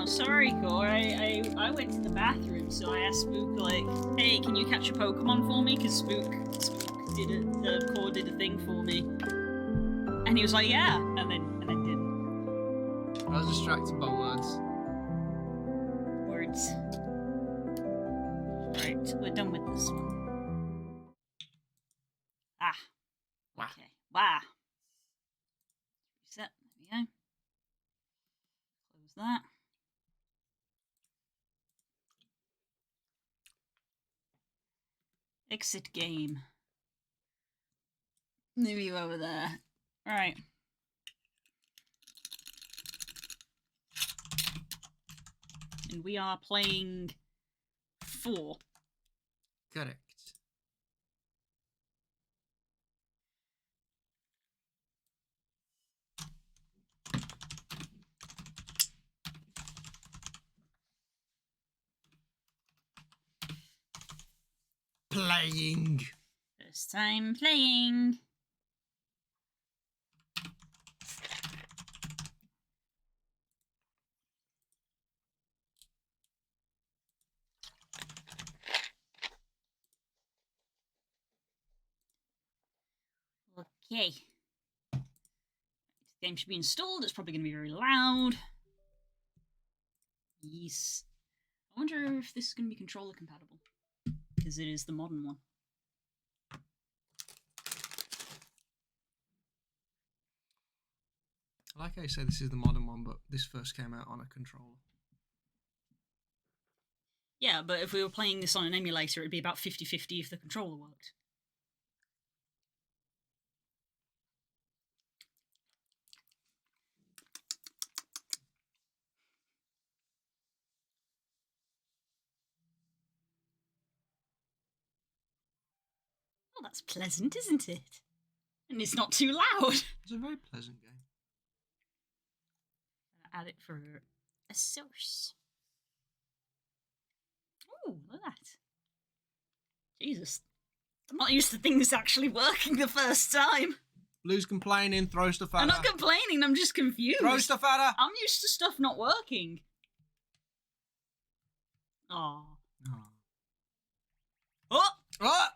Oh, sorry, Core. I went to the bathroom, so I asked Spook, like, hey, can you catch a Pokemon for me? Because Spook Core did a thing for me. And he was like, yeah, and then didn't. I was distracted by words. Words. Right, we're done with this one. Ah. Wow. Okay. Wow. Reset. There we go. Close that. Exit game. Move you over there. Right. And we are playing 4. Correct. Playing. First time playing. Okay. The game should be installed. It's probably going to be very loud. Yes. I wonder if this is going to be controller compatible. Because it is the modern one. I like how you say this is the modern one, but this first came out on a controller. Yeah, but if we were playing this on an emulator, it'd be about 50-50 if the controller worked. Oh, that's pleasant, isn't it? And it's not too loud. It's a very pleasant game. Add it for a source. Oh, look at that. Jesus. I'm not used to things actually working the first time. Blue's complaining, throw stuff at her. I'm not complaining, I'm just confused. Throw stuff at her! I'm used to stuff not working. Aww. Oh. Oh! Oh!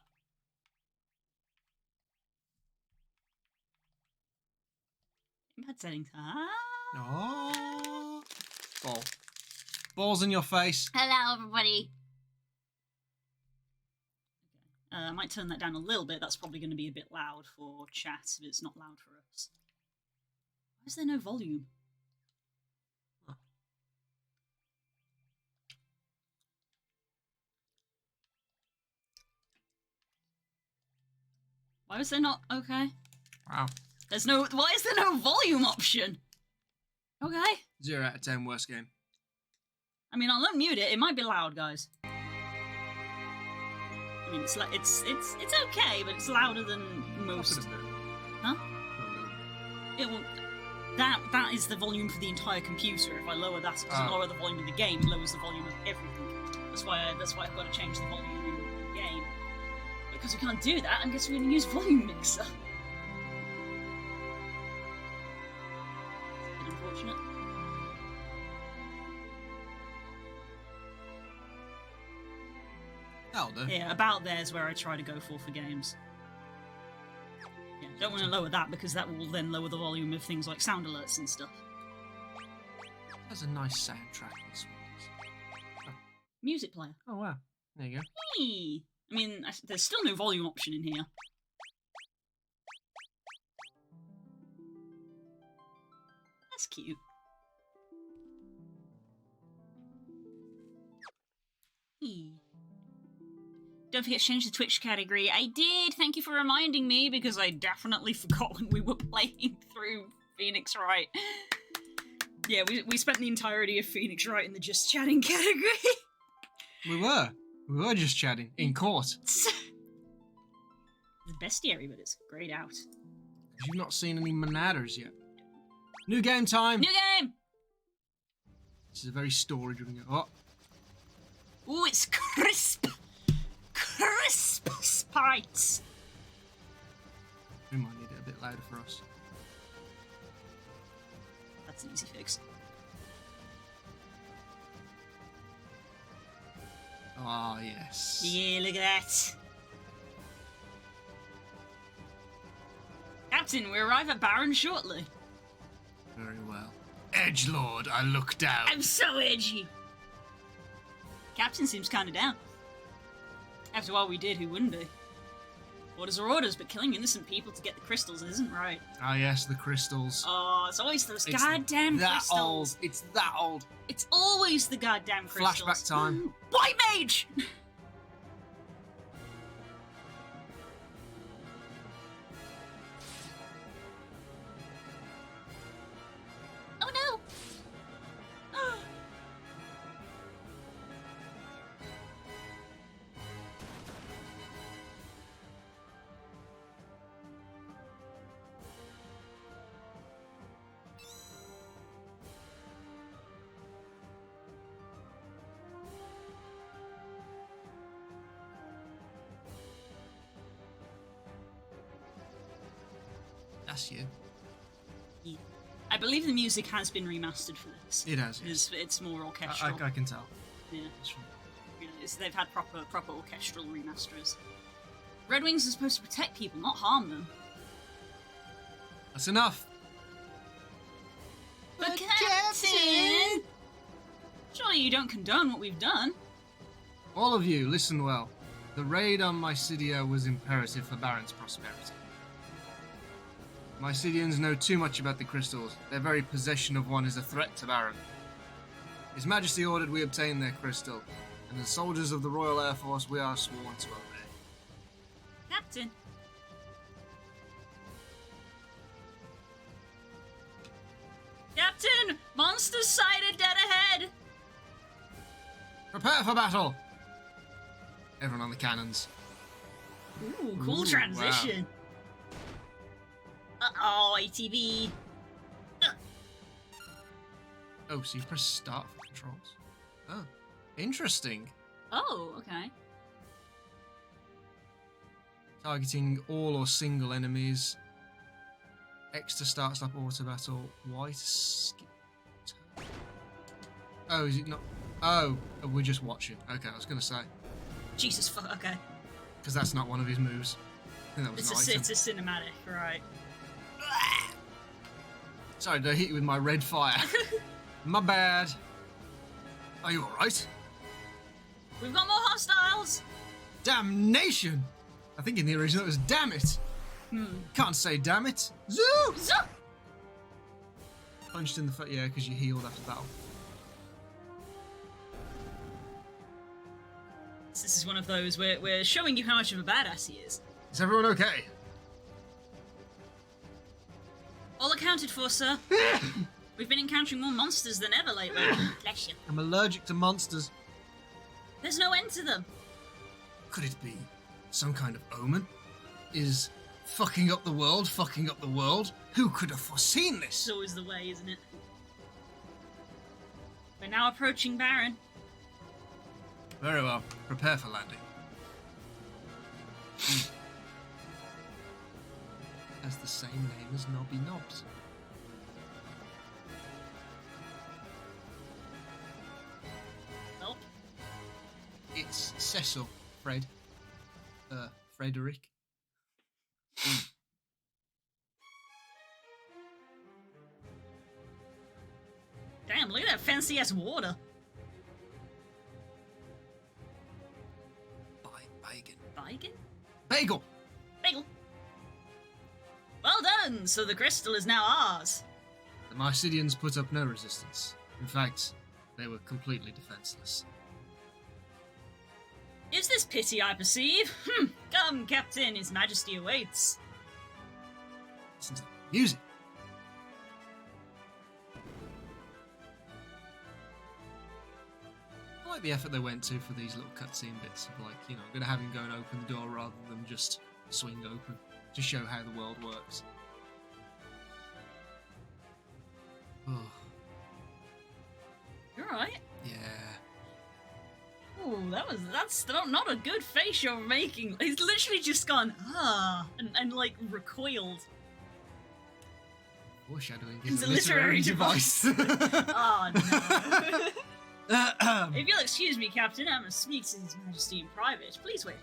Bad settings. Ah. Oh. Ball. Balls in your face. Hello, everybody. I might turn that down a little bit. That's probably going to be a bit loud for chat, but it's not loud for us. Why is there no volume? Huh. Why was there not... Okay. Wow. There's no... Why is there no volume option? Okay. 0 out of 10, worst game. I mean, I'll unmute it. It might be loud, guys. I mean, it's like it's okay, but it's louder than most. Huh? It will. That is the volume for the entire computer. If I lower that, it doesn't lower the volume of the game. It lowers the volume of everything. That's why I've got to change the volume in the game. Because we can't do that, I guess we're going to use volume mixer. It's a bit unfortunate. That'll do. Yeah, about there's where I try to go for games. Yeah, don't want to lower that because that will then lower the volume of things like sound alerts and stuff. That's a nice soundtrack, this one. Oh. Music player. Oh, wow. There you go. Hey! I mean, there's still no volume option in here. That's cute. Hey. Don't forget to change the Twitch category. I did! Thank you for reminding me, because I definitely forgot when we were playing through Phoenix Wright. Yeah, we spent the entirety of Phoenix Wright in the just chatting category. We were just chatting in court. The bestiary, but it's grayed out. You've not seen any Manadders yet. New game time! New game! This is a very story-driven game. Oh. Ooh, it's crisp! Crisp sprites! We might need it a bit louder for us. That's an easy fix. Ah, yes. Yeah, look at that. Captain, we arrive at Baron shortly. Very well. Edgelord, I look down. I'm so edgy. Captain seems kind of down. After all we did, who wouldn't be? Orders are orders, but killing innocent people to get the crystals isn't right. Ah, yes, the crystals. Oh, it's always those It's goddamn that crystals. old. It's that old. It's always the goddamn crystals. Flashback time. White mage! Oh no! That's you. Yeah. I believe the music has been remastered for this. It has. Yes. It's more orchestral. I can tell. Yeah. That's right. You know, they've had proper orchestral remasters. Red Wings are supposed to protect people, not harm them. That's enough. But Captain! Surely you don't condone what we've done. All of you, listen well. The raid on Mysidia was imperative for Baron's prosperity. Mysidians know too much about the crystals. Their very possession of one is a threat to Baron. His Majesty ordered we obtain their crystal, and as soldiers of the Royal Air Force we are sworn to obey. Captain. Captain! Monsters sighted dead ahead! Prepare for battle! Everyone on the cannons. Ooh, cool Ooh, transition. Uh-oh, ATV. Oh, so you press start for controls. Oh, interesting. Oh, okay. Targeting all or single enemies. X to start, stop auto battle. Y to skip. Oh, is it not? Oh, we're just watching. Okay, I was going to say. Jesus fuck, okay. Because that's not one of his moves. I think that was an item. It's a cinematic, right. Sorry, did I hit you with my red fire? My bad. Are you alright? We've got more hostiles! Damnation! I think in the original it was damn it. Can't say damn it. Zoo! Zoo! Punched in the foot, yeah, because you healed after battle. This is one of those where we're showing you how much of a badass he is. Is everyone okay? All accounted for, sir. We've been encountering more monsters than ever lately. Bless you. I'm allergic to monsters. There's no end to them. Could it be some kind of omen? Is fucking up the world fucking up the world? Who could have foreseen this? It's always the way, isn't it? We're now approaching Baron. Very well. Prepare for landing. Has the same name as Nobby Knobs. Nope. It's Cecil. Fred. Frederick. Damn, look at that fancy ass water. Bacon. Bacon? Bagel! Bagel. Well done! So the crystal is now ours. The Mysidians put up no resistance. In fact, they were completely defenseless. Is this pity I perceive? Come, Captain, His Majesty awaits. Listen to the music. I like the effort they went to for these little cutscene bits of like, you know, I'm going to have him go and open the door rather than just swing open to show how the world works. Oh, You're right. yeah. Ooh, that's not a good face you're making. He's literally just gone, and like recoiled. Foreshadowing It's is a a literary literary device. Oh no. If you'll excuse me, Captain, I must speak to His Majesty in private. Please wait.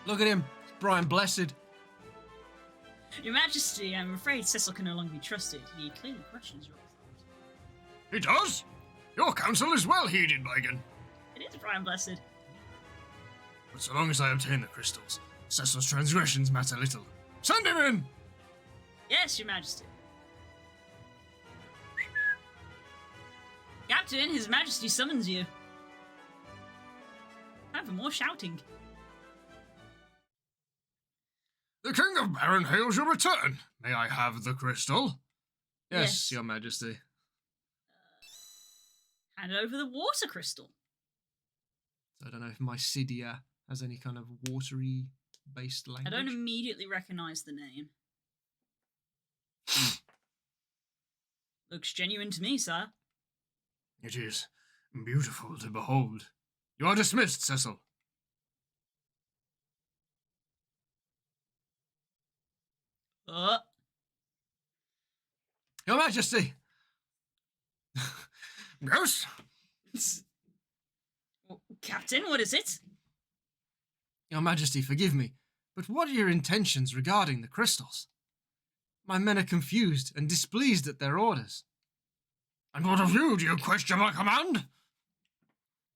Look at him, Brian Blessed. Your Majesty, I'm afraid Cecil can no longer be trusted. He clearly questions your authority. He does? Your counsel is well heeded, Bacon. It is Brian Blessed. But so long as I obtain the crystals, Cecil's transgressions matter little. Send him in! Yes, Your Majesty. Captain, His Majesty summons you. Time for more shouting. The King of Baron hails your return. May I have the crystal? Yes, Your Majesty. Hand over the water crystal. I don't know if Mysidia has any kind of watery-based language. I don't immediately recognise the name. Looks genuine to me, sir. It is beautiful to behold. You are dismissed, Cecil. Your Majesty! Yes? Captain, what is it? Your Majesty, forgive me, but what are your intentions regarding the crystals? My men are confused and displeased at their orders. And what of you? Do you question my command?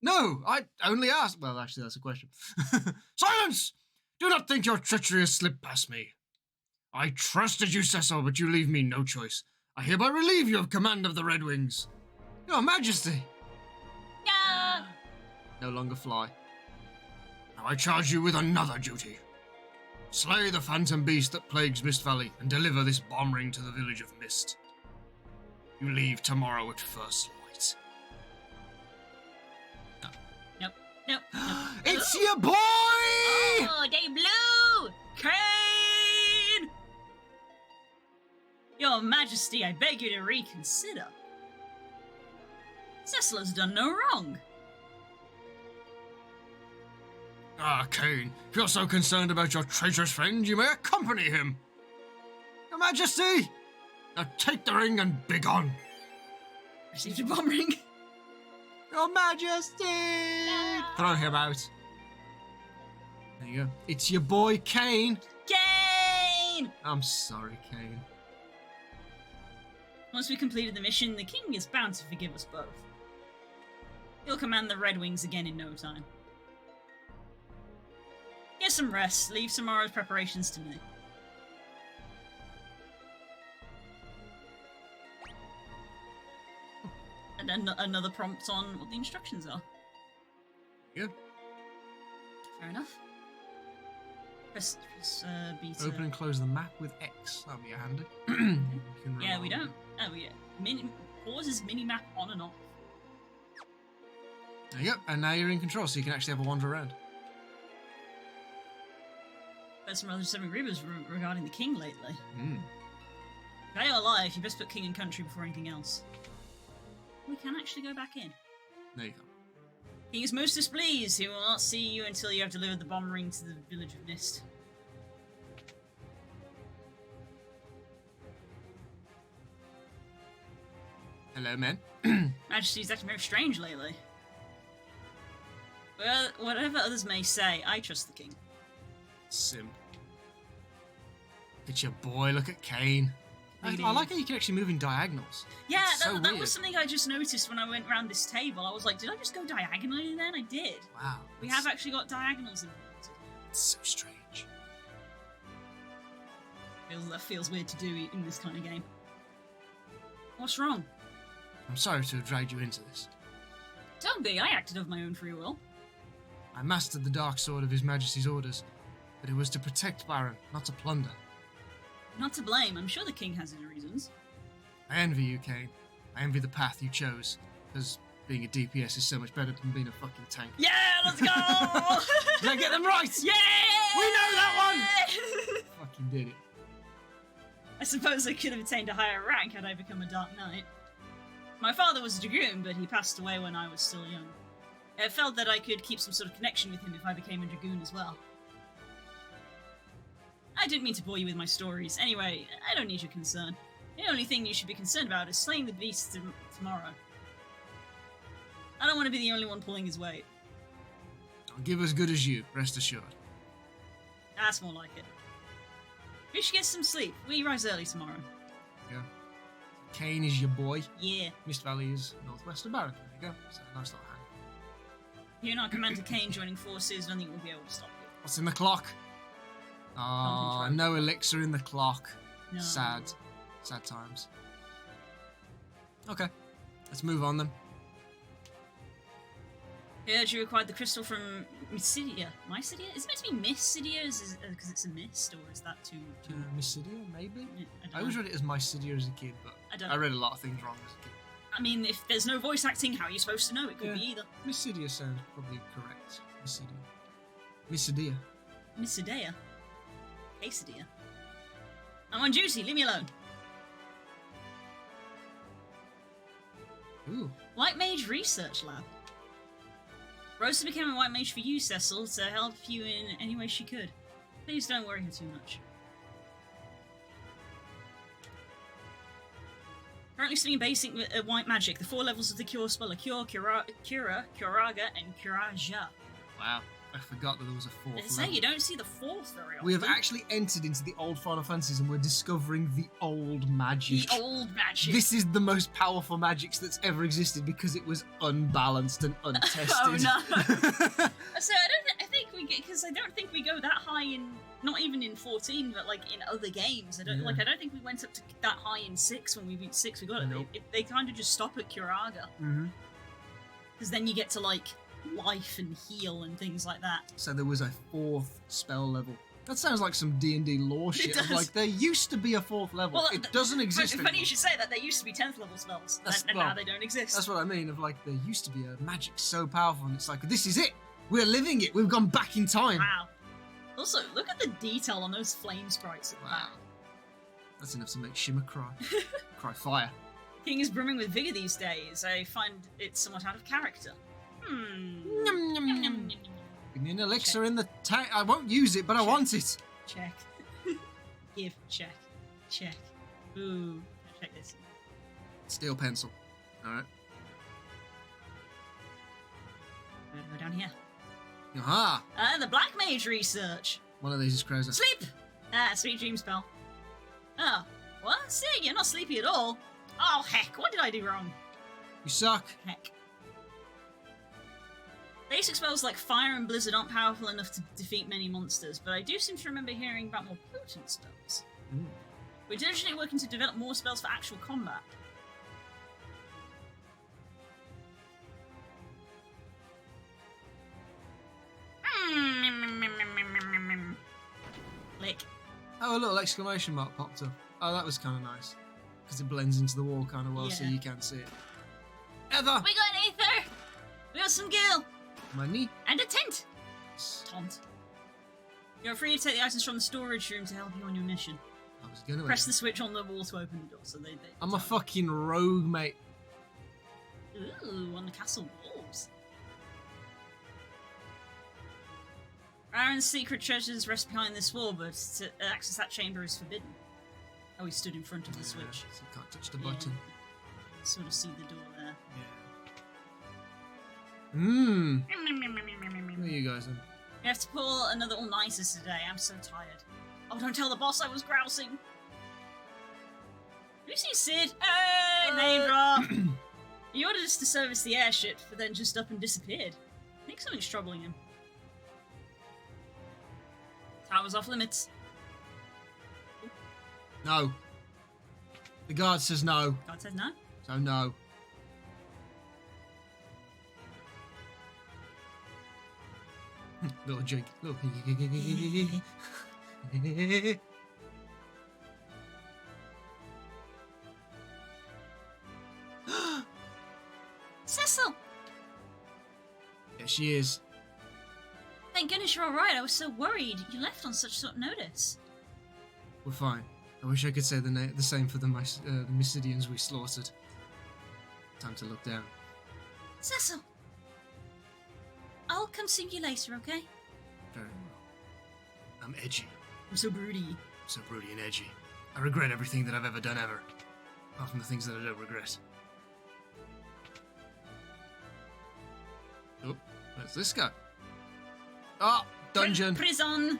No, I only asked... Well, actually, that's a question. Silence! Do not think your treachery has slipped past me. I trusted you, Cecil, but you leave me no choice. I hereby relieve you of command of the Red Wings. Your Majesty! Yeah. No longer fly. Now I charge you with another duty. Slay the phantom beast that plagues Mist Valley and deliver this bomb ring to the village of Mist. You leave tomorrow at first light. Nope. It's your boy! Oh, they blew! Kane! Your Majesty, I beg you to reconsider. Cecil has done no wrong. Ah, Kane, if you're so concerned about your traitorous friend, you may accompany him. Your Majesty! Now take the ring and begone. Received a bomb ring. Your Majesty! No. Throw him out. There you go. It's your boy, Kane. Kane! I'm sorry, Kane. Once we completed the mission, the king is bound to forgive us both. He'll command the Red Wings again in no time. Get some rest. Leave tomorrow's preparations to me. And then another prompt on what the instructions are. Yeah. Fair enough. Press B to... Open and close the map with X. That'll be handy. Yeah, we don't. Oh, yeah. Pauses mini-map on and off. There you go. And now you're in control, so you can actually have a wander around. Heard some other 7 grievous regarding the king lately. Mm. I ain't gonna lie, if you best put king and country before anything else. We can actually go back in. There you go. King is most displeased. He will not see you until you have delivered the bomb ring to the village of Mist. Hello, men. Majesty's acting very strange lately. Well, whatever others may say, I trust the king. Sim. Look at your boy, look at Kane. I like how you can actually move in diagonals. Yeah, It's that was something I just noticed when I went around this table. I was like, did I just go diagonally then? I did. Wow. We have actually got diagonals in it. It's so strange. That feels weird to do in this kind of game. What's wrong? I'm sorry to have dragged you into this. Don't be, I acted of my own free will. I mastered the dark sword of His Majesty's orders, but it was to protect Baron, not to plunder. Not to blame, I'm sure the king has his reasons. I envy you, Kane. I envy the path you chose, because being a DPS is so much better than being a fucking tank. Yeah, let's go! Did I get them right? Yeah! We know that one! Fucking did it. I suppose I could have attained a higher rank had I become a Dark Knight. My father was a dragoon, but he passed away when I was still young. I felt that I could keep some sort of connection with him if I became a dragoon as well. I didn't mean to bore you with my stories. Anyway, I don't need your concern. The only thing you should be concerned about is slaying the beast tomorrow. I don't want to be the only one pulling his weight. I'll give as good as you, rest assured. That's more like it. We should get some sleep. We rise early tomorrow. Yeah. Kane is your boy. Yeah. Mist Valley is northwest of Barrack. There you go. It's a nice little hand. You're not Commander Kane joining forces. I don't think we'll be able to stop you. What's in the clock? Oh, no elixir in the clock. No. Sad. Sad times. Okay. Let's move on then. I heard you acquired the crystal from Mysidia. Mysidia? Is it meant to be Mysidia? Because it's a mist, or is that too... Mysidia, maybe? I always read it as Mysidia as a kid, but I read a lot of things wrong as a kid. I mean, if there's no voice acting, how are you supposed to know? It could be either. Mysidia sounds probably correct. Mysidia. Mysidia? Quesadilla. I'm on duty, leave me alone. Ooh. White Mage Research Lab. Rosa became a White Mage for you, Cecil, to help you in any way she could. Please don't worry her too much. Currently studying basic white magic. The 4 levels of the cure spell are Cure, Cura, Curaga, and Curaja. Wow. I forgot that there was a 4th As I say, you don't see the 4th very often. We have actually entered into the old Final Fantasies and we're discovering the old magic. The old magic. This is the most powerful magic that's ever existed because it was unbalanced and untested. Oh no! So I think we get, because I don't think we go that high in, not even in 14, but like in other games. I don't think we went up to that high in 6 when we beat 6. We got Nope. it. They kind of just stop at Curaga. Because then you get to like life and heal and things like that. So there was a 4th spell level. That sounds like some D&D lore shit. does. Like, there used to be a 4th level. Well, it doesn't exist Funny anymore. you should say that. There used to be 10th level spells, and now they don't exist. That's what I mean, of like, there used to be a magic so powerful, and it's like, this is it! We're living it! We've gone back in time! Wow. Also, look at the detail on those flame sprites at the back. That's enough to make Shimmer cry. Cry fire. King is brimming with vigor these days. I find it somewhat out of character. Yum, yum, yum. Give me an elixir in the tank. I won't use it, but I want it. Check. Give. Check. Check. Ooh. Check this. Steel pencil. Alright. I'm gonna go down here. Aha! The Black Mage Research. One of these is Krauser. Sleep! Sweet dream spell. Oh. What? See, you're not sleepy at all. Oh, heck. What did I do wrong? You suck. Heck. Basic spells like Fire and Blizzard aren't powerful enough to defeat many monsters, but I do seem to remember hearing about more potent spells. We're diligently working to develop more spells for actual combat. Lick. Oh, a little exclamation mark popped up. Oh, that was kind of nice. Because it blends into the wall kind of well, so you can't see it. Ever! We got an Aether! We got some gil! Money? And a tent! Taunt. You're free to take the items from the storage room to help you on your mission. I was gonna press the switch on the wall to open the door, so they I'm a fucking rogue, mate. Ooh, on the castle walls. Aaron's secret treasures rest behind this wall, but to access that chamber is forbidden. Oh, he stood in front of the switch. So you can't touch the button. You sort of see the door there. Where are you guys then? We have to pull another all-nighters today. I'm so tired. Oh, don't tell the boss I was grousing. Have you seen Sid? Hey, name drop. He ordered us to service the airship, but then just up and disappeared. I think something's troubling him. Tower's off limits. No. The guard says no. God says no. So no. Little jig. Look. Cecil! Yeah, she is. Thank goodness you're alright. I was so worried. You left on such short notice. We're fine. I wish I could say the same for the Mysidians we slaughtered. Time to look down. Cecil! I'll come see you later, okay? Very well. I'm edgy. I'm so broody. So broody and edgy. I regret everything that I've ever done ever. Apart from the things that I don't regret. Oh, where's this guy? Oh, dungeon. Prison!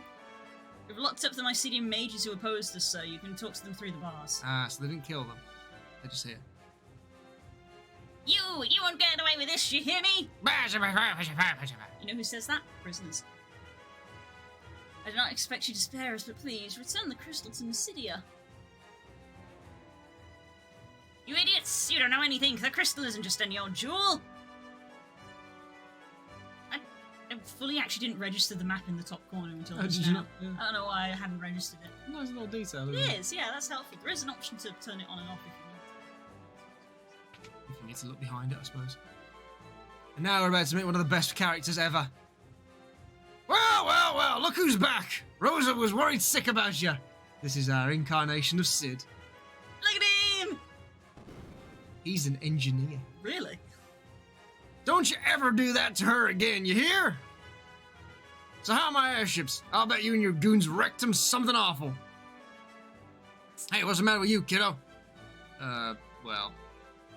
We've locked up the Mycedian mages who opposed us, so you can talk to them through the bars. Ah, so they didn't kill them. They're just here. You won't get away with this, you hear me? You know who says that? Prisoners. I do not expect you to spare us, but please, return the crystal to Mycedia. You idiots! You don't know anything! The crystal isn't just any old jewel! I fully actually didn't register the map in the top corner until just now. Yeah. I don't know why I hadn't registered it. Nice little detail, isn't It is, yeah, that's helpful. There is an option to turn it on and off if you need to. If you need to look behind it, I suppose. And now we're about to meet one of the best characters ever. Well, look who's back! Rosa was worried sick about you. This is our incarnation of Sid. Look at him! He's an engineer. Really? Don't you ever do that to her again, you hear? So how are my airships? I'll bet you and your goons wrecked them something awful. Hey, what's the matter with you, kiddo? Well...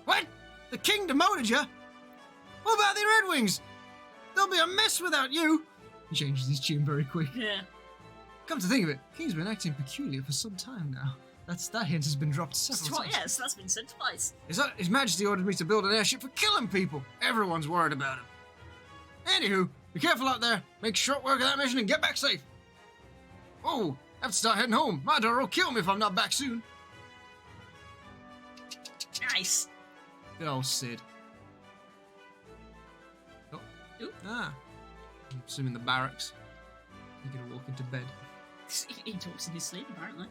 What? The king demoted you? What about the Red Wings? They'll be a mess without you. He changes his tune very quick. Yeah. Come to think of it, King's been acting peculiar for some time now. That hint has been dropped several times. Yes, that's been said twice. His Majesty ordered me to build an airship for killing people. Everyone's worried about him. Anywho, be careful out there. Make short work of that mission and get back safe. Oh, I have to start heading home. My daughter will kill me if I'm not back soon. Nice. Good old Sid. Oh. Ooh. Ah. I'm assuming the barracks. You're gonna walk into bed. He talks in his sleep, apparently.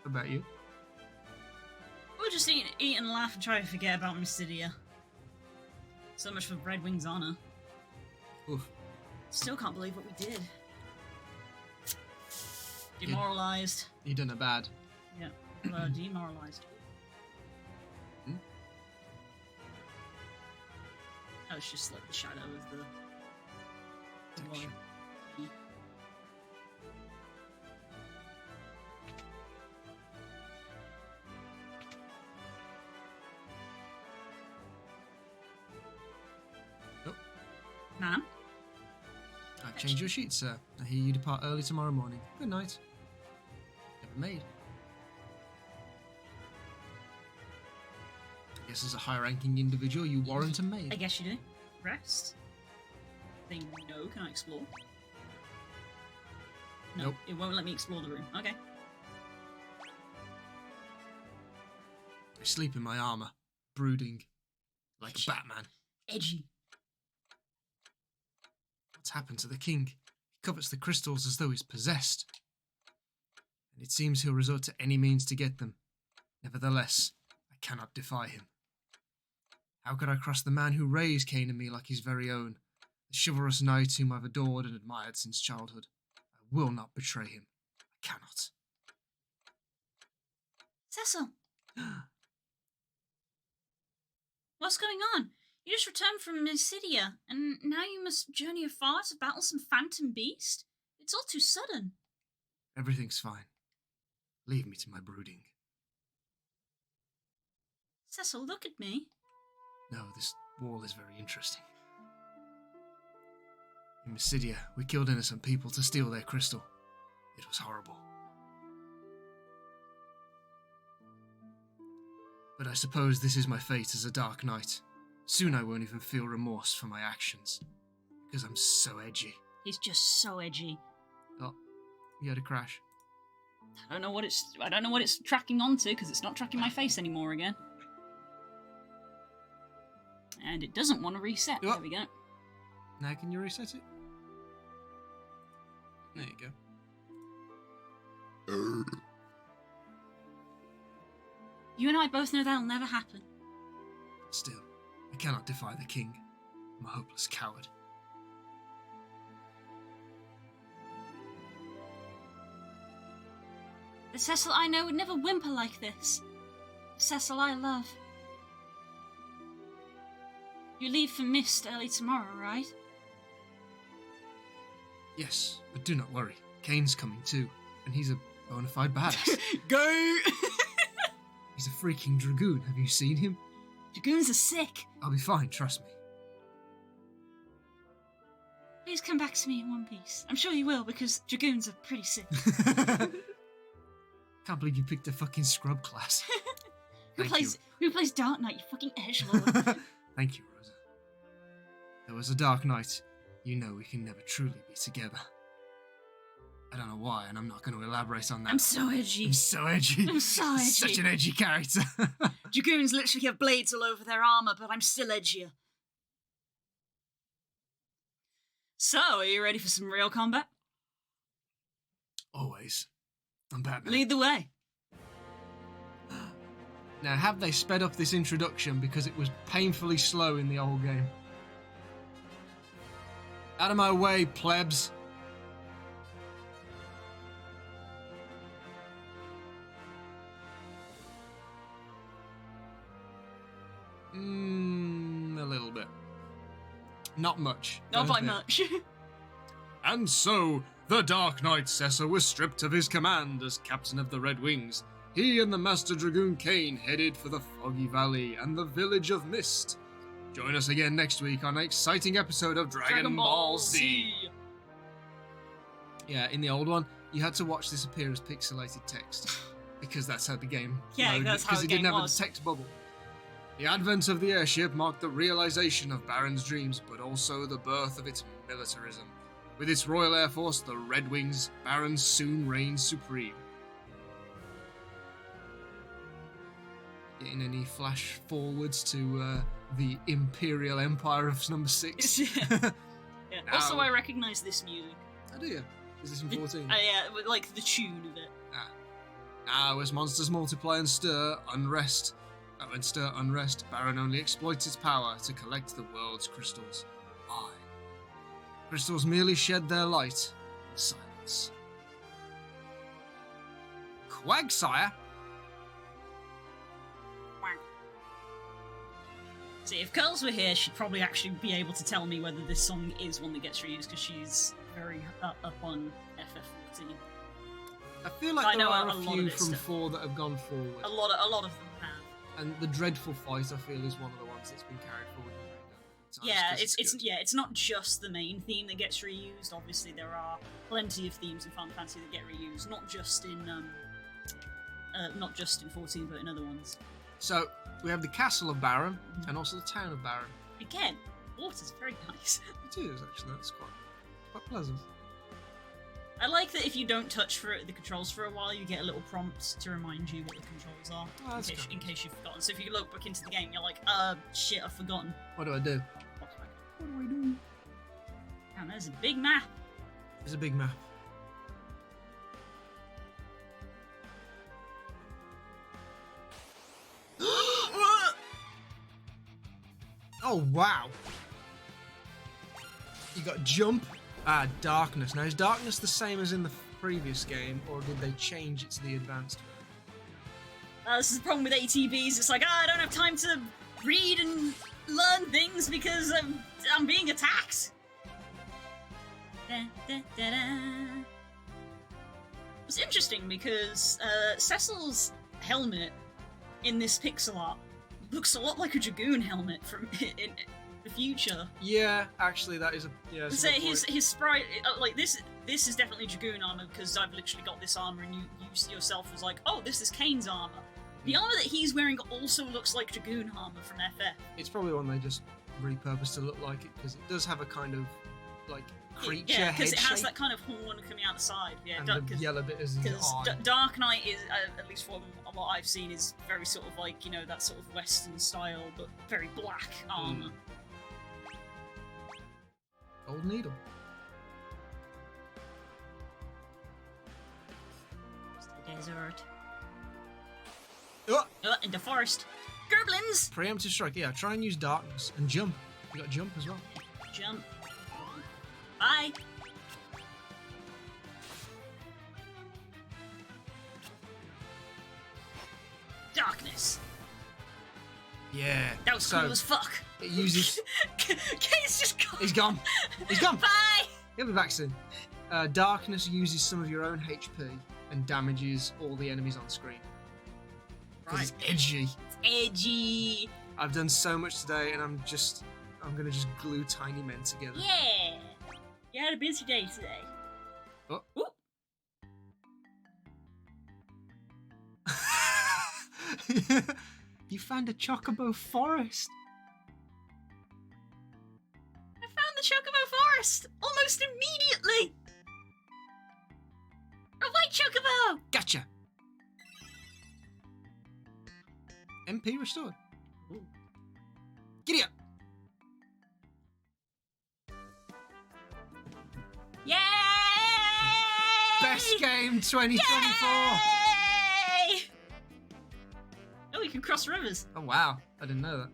What about you? We'll just eat and laugh and try to forget about Mycedia. So much for Red Wing's honor. Oof. Still can't believe what we did. Demoralized. You done it bad. Yeah, demoralized. Hmm? That was just like the shadow of the Texture. Man. I've changed your sheet, sir. I hear you depart early tomorrow morning. Good night. Never made. I guess as a high-ranking individual, you warrant a maid. I guess you do. Rest. Thing no, can I explore? No, Nope. It won't let me explore the room. Okay. I sleep in my armor, brooding like a Batman. Edgy. What's happened to the king? He covets the crystals as though he's possessed. And it seems he'll resort to any means to get them. Nevertheless, I cannot defy him. How could I cross the man who raised Cain and me like his very own? The chivalrous knight whom I've adored and admired since childhood. I will not betray him. I cannot. Cecil! What's going on? You just returned from Mycedia, and now you must journey afar to battle some phantom beast? It's all too sudden. Everything's fine. Leave me to my brooding. Cecil, look at me. No, this wall is very interesting. In Mycedia, we killed innocent people to steal their crystal. It was horrible. But I suppose this is my fate as a Dark Knight. Soon I won't even feel remorse for my actions. Because I'm so edgy. He's just so edgy. Oh, you had a crash. I don't know what it's tracking onto, because it's not tracking my face anymore again. And it doesn't want to reset. Oh. There we go. Now can you reset it? There you go. You and I both know that'll never happen. Still, I cannot defy the king. I'm a hopeless coward. The Cecil I know would never whimper like this. The Cecil I love. You leave for Mist early tomorrow, right? Yes, but do not worry. Cain's coming too, and he's a bona fide badass. Go! He's a freaking Dragoon. Have you seen him? Dragoons are sick. I'll be fine, trust me. Please come back to me in one piece. I'm sure you will, because Dragoons are pretty sick. Can't believe you picked a fucking scrub class. Who plays Dark Knight, you fucking edgelord? Thank you, Rosa. There was a dark night. You know we can never truly be together. I don't know why, and I'm not going to elaborate on that. I'm so edgy. I'm so edgy. I'm so edgy. Such an edgy character. Dragoons literally have blades all over their armour, but I'm still edgier. So, are you ready for some real combat? Always. I'm Batman. Lead the way. Now, have they sped up this introduction because it was painfully slow in the old game? Out of my way, plebs. A little bit. Not much. Not by much. And so, the Dark Knight Cessor was stripped of his command as captain of the Red Wings. He and the Master Dragoon Kane headed for the Foggy Valley and the Village of Mist. Join us again next week on an exciting episode of Dragon Ball Z. Yeah, in the old one, you had to watch this appear as pixelated text. Because that's how the game loaded, that's how the game didn't have was. a text bubble. The advent of the airship marked the realization of Baron's dreams, but also the birth of its militarism. With its Royal Air Force, the Red Wings, Baron soon reigned supreme. Getting any flash forwards to the Imperial Empire of number 6? Yeah. Also, I recognise this music. Oh, do you? Is this in 14? Yeah, like the tune of it. Now, as monsters multiply and stir unrest, Baron only exploits its power to collect the world's crystals. Why? Crystals merely shed their light in silence. Quagsire? See, if Curls were here, she'd probably actually be able to tell me whether this song is one that gets reused, because she's very up on FF14. I feel like there are a few from 4 that have gone forward. A lot of them have. And the Dreadful Fight, I feel, is one of the ones that's been carried forward. Yeah, it's not just the main theme that gets reused. Obviously, there are plenty of themes in Final Fantasy that get reused, not just in 14, but in other ones. So we have the Castle of Baron and also the Town of Baron. Again, water's very nice. It is actually. That's quite pleasant. I like that if you don't touch the controls for a while, you get a little prompt to remind you what the controls are, in case you've forgotten. So if you look back into the game, you're like, shit, I've forgotten. What do I do? What do I do? And there's a big map. There's a big map. Oh, wow. You got jump. Darkness. Now, is darkness the same as in the previous game, or did they change it to the advanced version? This is the problem with ATBs. It's like, I don't have time to read and learn things because I'm being attacked. It's interesting because Cecil's helmet in this pixel art looks a lot like a Dragoon helmet from in the future. Yeah, actually, that is a So his sprite, like this is definitely Dragoon armor because I've literally got this armor, and you yourself was like, oh, this is Kane's armor. The armor that he's wearing also looks like Dragoon armor from FF. It's probably one they just repurposed to look like it because it does have a kind of like creature head shape. Because it has that kind of horn coming out the side. Yeah, and the yellow bit is his eye. Dark Knight is, at least from what I've seen, is very sort of like, that sort of Western style, but very black armor. Gold needle. It's the desert. Oh! In the forest. Gerblins! Preemptive strike. Yeah, try and use darkness and jump. You got jump as well. Jump. Bye. Darkness. Yeah. That was cool as fuck. It uses. Kane's just gone. He's gone. He's gone. Bye. He'll be back soon. Darkness uses some of your own HP and damages all the enemies on screen. Because it's edgy. It's edgy. I've done so much today, and I'm gonna just glue tiny men together. Yeah. You had a busy day today. Oh. Ooh. You found a chocobo forest. I found the chocobo forest almost immediately. A white chocobo. Gotcha. MP restored. Ooh. Giddy up. Yay! Best game 2024. Yay! Oh, we can cross rivers. Oh wow, I didn't know that.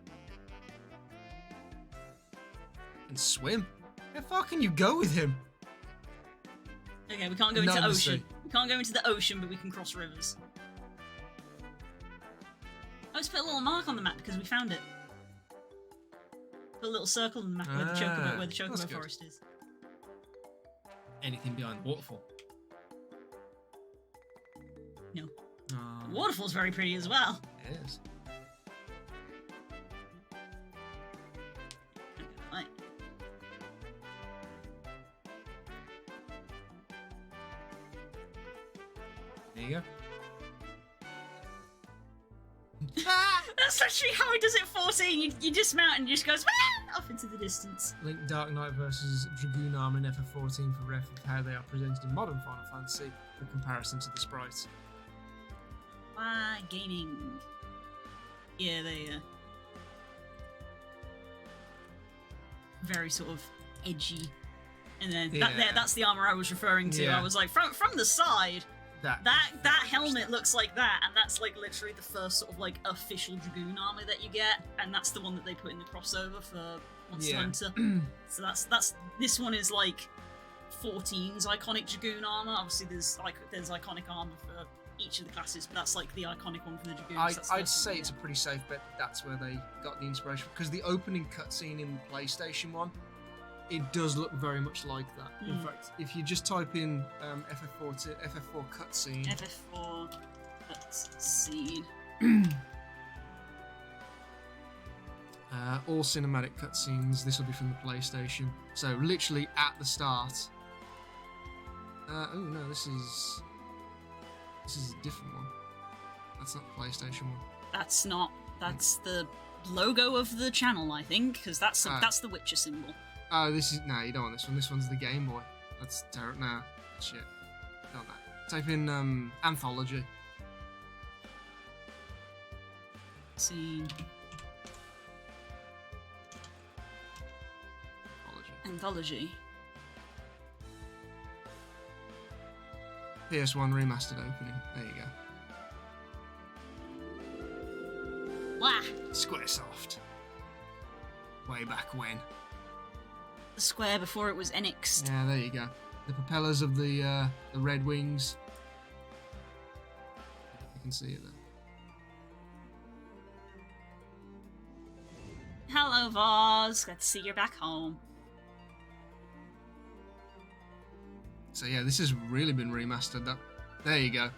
And swim? How far can you go with him? Okay, we can't go into None of the ocean. sea. We can't go into the ocean, but we can cross rivers. I just put a little mark on the map because we found it. Put a little circle on the map where the that's chocobo good. forest is. Anything behind the waterfall? No. Oh, The waterfall's very pretty as well. it is. Right. There you go. That's actually how he does it 14. You dismount and just goes off into the distance. Link Dark Knight versus Dragoon Armor in FF14 for ref of how they are presented in modern Final Fantasy for comparison to the sprites. Why gaining? Yeah, they very sort of edgy. And then that's the armor I was referring to. Yeah. I was like, from the side, that helmet that. looks like that, and that's like literally the first sort of like official Dragoon armor that you get, and that's the one that they put in the crossover for Monster Hunter. So that's this one is like 14's iconic Dragoon armor. Obviously, there's iconic armor for each of the classes, but that's like the iconic one for the Dragoons. I'd say it's a pretty safe bet that's where they got the inspiration, because the opening cutscene in the PlayStation one, it does look very much like that. In fact, if you just type in FF4 cutscene, FF4 cutscene. all cinematic cutscenes, this will be from the PlayStation. So literally at the start. Oh no, this is a different one. That's not the PlayStation one. That's not. That's the logo of the channel, I think, because that's the Witcher symbol. Oh, this is you don't want this one. This one's the Game Boy. That's terrible. Nah, shit. Don't that. Type in anthology. Scene. Anthology. PS1 remastered opening. There you go. Wah! Squaresoft. Way back when. The square before it was Enix. Yeah, there you go. The propellers of the Red Wings. You can see it there. Hello, Voz. Glad to see you're back home. So yeah, this has really been remastered. There you go.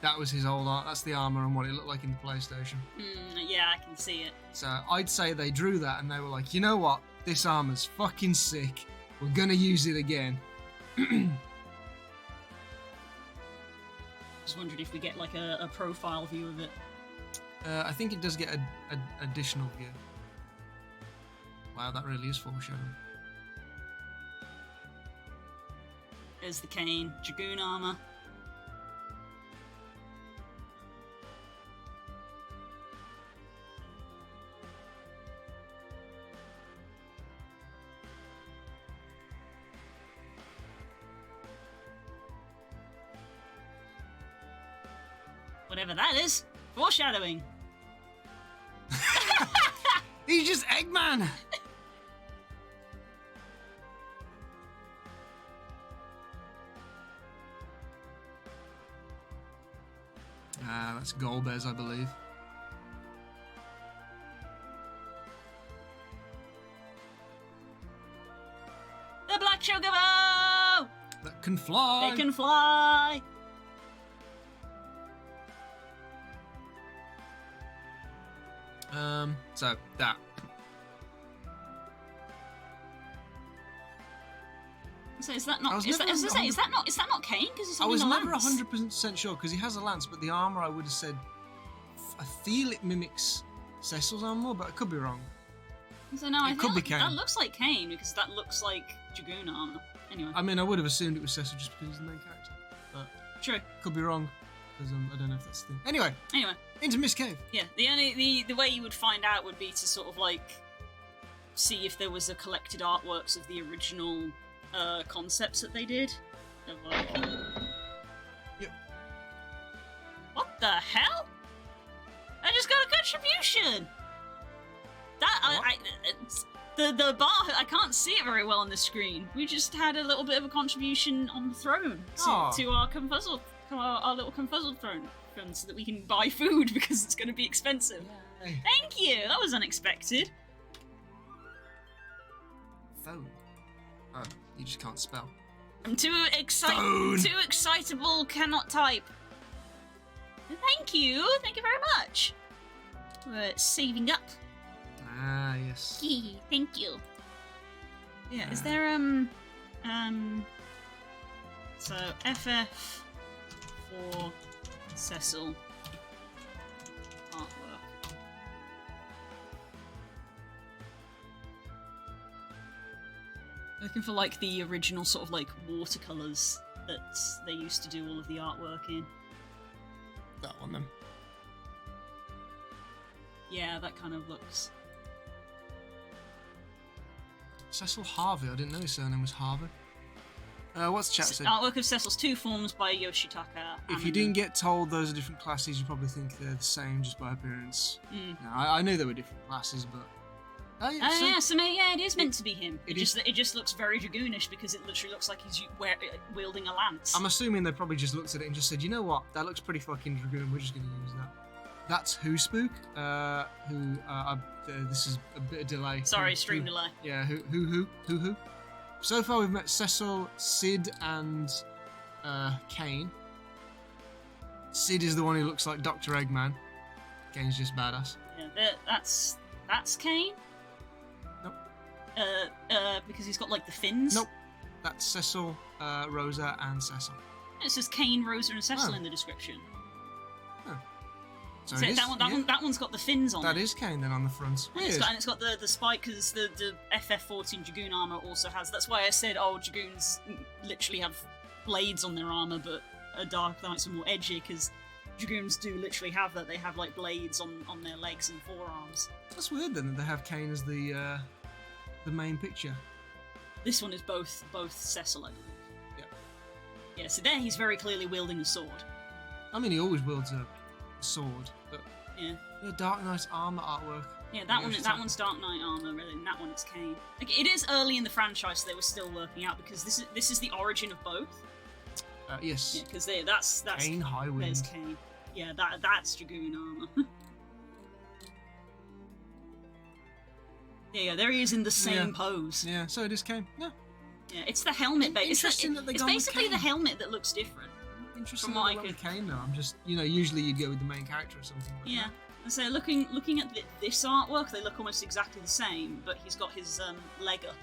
That was his old art. That's the armor and what it looked like in the PlayStation. Yeah, I can see it. So I'd say they drew that and they were like, you know what? This armor's fucking sick. We're gonna use it again. Just wondered if we get like a profile view of it. I think it does get an additional view. Wow, that really is foreshadowing. There's the cane, Dragoon armor. Whatever that is, foreshadowing. He's just Eggman! That's Golbez, I believe. The Black Chocobo! That can fly! They can fly! So that. So is that not? Is that not Kane? Because he's I holding was a never lance. 100% sure because he has a lance, but the armor I would have said I feel it mimics Cecil's armor, but I could be wrong. So no, I It could think be Kane. that looks like Kane because that looks like Dragoon armor. Anyway, I mean, I would have assumed it was Cecil just because he's the main character, but true. could be wrong because I don't know if that's the thing. Anyway, Anyway, into Miss Cave. yeah. The way you would find out would be to sort of like see if there was a collected artworks of the original concepts that they did. Of like, Yep. What the hell? I just got a contribution. The bar. I can't see it very well on the screen. We just had a little bit of a contribution on the throne to our confuzzled, our little confuzzled throne, so that we can buy food because it's going to be expensive. Yay. Thank you. That was unexpected. Phone. Oh, you just can't spell. I'm too Phone. too excitable. Cannot type. Thank you. Thank you very much. We're saving up. Ah, yes. Thank you. Yeah, is there so FF4 Cecil artwork. Looking for like the original sort of like watercolors that they used to do all of the artwork in. That one then. Yeah, that kind of looks. Cecil Harvey. I didn't know his surname was Harvey. What's chat said? Artwork of Cecil's two forms by Yoshitaka. If you didn't get told those are different classes, you probably think they're the same just by appearance. No, I knew they were different classes, but. Yeah, it is meant to be him. It It just looks very dragoonish because it literally looks like he's wielding a lance. I'm assuming they probably just looked at it and just said, you know what, that looks pretty fucking dragoon. We're just going to use that. That's Who Spook. This is a bit of delay. Sorry, stream delay. Yeah, who. So far we've met Cecil, Sid, and Kane. Sid is the one who looks like Dr. Eggman. Kane's just badass. Yeah, that's Kane. Nope. Because he's got like the fins. Nope. That's Cecil, Rosa, and Cecil. It says Kane, Rosa, and Cecil Oh. in the description. So So it is, that one's got the fins on That it. is Kane then on the front. And Weird. it's got the spike because the FF14 Dragoon armor also has. That's why I said, Dragoons literally have blades on their armor, but Dark Knights are more edgy because Dragoons do literally have that. They have like blades on their legs and forearms. That's weird then that they have Kane as the main picture. This one is both Cecil, I believe. Yeah. Yeah, so there he's very clearly wielding a sword. I mean, he always wields a sword, but Yeah. Dark Knight armor artwork. Yeah, that one's Dark Knight armor, really, and that one is Kane. Like, it is early in the franchise, so they were still working out because this is the origin of both. Yes. Yeah, because that's Kane There's Highwind. Kane. Yeah, that's Dragoon armor. yeah, there he is in the same pose. Yeah, so it is Kane. Yeah. Yeah, it's the helmet. Interesting that they It's gone with basically the Kane. helmet that looks different. Interesting From that what they I went with could- Kane though. I'm just, usually you'd go with the main character or something. Like Yeah. that. And so looking at this artwork, they look almost exactly the same, but he's got his leg up.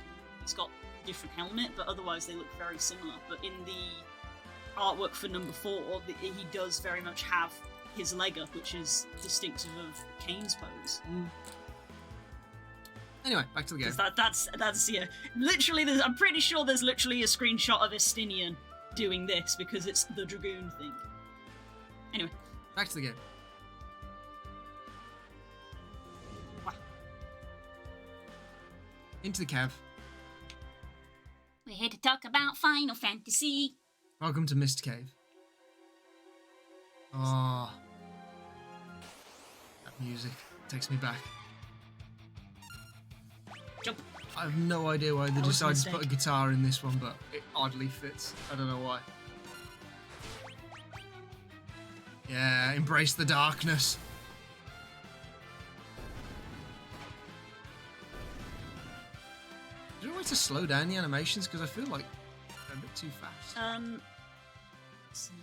He's got a different helmet, but otherwise they look very similar. But in the artwork for number 4, he does very much have his leg up, which is distinctive of Kane's pose. Anyway, back to the game. Because that's literally. I'm pretty sure there's literally a screenshot of Estinian doing this because it's the Dragoon thing. Anyway, Back to the game. Wow. Into the cave. we're here to talk about Final Fantasy. Welcome to Mist Cave. Oh, that music takes me back. Jump. I have no idea why they That was a decided to put a mistake. guitar in this one, but it oddly fits. I don't know why. Yeah, embrace the darkness. Is there a way to slow down the animations? Because I feel like they're a bit too fast. Let's see.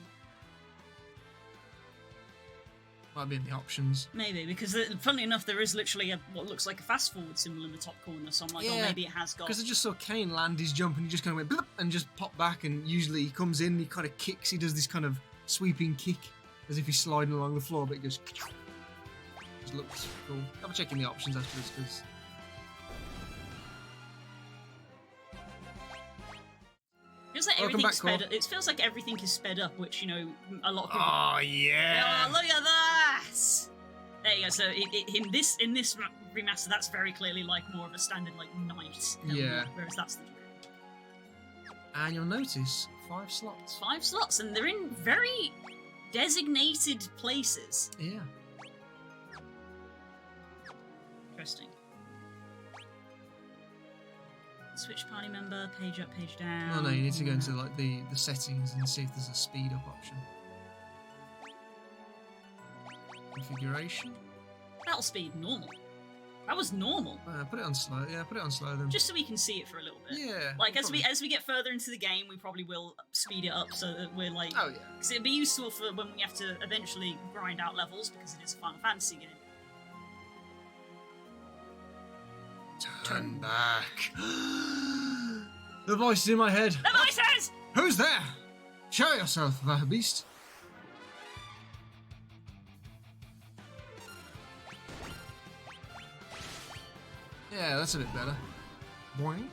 Might be in the options. Maybe, because funnily enough, there is literally what looks like a fast forward symbol in the top corner, so I'm like, oh, maybe it has got... Because I just saw Kane land his jump and he just kind of went blip and just popped back, and usually he comes in, he kind of kicks, he does this kind of sweeping kick as if he's sliding along the floor, but it goes... Just looks cool. Double checking the options after this, because... Feels like everything's sped up. It feels like everything is sped up, which, you know, a lot of people... Oh, yeah! Oh, look at that! There you go. So in this remaster, that's very clearly like more of a standard like knight. Yeah. Whereas that's the... And you'll notice 5 slots. 5 slots, and they're in very designated places. Yeah. Interesting. Switch party member, page up, page down. Oh no, you need to go into like the settings and see if there's a speed up option. Configuration. Battle speed normal. That was normal. Put it on slow. Yeah, put it on slow then. Just so we can see it for a little bit. Yeah. Like as we get further into the game, we probably will speed it up so that we're like. Oh yeah. Because it'd be useful for when we have to eventually grind out levels, because it is a Final Fantasy game. Turn back. The voice is in my head. The voices! Who's there? Show yourself, thou beast. Yeah, that's a bit better. Boing.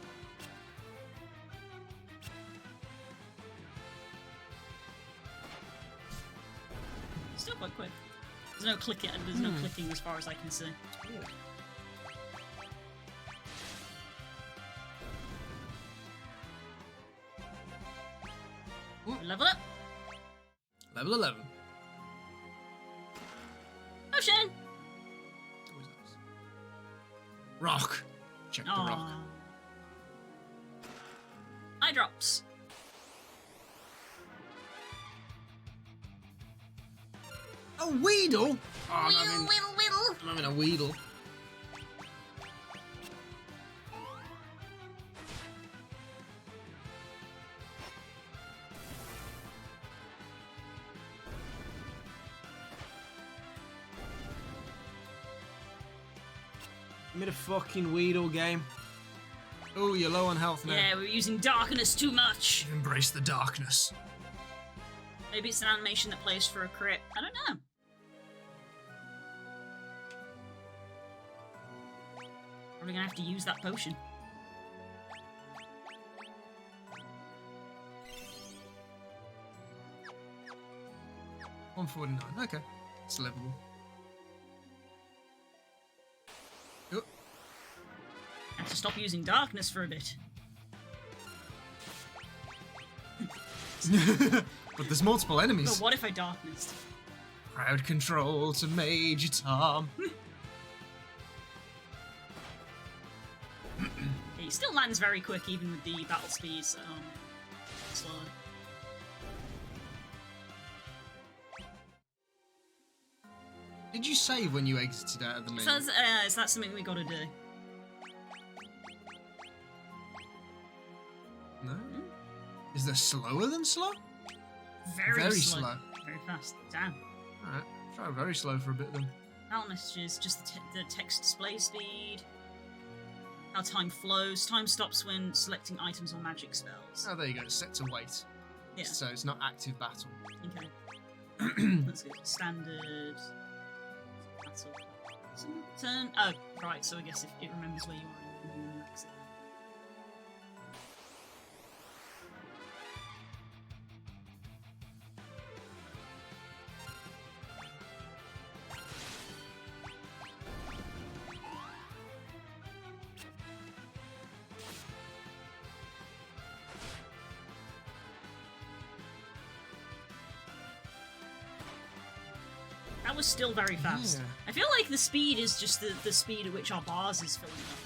Still quite quick. There's no clicking. There's no clicking as far as I can see. Level up. Level 11. Ocean. Always nice. Rock. Check the rock. Eye drops. A Weedle? Oh, I'm Whittle. having a Weedle. Made a fucking Weedle game. Oh, you're low on health now. Yeah, we're using darkness too much. Embrace the darkness. Maybe it's an animation that plays for a crit. I don't know. Probably gonna have to use that potion. $149. Okay, it's livable. Oh. Have to stop using darkness for a bit. But there's multiple enemies. But what if I darknessed? Crowd control to Major Tom. He still lands very quick, even with the battle speed. So, slow. Did you save when you exited out of the menu? So, is that something we gotta do? No? Is there slower than slow? Very slow. slow. Very fast. Damn. Alright, try very slow for a bit then. Battle messages, just the text display speed. How time flows. Time stops when selecting items or magic spells. Oh, there you go. It's set to wait. Yeah. So it's not active battle. Okay. That's good. Standard. Battle. Turn. Oh, right. So I guess if it remembers where you are, you can exit. That was still very fast. Yeah. I feel like the speed is just the speed at which our bars is filling up.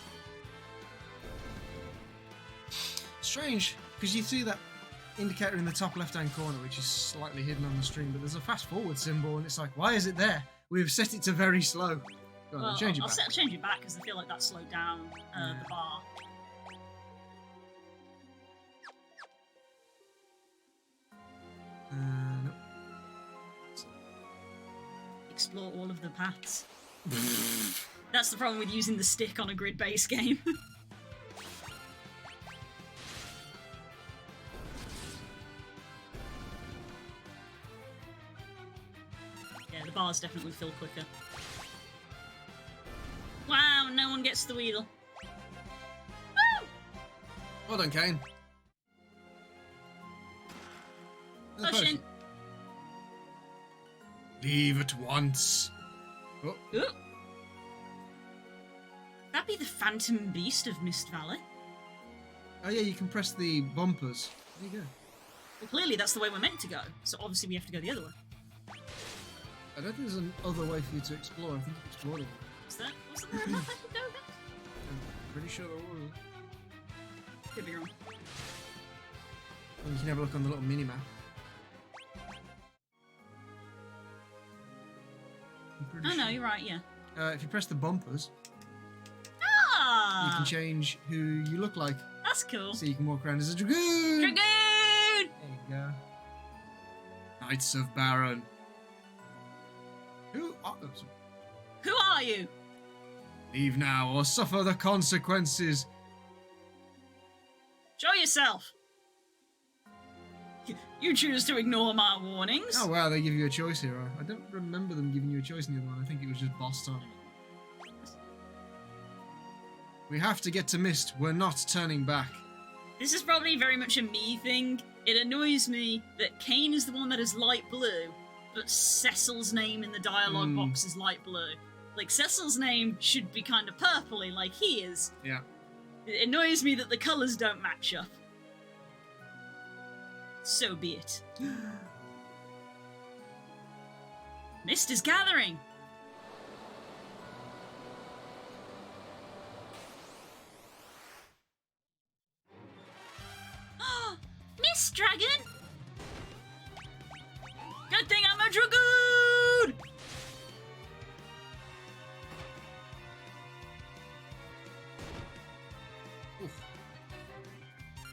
Strange, because you see that indicator in the top left-hand corner, which is slightly hidden on the screen, but there's a fast-forward symbol, and it's like, why is it there? We've set it to very slow. Go on, Well, change it I'll back. change it back because I feel like that slowed down the bar. Nope. explore all of the paths. That's the problem with using the stick on a grid-based game. Yeah, the bars definitely fill quicker. Wow, no one gets the wheel. Woo! Well done, Kane. Pushing. Leave at once. Oh. Ooh. That'd be the Phantom Beast of Mist Valley. Oh yeah, you can press the bumpers. There you go. Well, clearly that's the way we're meant to go, so obviously we have to go the other way. I don't think there's another way for you to explore. I think you explored it. Wasn't there a path I could go with? I'm pretty sure there was. Could be wrong. Well, you can have a look on the little mini-map. Oh no, you're right, yeah. If you press the bumpers, Ah! you can change who you look like. That's cool. So you can walk around as a dragoon! Dragoon! There you go. Knights of Baron. Who are you? Leave now or suffer the consequences. Show yourself. You choose to ignore my warnings. Oh wow, they give you a choice here. I don't remember them giving you a choice in the other one. I think it was just boss time. We have to get to Mist. We're not turning back. This is probably very much a me thing. It annoys me that Kane is the one that is light blue, but Cecil's name in the dialogue box is light blue. Like, Cecil's name should be kind of purpley, like he is. Yeah. It annoys me that the colours don't match up. So be it. Mist is gathering! Mist Dragon! Good thing I'm a dragoon! Oof.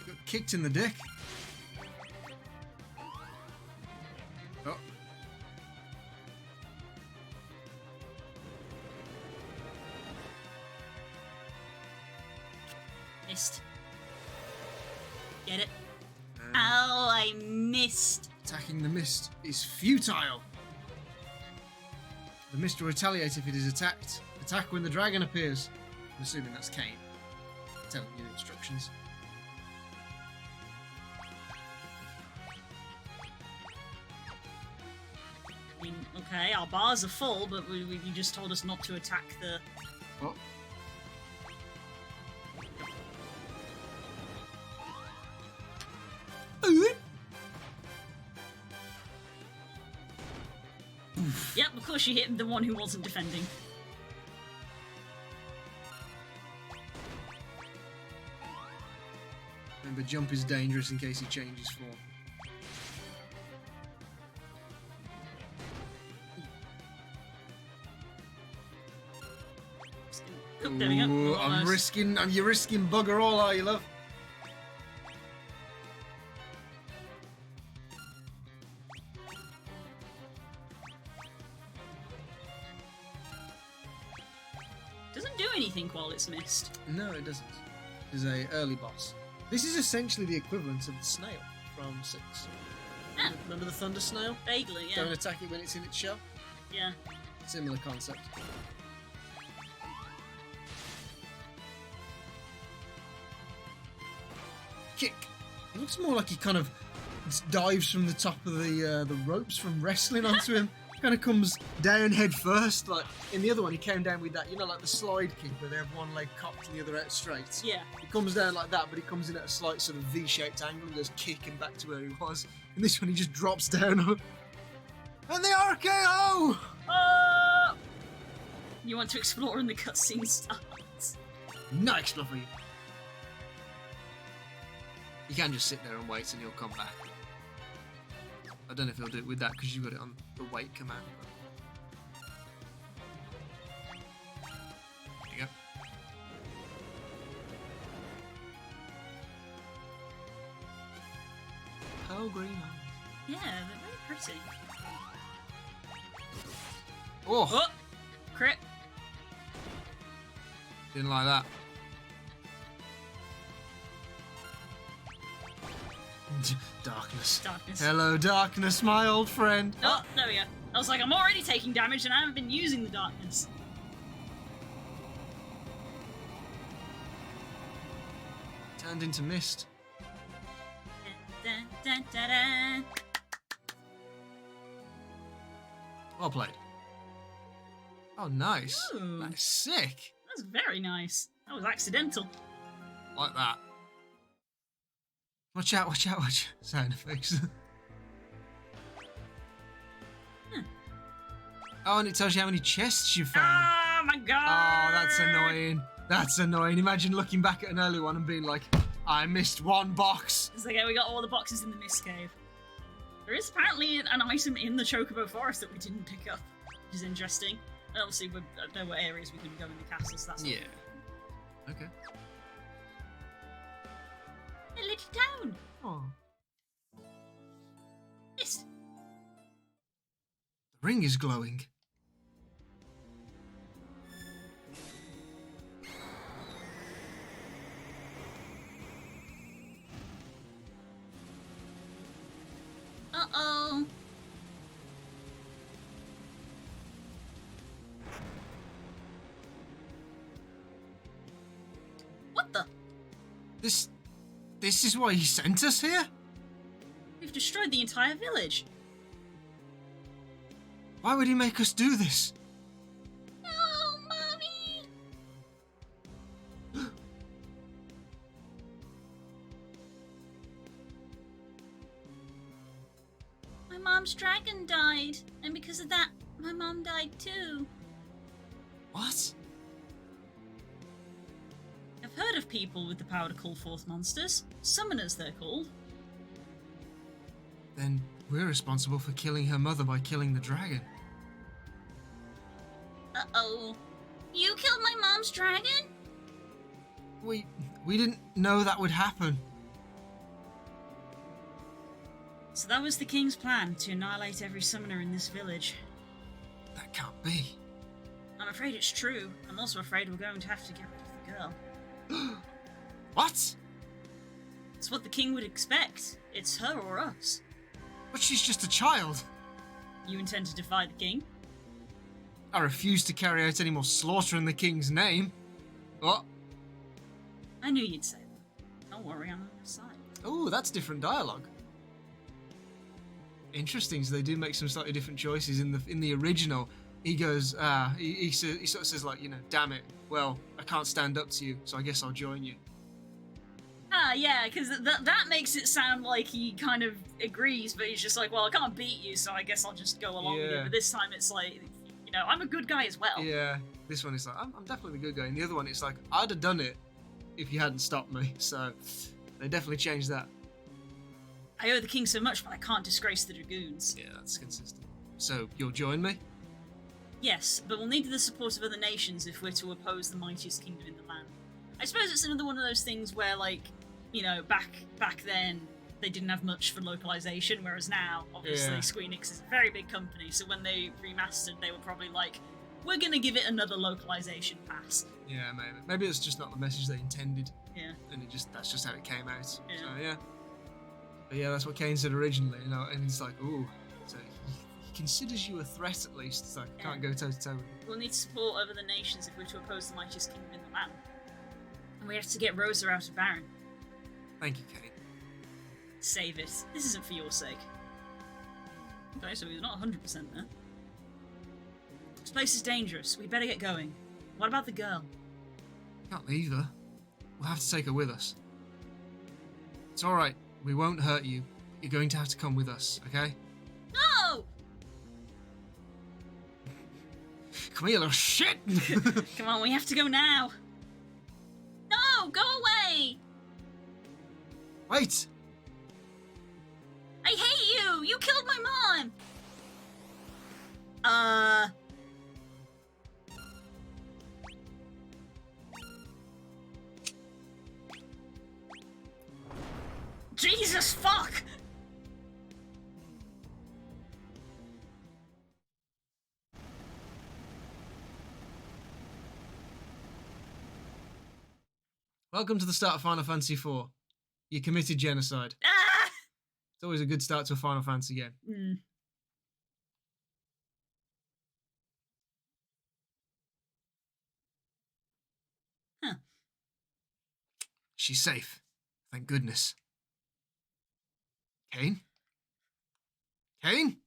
Got kicked in the dick. Oh. Missed. Get it? Oh, I missed. Attacking the Mist is futile. The Mist will retaliate if it is attacked. Attack when the dragon appears. I'm assuming that's Kane. Telling you the instructions. I mean, okay, our bars are full, but you just told us not to attack the... Oh. Yep, of course you hit the one who wasn't defending. Remember, jump is dangerous in case he changes form. Oh, there we go. Ooh, Almost. you're risking bugger all, are you, love? Doesn't do anything while it's missed. No, it doesn't. It's a early boss. This is essentially the equivalent of the snail from 6. Yeah. Remember the thunder snail? Vaguely, yeah. Don't attack it when it's in its shell. Yeah. Similar concept. Kick. It looks more like he kind of dives from the top of the ropes from wrestling onto him. Kind of comes down head first. Like in the other one, he came down with that, you know, like the slide kick where they have one leg cocked and the other out straight. Yeah. He comes down like that, but he comes in at a slight sort of V-shaped angle and goes kicking back to where he was. And this one, he just drops down. And the RKO! You want to explore and the cutscene starts. No explore for you. You can just sit there and wait and he'll come back. I don't know if he'll do it with that because you've got it on the wait command. There you go. Pearl green eyes. Yeah, they're very pretty. Oh, Oh! Crit. didn't like that. Darkness. Darkness. Hello, darkness, my old friend. Oh, there we go. I was like, I'm already taking damage and I haven't been using the darkness. Turned into mist. Dun, dun, dun, dun. Well played. Oh, nice. Ooh. That's sick. That's very nice. That was accidental. Like that. Watch out, watch out, watch out. Sound effects. Oh, and it tells you how many chests you found. Oh my god! Oh, that's annoying. That's annoying. Imagine looking back at an early one and being like, I missed one box. It's like, yeah, we got all the boxes in the mist cave. There is apparently an item in the Chocobo Forest that we didn't pick up, which is interesting. And obviously, there were areas we couldn't go in the castle, so that's Yeah. Okay. a little town. Oh. Yes. The ring is glowing. Uh-oh. What the? This is why he sent us here? We've destroyed the entire village. Why would he make us do this? No, Mommy! My mom's dragon died, and because of that, my mom died too. What? I've heard of people with the power to call forth monsters. Summoners, they're called. Then we're responsible for killing her mother by killing the dragon. Uh-oh. You killed my mom's dragon? We didn't know that would happen. So that was the king's plan, to annihilate every summoner in this village. That can't be. I'm afraid it's true. I'm also afraid we're going to have to get rid of the girl. What? It's what the king would expect. It's her or us. But she's just a child. You intend to defy the king? I refuse to carry out any more slaughter in the king's name. What? I knew you'd say that. Don't worry, I'm on your side. Oh, that's different dialogue. Interesting, so they do make some slightly different choices in the original. He goes, he sort of says like, you know, damn it. Well, I can't stand up to you, so I guess I'll join you. Ah, yeah, because that makes it sound like he kind of agrees, but he's just like, well, I can't beat you, so I guess I'll just go along with it. But this time it's like, you know, I'm a good guy as well. Yeah, this one is like, I'm definitely the good guy. And the other one, it's like, I'd have done it if you hadn't stopped me. So they definitely changed that. I owe the king so much, but I can't disgrace the dragoons. Yeah, that's consistent. So you'll join me? Yes, but we'll need the support of other nations if we're to oppose the mightiest kingdom in the land. I suppose it's another one of those things where, like, you know, back then they didn't have much for localization, whereas now, obviously, Square Enix is a very big company, so when they remastered, they were probably like, we're gonna give it another localization pass. Yeah, maybe. Maybe it's just not the message they intended. Yeah. And that's just how it came out. Yeah. So yeah. But yeah, that's what Kane said originally, you know, and it's like, ooh. So he considers you a threat at least, so I can't go toe to toe with you. We'll need support over the nations if we're to oppose the mightiest kingdom in the land. And we have to get Rosa out of Baron. Thank you, Kane. Save it. This isn't for your sake. Okay, so he's not 100% there. This place is dangerous. We better get going. What about the girl? Can't leave her. We'll have to take her with us. It's alright. We won't hurt you. You're going to have to come with us, okay? No! Come here, little shit! Come on, we have to go now. No, go away! Wait! I hate you! You killed my mom! Jesus fuck! Welcome to the start of Final Fantasy IV. You committed genocide. Ah! It's always a good start to a Final Fantasy game. Mm. Huh. She's safe. Thank goodness. Kane? Kane?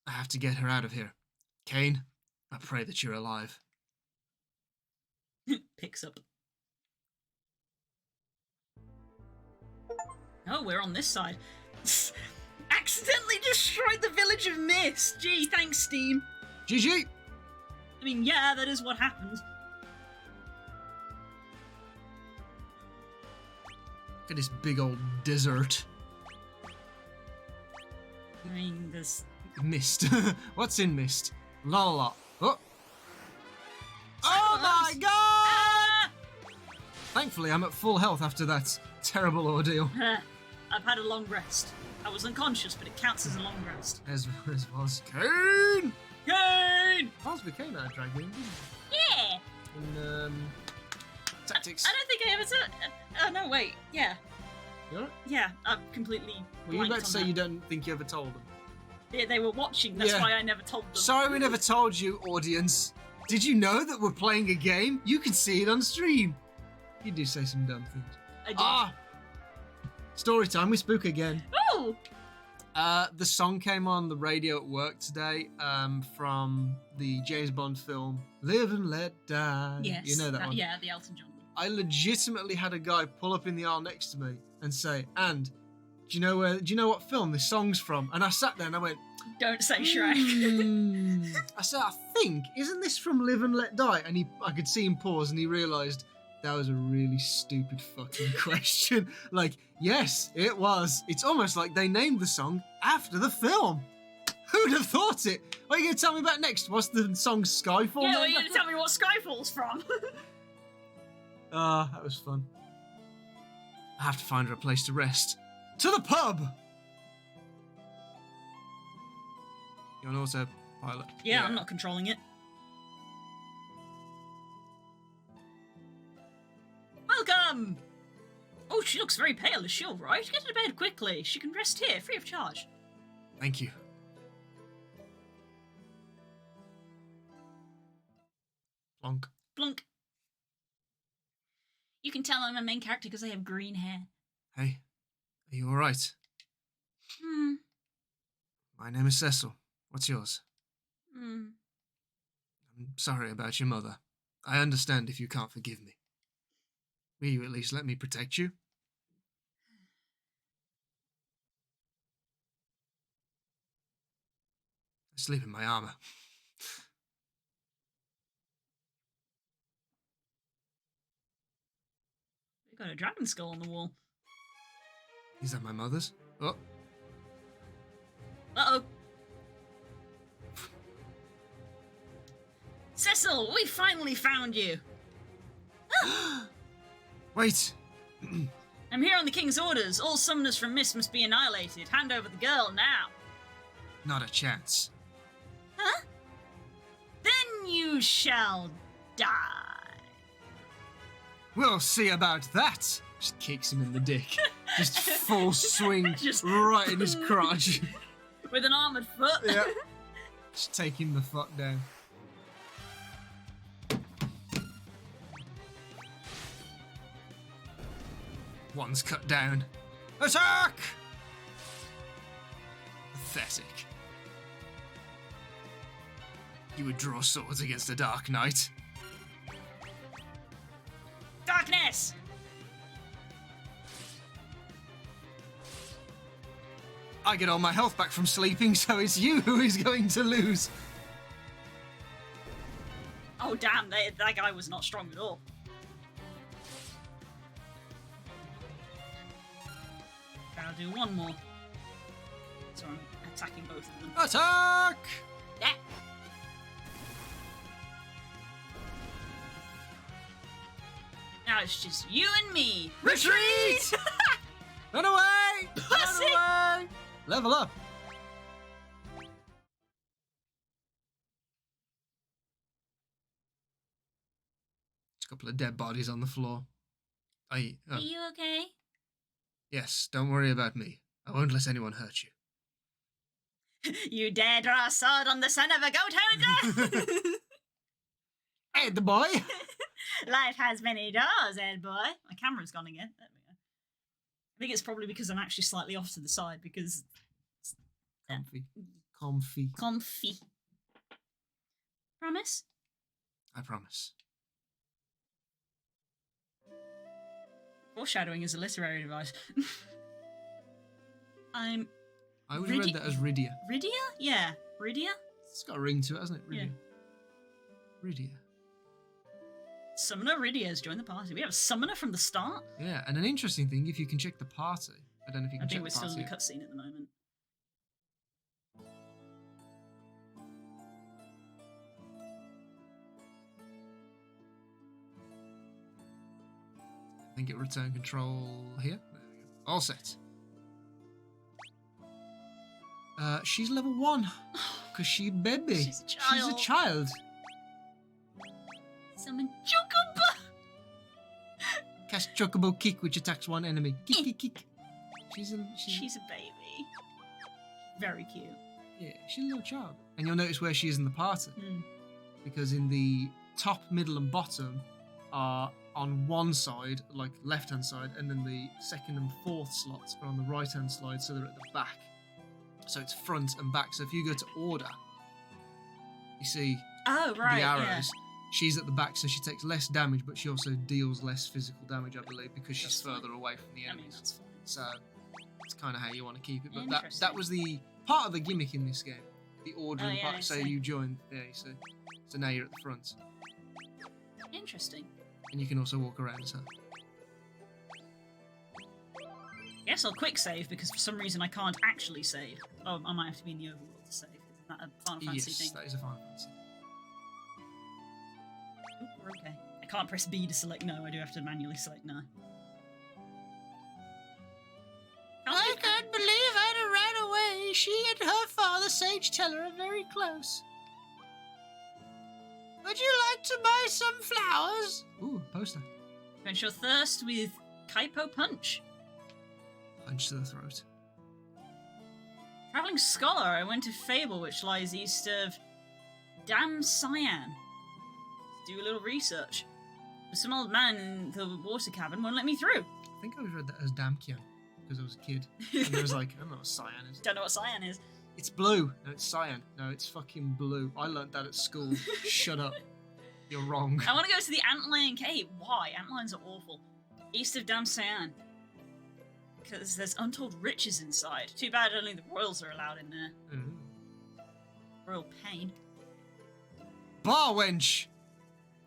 I have to get her out of here. Kane, I pray that you're alive. Picks up. Oh, we're on this side. Accidentally destroyed the village of Mist. Gee, thanks, Steam. GG! I mean, yeah, that is what happened. Look at this big old desert. I mean, there's... Mist. What's in Mist? La la la. Oh! Oh my god! Ah! Thankfully, I'm at full health after that terrible ordeal. I've had a long rest. I was unconscious, but it counts as a long rest. As was Kane! Kane! How's the Kane I dragged in? Yeah! In, tactics. I don't think I ever said... Oh, no, wait. Yeah. You alright? Yeah, I've completely Were you blanked about to on say that. you don't think you ever told them? Yeah, they were watching, that's Yeah. why I never told them. Sorry we never told you, audience. Did you know that we're playing a game? You can see it on stream. You do say some dumb things. I did. Ah! Story time, we spook again. Oh! The song came on the radio at work today from the James Bond film Live and Let Die. Yes. You know that one? Yeah, the Elton John one. I legitimately had a guy pull up in the aisle next to me and say, "And do you know what film this song's from?" And I sat there and I went, Don't say Shrek. I said, "I think, isn't this from Live and Let Die?" And I could see him pause and he realised that was a really stupid fucking question. Like, yes, it was. It's almost like they named the song after the film. Who'd have thought it? What are you going to tell me about next? What's the song Skyfall? Yeah, well, named you're going after? to tell me what Skyfall's from. Ah, that was fun. I have to find her a place to rest. To the pub! You're an autopilot. Yeah, I'm not controlling it. Welcome! Oh, she looks very pale. Is she alright? Get her to bed quickly. She can rest here, free of charge. Thank you. Plonk. Blunk. You can tell I'm a main character because I have green hair. Hey, are you alright? Hmm. My name is Cecil. What's yours? Hmm. I'm sorry about your mother. I understand if you can't forgive me. Will you at least let me protect you? I sleep in my armor. We've got a dragon skull on the wall. Is that my mother's? Oh, Uh-oh. Cecil, we finally found you. wait. I'm here on the King's orders. All summoners from Mist must be annihilated. Hand over the girl now. Not a chance. Huh? Then you shall die. We'll see about that. Just kicks him in the dick. Just full swing Just- right in his crotch. With an armoured foot. Yeah. Just take him the fuck down. One's cut down. Attack! Pathetic. You would draw swords against a Dark Knight. Darkness! I get all my health back from sleeping, so it's you who is going to lose. Oh damn, that guy was not strong at all. I'll do one more. So I'm attacking both of them. Attack! Yeah. Now it's just you and me. Retreat! Run away! Pussy! Run away! Level up. a couple of dead bodies on the floor. Are you okay? Yes, don't worry about me. I won't let anyone hurt you. You dare draw a sword on the son of a goat herder? Hey, the boy! Life has many doors, Ed boy. My camera's gone again. There we go. I think it's probably because I'm actually slightly off to the side because... Comfy. Promise? I promise. Foreshadowing is a literary device. I always read that as Rydia. Rydia? Yeah. Rydia? It's got a ring to it, hasn't it? Rydia. Yeah. Rydia. Summoner Rydia has joined the party. We have a summoner from the start. Yeah, and an interesting thing, if you can check the party. I don't know if you can check the party. I think we're still in the cutscene at the moment. I think it return control here. There we go. All set. She's level 1. Because she baby. She's a child. She's a child. Summon Chocobo! Cast Chocobo Kick, which attacks one enemy. Kick, kick, kick. She's a baby. Very cute. Yeah, she's a little child. And you'll notice where she is in the party. Mm. Because in the top, middle, and bottom are on one side, like left-hand side, and then the second and fourth slots are on the right-hand side, so they're at the back. So it's front and back. So if you go to order, you see the arrows. Yeah. She's at the back, so she takes less damage, but she also deals less physical damage, I believe, because she's further away from the enemies. I mean, that's fine. So it's kind of how you want to keep it. But that was the part of the gimmick in this game, the ordering part. So you joined there, you see. So now you're at the front. Interesting. And you can also walk around as her. Yes, I'll quick save because for some reason I can't actually save. Oh, I might have to be in the overworld to save. Isn't that a Final Fantasy thing? Yes, that is a Final Fantasy. Ooh, we're okay. I can't press B to select no, I do have to manually select no. I can't believe I'd ran away. She and her father, Sage Teller, are very close. Would you like to buy some flowers? Ooh, poster. Quench your thirst with Kaipo Punch. Punch to the throat. Travelling Scholar, I went to Fable, which lies east of Dam Cyan. Let's do a little research. But some old man in the water cabin won't let me through. I think I always read that as Damkian, because I was a kid. And I was like, I don't know what cyan is. Don't know what cyan is. It's blue. No, it's cyan. No, it's fucking blue. I learnt that at school. Shut up. You're wrong. I want to go to the Antlion Cave. Why? Antlions are awful. East of Dam Cyan. Because there's untold riches inside. Too bad only the royals are allowed in there. Royal pain. Bar wench!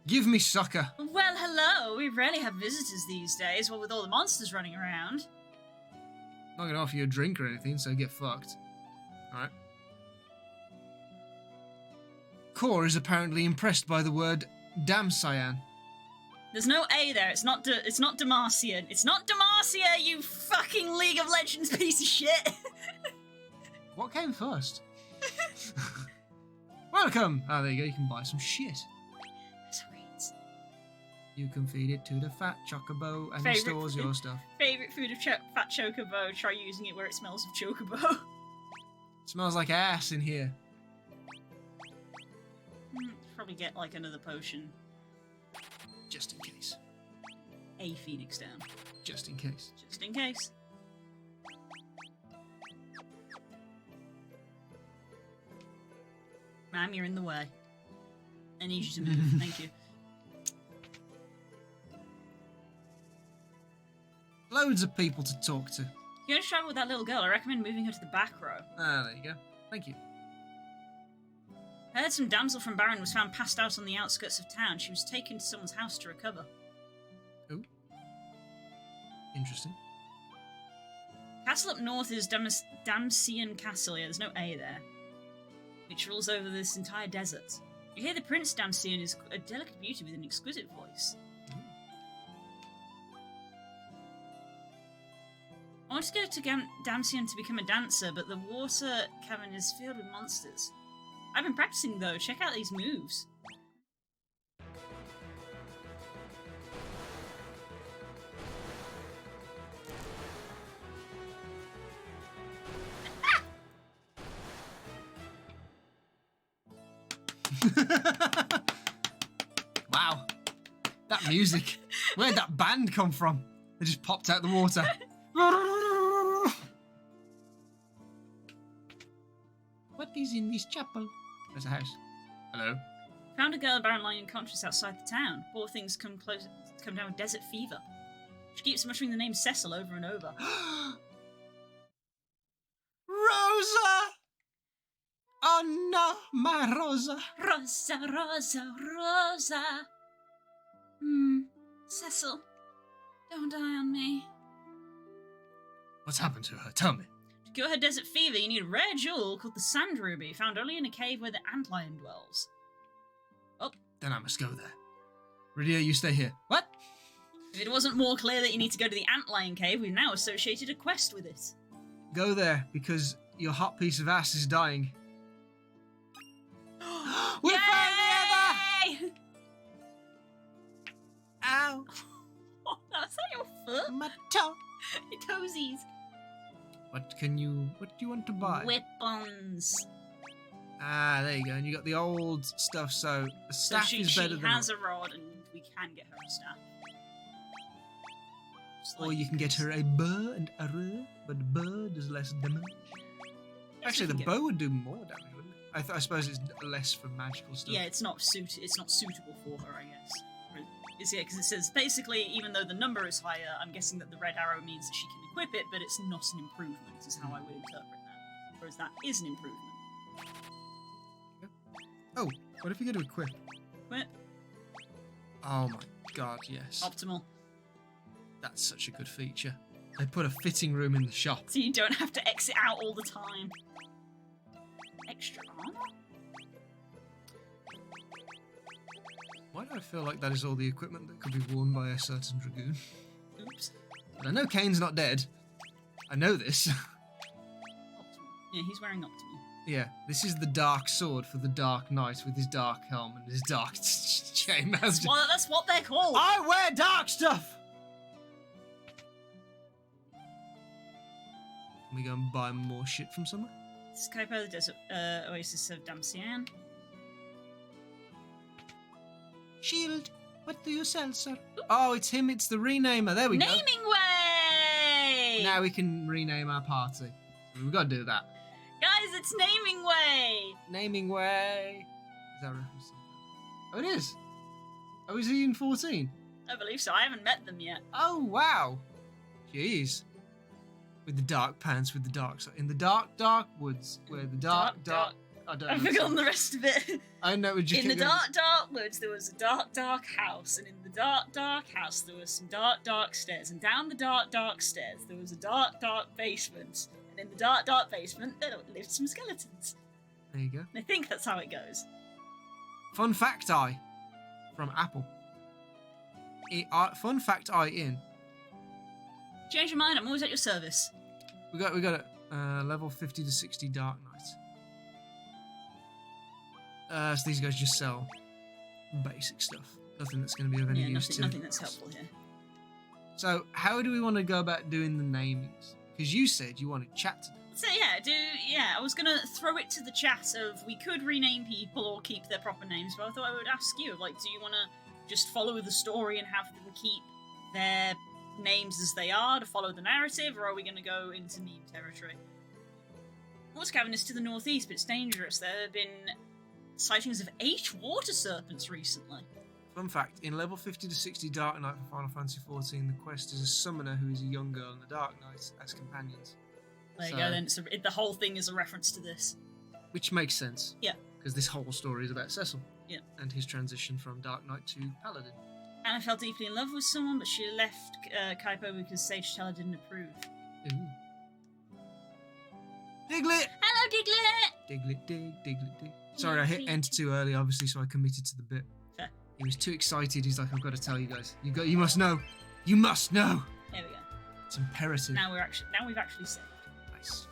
Give me sucker. Well, hello. We rarely have visitors these days, what with all the monsters running around. I'm not going to offer you a drink or anything, so get fucked. Alright. Core is apparently impressed by the word Dam Cyan. There's no A there. It's not Demacian. It's not Demacia, you fucking League of Legends piece of shit. What came first? Welcome! Ah, there you go. You can buy some shit. Sweet. You can feed it to the fat chocobo and he stores your stuff. Favorite food of fat chocobo. Try using it where it smells of chocobo. Smells like ass in here. Probably get like another potion. Just in case. A Phoenix down. Just in case. Just in case. Ma'am, you're in the way. I need you to move. Thank you. Loads of people to talk to. If you're going to travel with that little girl, I recommend moving her to the back row. Ah, there you go. Thank you. I heard some damsel from Baron was found passed out on the outskirts of town. She was taken to someone's house to recover. Oh. Interesting. Castle up north is Damcian Castle. Yeah, there's no A there. Which rules over this entire desert. You hear the Prince Damcian is a delicate beauty with an exquisite voice. I want to go to Damcian to become a dancer, but the water cavern is filled with monsters. I've been practicing though. Check out these moves. Wow. That music. Where'd that band come from? They just popped out the water. What is in this chapel? There's a house. Hello? Found a girl about lying unconscious outside the town. Poor things come down with desert fever. She keeps muttering the name Cecil over and over. Rosa! Oh no, my Rosa. Rosa, Rosa, Rosa. Cecil, don't die on me. What's happened to her? Tell me. To cure her desert fever, you need a rare jewel called the Sand Ruby, found only in a cave where the antlion dwells. Oh. Then I must go there. Rydia, you stay here. What? If it wasn't more clear that you need to go to the antlion cave, we've now associated a quest with it. Go there, because your hot piece of ass is dying. We found the other! Ow. Oh, that's not your foot. My toe. Your toesies. What do you want to buy? Weapons. Ah, there you go. And you got the old stuff, so the staff is better than... She has a rod and we can get her a staff. Or you can get her a bow and arrow, but the bow does less damage. Actually, the bow would do more damage, wouldn't it? I suppose it's less for magical stuff. Yeah, it's not suitable for her, I guess. Yeah, because it says basically, even though the number is higher, I'm guessing that the red arrow means that she can equip it, but it's not an improvement. Is how I would interpret that. Whereas that is an improvement. Oh, what if you go to equip? Equip. Oh my god, yes. Optimal. That's such a good feature. They put a fitting room in the shop. So you don't have to exit out all the time. Extra armor? Why do I feel like that is all the equipment that could be worn by a certain dragoon? Oops. But I know Kane's not dead. I know this. Optimal. Yeah, he's wearing optimal. Yeah, this is the dark sword for the Dark Knight with his dark helm and his dark chainmail. Well, that's what they're called. I wear dark stuff! Can we go and buy more shit from somewhere? This is Kaipo, the desert oasis of Damcian. Shield, what do you sell, sir? Oh, it's him, it's the renamer. There we go. Naming way! Now we can rename our party. We've got to do that. Guys, it's naming way! Naming way. Is that a reference? Oh, it is. Oh, is he in 14? I believe so. I haven't met them yet. Oh, wow. Jeez. With the dark pants, with the dark side. In the dark woods, where the dark. I don't know. I've forgotten the rest of it. I know. In the dark woods, there was a dark house, and in the dark house, there were some dark stairs, and down the dark stairs, there was a dark basement, and in the dark basement, there lived some skeletons. There you go. I think that's how it goes. Fun fact from Apple. Fun fact in. Change your mind. I'm always at your service. We got it. Level 50 to 60 Dark Knight. So these guys just sell basic stuff. Nothing that's going to be of any use to nothing that's helpful here. So how do we want to go about doing the namings? Because you said you want to chat to them. So I was gonna throw it to the chat of we could rename people or keep their proper names, but I thought I would ask you, like, do you want to just follow the story and have them keep their names as they are to follow the narrative, or are we going to go into meme territory? Water Cavern is to the northeast, but it's dangerous. There have been sightings of 8 water serpents recently. Fun fact, in level 50 to 60 Dark Knight for Final Fantasy XIV, the quest is a summoner who is a young girl and a Dark Knight as companions. There you go then, the whole thing is a reference to this. Which makes sense. Yeah. Because this whole story is about Cecil. Yeah. And his transition from Dark Knight to Paladin. Anna fell deeply in love with someone, but she left Kaipo because Sage Teller didn't approve. Ooh. Diglett! Hello, Diglett! Diglett. Sorry, I hit enter too early, obviously, so I committed to the bit. Fair. He was too excited. He's like, I've got to tell you guys. You must know. You must know. There we go. It's imperative. Now we've actually saved. Nice.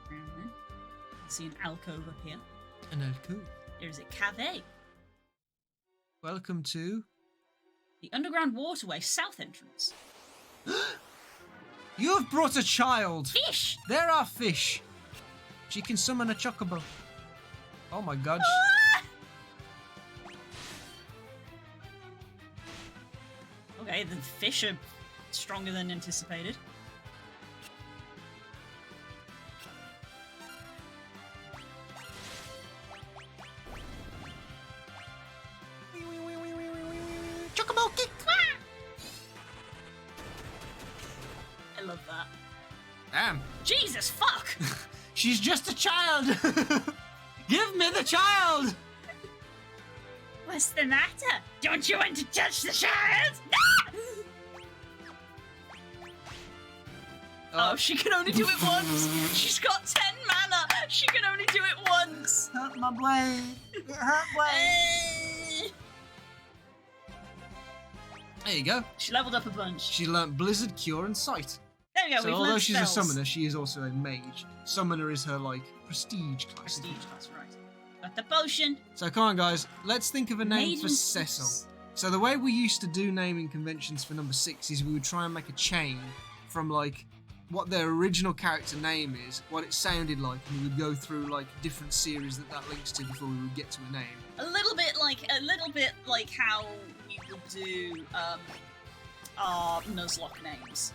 Around then. See an alcove up here. An alcove. There is a cave. Welcome to the underground waterway south entrance. You have brought a child. Fish! There are fish. She can summon a chocobo. Oh my god. Ah! Okay, the fish are stronger than anticipated. Chocobo kick. I love that. Damn. Jesus, fuck! She's just a child. Give me the child. What's the matter? Don't you want to touch the child? Oh, she can only do it once. She's got 10 mana. She can only do it once. Hurt my blade. It hurt blade. There you go. She leveled up a bunch. She learnt Blizzard, Cure, and Sight. There we go. So We've although learned she's spells. a summoner, she is also a mage. Summoner is her like prestige class. Prestige, that's right. Got the potion. So come on, guys. Let's think of a name Maiden for Cecil. So the way we used to do naming conventions for number 6 is we would try and make a chain from like what their original character name is, what it sounded like, and we would go through like different series that links to before we would get to a name. A little bit like how we would do our Nuzlocke names.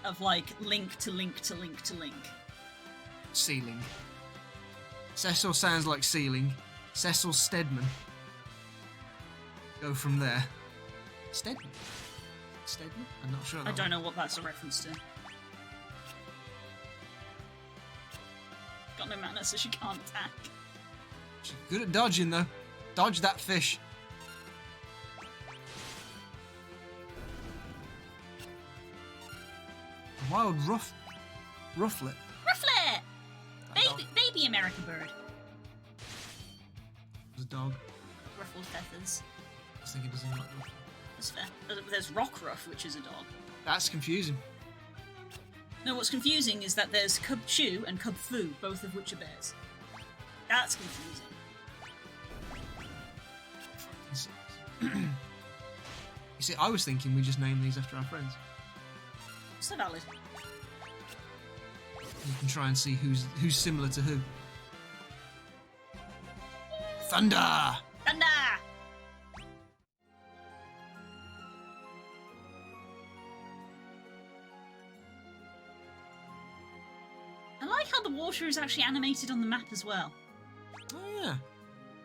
Of like link to link to link to link. Ceiling. Cecil sounds like ceiling. Cecil Stedman. Go from there. Stedman? Stedman? I'm not sure. I don't know what that's a reference to. Got no mana, so she can't attack. She's good at dodging though. Dodge that fish. Wild rufflet. Rufflet! Baby America bird. There's a dog. Ruffled feathers. I was thinking, does he like ruffle? That's fair. There's Rock Ruff, which is a dog. That's confusing. No, what's confusing is that there's Cub Chew and Cub Fu, both of which are bears. That's confusing. You see, I was thinking we just name these after our friends. So valid. You can try and see who's similar to who. Thunder! Thunder! I like how the water is actually animated on the map as well. Oh yeah.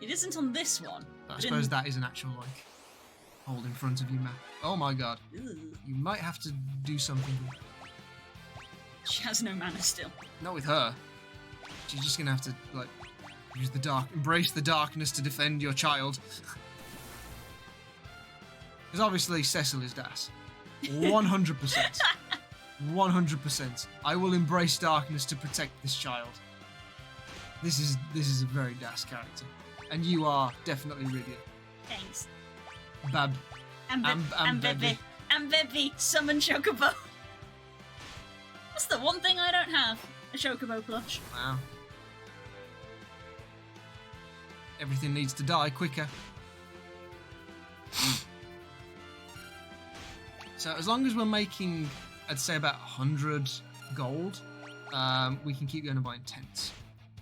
It isn't on this one. But I suppose that is an actual like hold in front of you map. Oh my god. Ugh. You might have to do something. She has no mana still. Not with her. She's just gonna have to like use the embrace the darkness to defend your child. Because obviously Cecil is Das. 100%. 100%. I will embrace darkness to protect this child. This is a very Das character. And you are definitely Rydia. Thanks. Bab. And Bebe. And Bebe. Summon Chocobo. That's the one thing I don't have. A Chocobo plush. Wow. Everything needs to die quicker. So as long as we're making, I'd say about 100 gold, we can keep going and buying tents.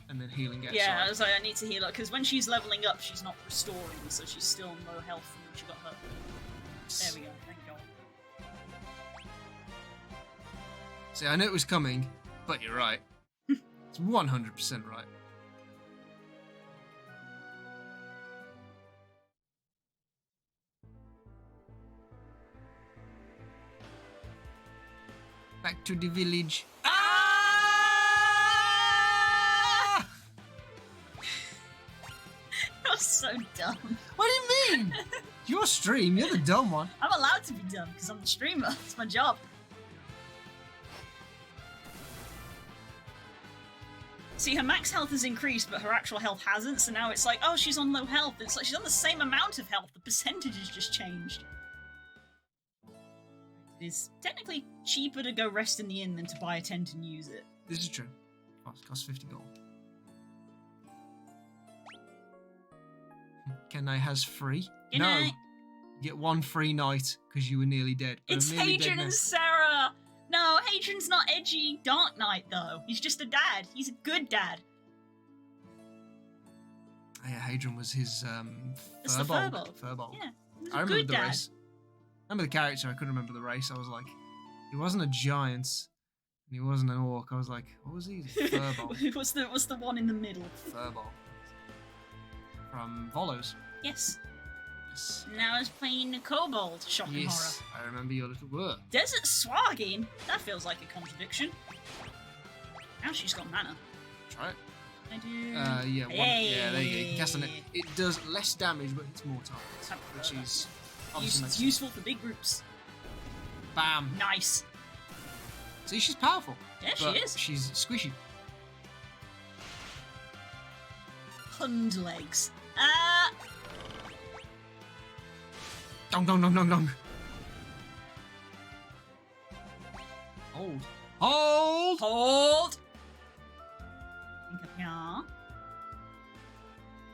And then healing outside. Yeah, I was like, I need to heal her, because when she's leveling up, she's not restoring, so she's still on low health from when she got hurt. There we go, thank God. See, I knew it was coming, but you're right. It's 100% right. Back to the village. Ah! You're so dumb. What do you mean? Your stream, you're the dumb one. I'm allowed to be dumb, because I'm the streamer. It's my job. See, her max health has increased, but her actual health hasn't, so now it's like, oh, she's on low health. It's like she's on the same amount of health. The percentage has just changed. It is technically cheaper to go rest in the inn than to buy a tent and use it. This is true. Oh, it costs 50 gold. Kenai has free. Good no. night. You get one free night because you were nearly dead. But It's I'm nearly dead Hadrian now. and Sarah! No, Hadrian's not edgy Dark Knight, though. He's just a dad. He's a good dad. Oh, yeah, Hadrian was his It's the Furbolg. Yeah, he's I a remember good the dad. race. I remember the character. I couldn't remember the race. I was like, he wasn't a giant, and he wasn't an orc. I was like, what was he? Furbolg. what's the one in the middle? Furbolg. From Volos. Yes. Yes. Now I was playing a kobold. Shocking Yes, horror. I remember your little word. Desert Swagging? That feels like a contradiction. Now she's got mana. Try it. I do. Yeah, yeah, there you go. You can cast on it. It does less damage, but hits more targets, which is obviously makes useful for big groups. Bam. Nice. See, she's powerful. Yeah, she but is. She's squishy. Hund legs. Dong dong dong dong dong. Hold. Hold. Hold. Yeah.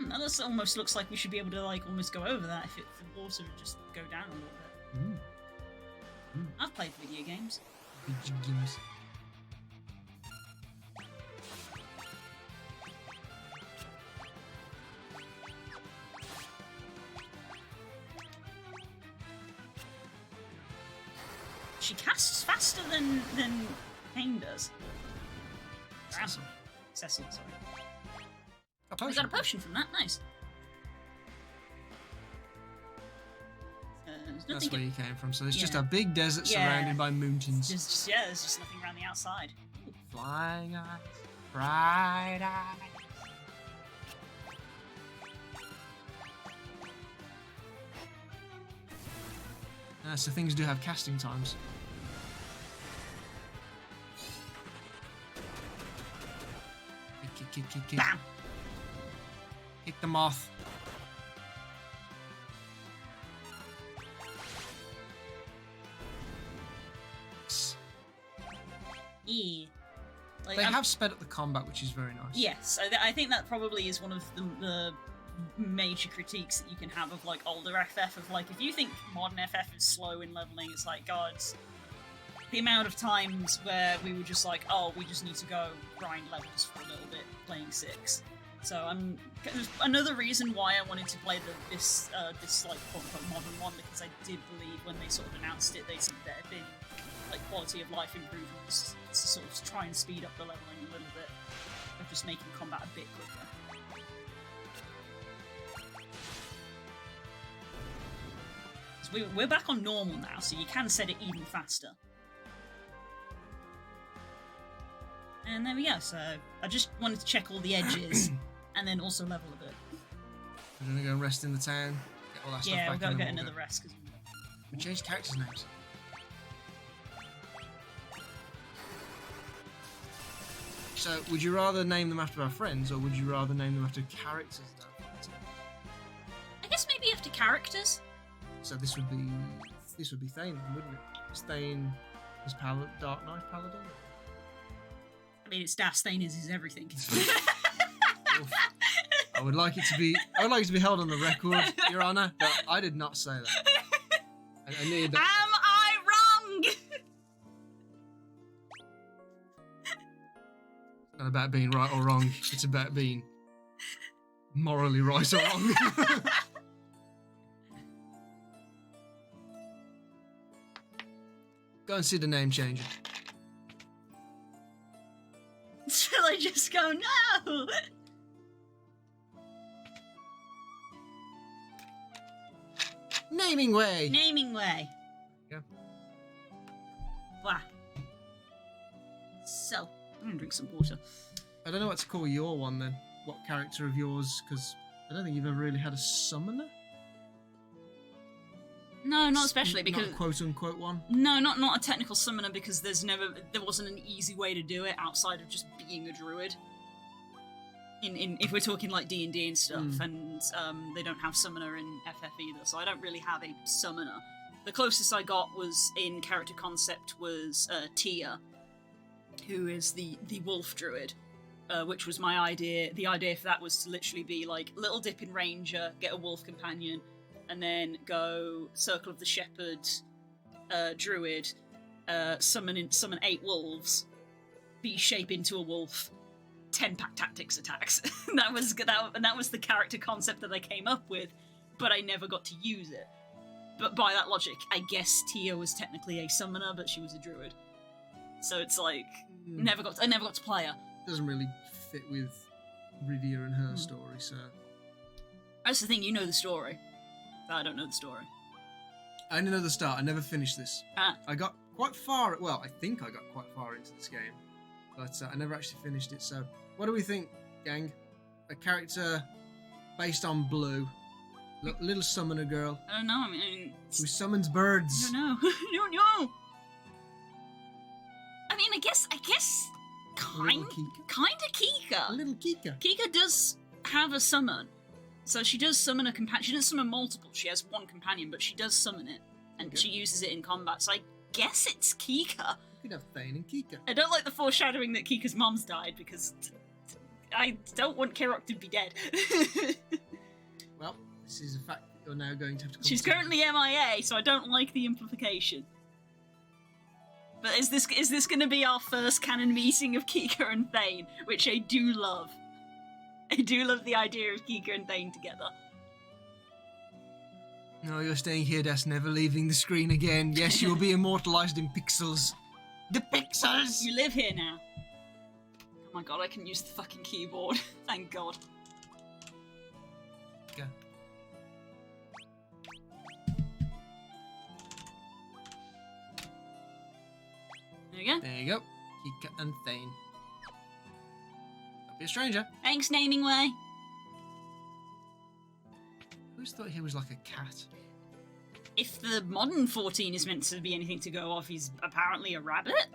That almost looks like we should be able to like almost go over that if the water would just go down a little bit. I've played video games. Video games. She casts faster than Kane does. Cecil. Cecil, sorry. A We got a potion from that. Nice. There's That's nothing. where you came from. So it's just Yeah. a big desert Yeah. surrounded by mountains. There's just nothing around the outside. Ooh. Flying eyes, bright eyes. So things do have casting times. Kick. Bam! Kick the moth. Yeah. Like, They have sped up the combat, which is very nice. Yes, I think that probably is one of the major critiques that you can have of like older FF. Of like, if you think modern FF is slow in leveling, it's like, God, the amount of times where we were just like, oh, we just need to go grind levels for a little bit playing 6. So another reason why I wanted to play this like quote unquote modern one, because I did believe when they sort of announced it, they said there had been like quality of life improvements to sort of try and speed up the leveling a little bit, of just making combat a bit quicker. So we're back on normal now, so you can set it even faster. And there we go. So I just wanted to check all the edges, and then also level a bit. We're gonna go and rest in the town. Get all that stuff Yeah, back we've got to and get then we'll another rest because. We changed characters' names. So, would you rather name them after our friends, or would you rather name them after characters that are friends? I guess maybe after characters. So this would be Thane, wouldn't it? Is Thane his Dark Knight Paladin? I mean, it's Das Thane is everything. I would like it to be held on the record, Your Honour, that I did not say that. I need that. Am I wrong? It's not about being right or wrong. It's about being morally right or wrong. Go and see the name changer. Shall I just go no? Naming way. Naming way. Yeah. Wah. So, I'm gonna drink some water. I don't know what to call your one then. What character of yours? Because I don't think you've ever really had a summoner. No, not especially because not a quote unquote one. no, not a technical summoner because there wasn't an easy way to do it outside of just being a druid. In if we're talking like D&D and stuff, and they don't have summoner in FF either, so I don't really have a summoner. The closest I got was in character concept was Tia, who is the wolf druid, which was my idea. The idea for that was to literally be like little dip in ranger, get a wolf companion, and then go Circle of the Shepherd druid, summon 8 wolves, beast shape into a wolf, 10-pack tactics attacks. that was the character concept that I came up with, but I never got to use it. But by that logic, I guess Tia was technically a summoner, but she was a druid. So it's like I never got to play her. Doesn't really fit with Rydia and her story, so. That's the thing, you know the story. I don't know the story. I only know the start. I never finished this. I got quite far. Well, I think I got quite far into this game, but I never actually finished it. So, what do we think, gang? A character based on Blue, little summoner girl. I don't know. I mean, who summons birds. I don't know. I don't know. I mean, I guess, kind of Kika. A little Kika. Kika does have a summon. So she does summon a companion. She doesn't summon multiple. She has one companion, but she does summon it. And she uses it in combat. So I guess it's Kika. You could have Thane and Kika. I don't like the foreshadowing that Kika's mom's died, because I don't want Kirok to be dead. Well, this is a fact that you're now going to have to... She's currently MIA, so I don't like the implication. But is this going to be our first canon meeting of Kika and Thane, which I do love. I do love the idea of Kika and Thane together. No, you're staying here, Des, never leaving the screen again. Yes, you'll be immortalized in pixels. The pixels! You live here now. Oh my god, I can use the fucking keyboard. Thank god. Go. There you go. There you go. Kika and Thane. Don't be a stranger. Thanks, naming way. I always thought he was like a cat. If the modern 14 is meant to be anything to go off, he's apparently a rabbit.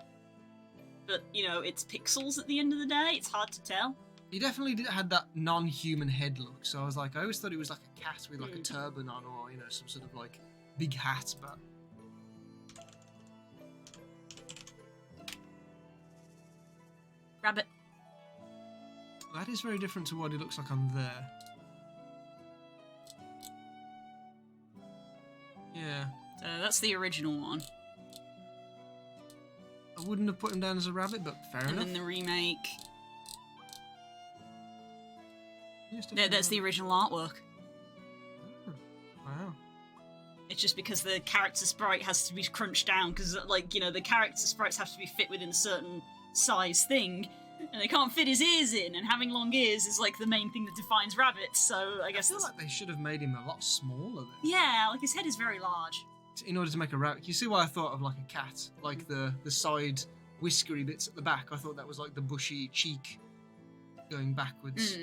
But, you know, it's pixels at the end of the day. It's hard to tell. He definitely had that non-human head look. So I was like, I always thought he was like a cat with like a turban on, or, you know, some sort of like big hat, but... Rabbit. That is very different to what he looks like on there. Yeah. So that's the original one. I wouldn't have put him down as a rabbit, but fair enough. And then the remake. Yes, There's the original artwork. Oh, wow. It's just because the character sprite has to be crunched down, because, like, you know, the character sprites have to be fit within a certain size thing, and they can't fit his ears in, and having long ears is, like, the main thing that defines rabbits, so I guess I feel like they should have made him a lot smaller then. Yeah, like, his head is very large. In order to make a rabbit. You see why I thought of, like, a cat? Like, the side whiskery bits at the back. I thought that was, like, the bushy cheek going backwards.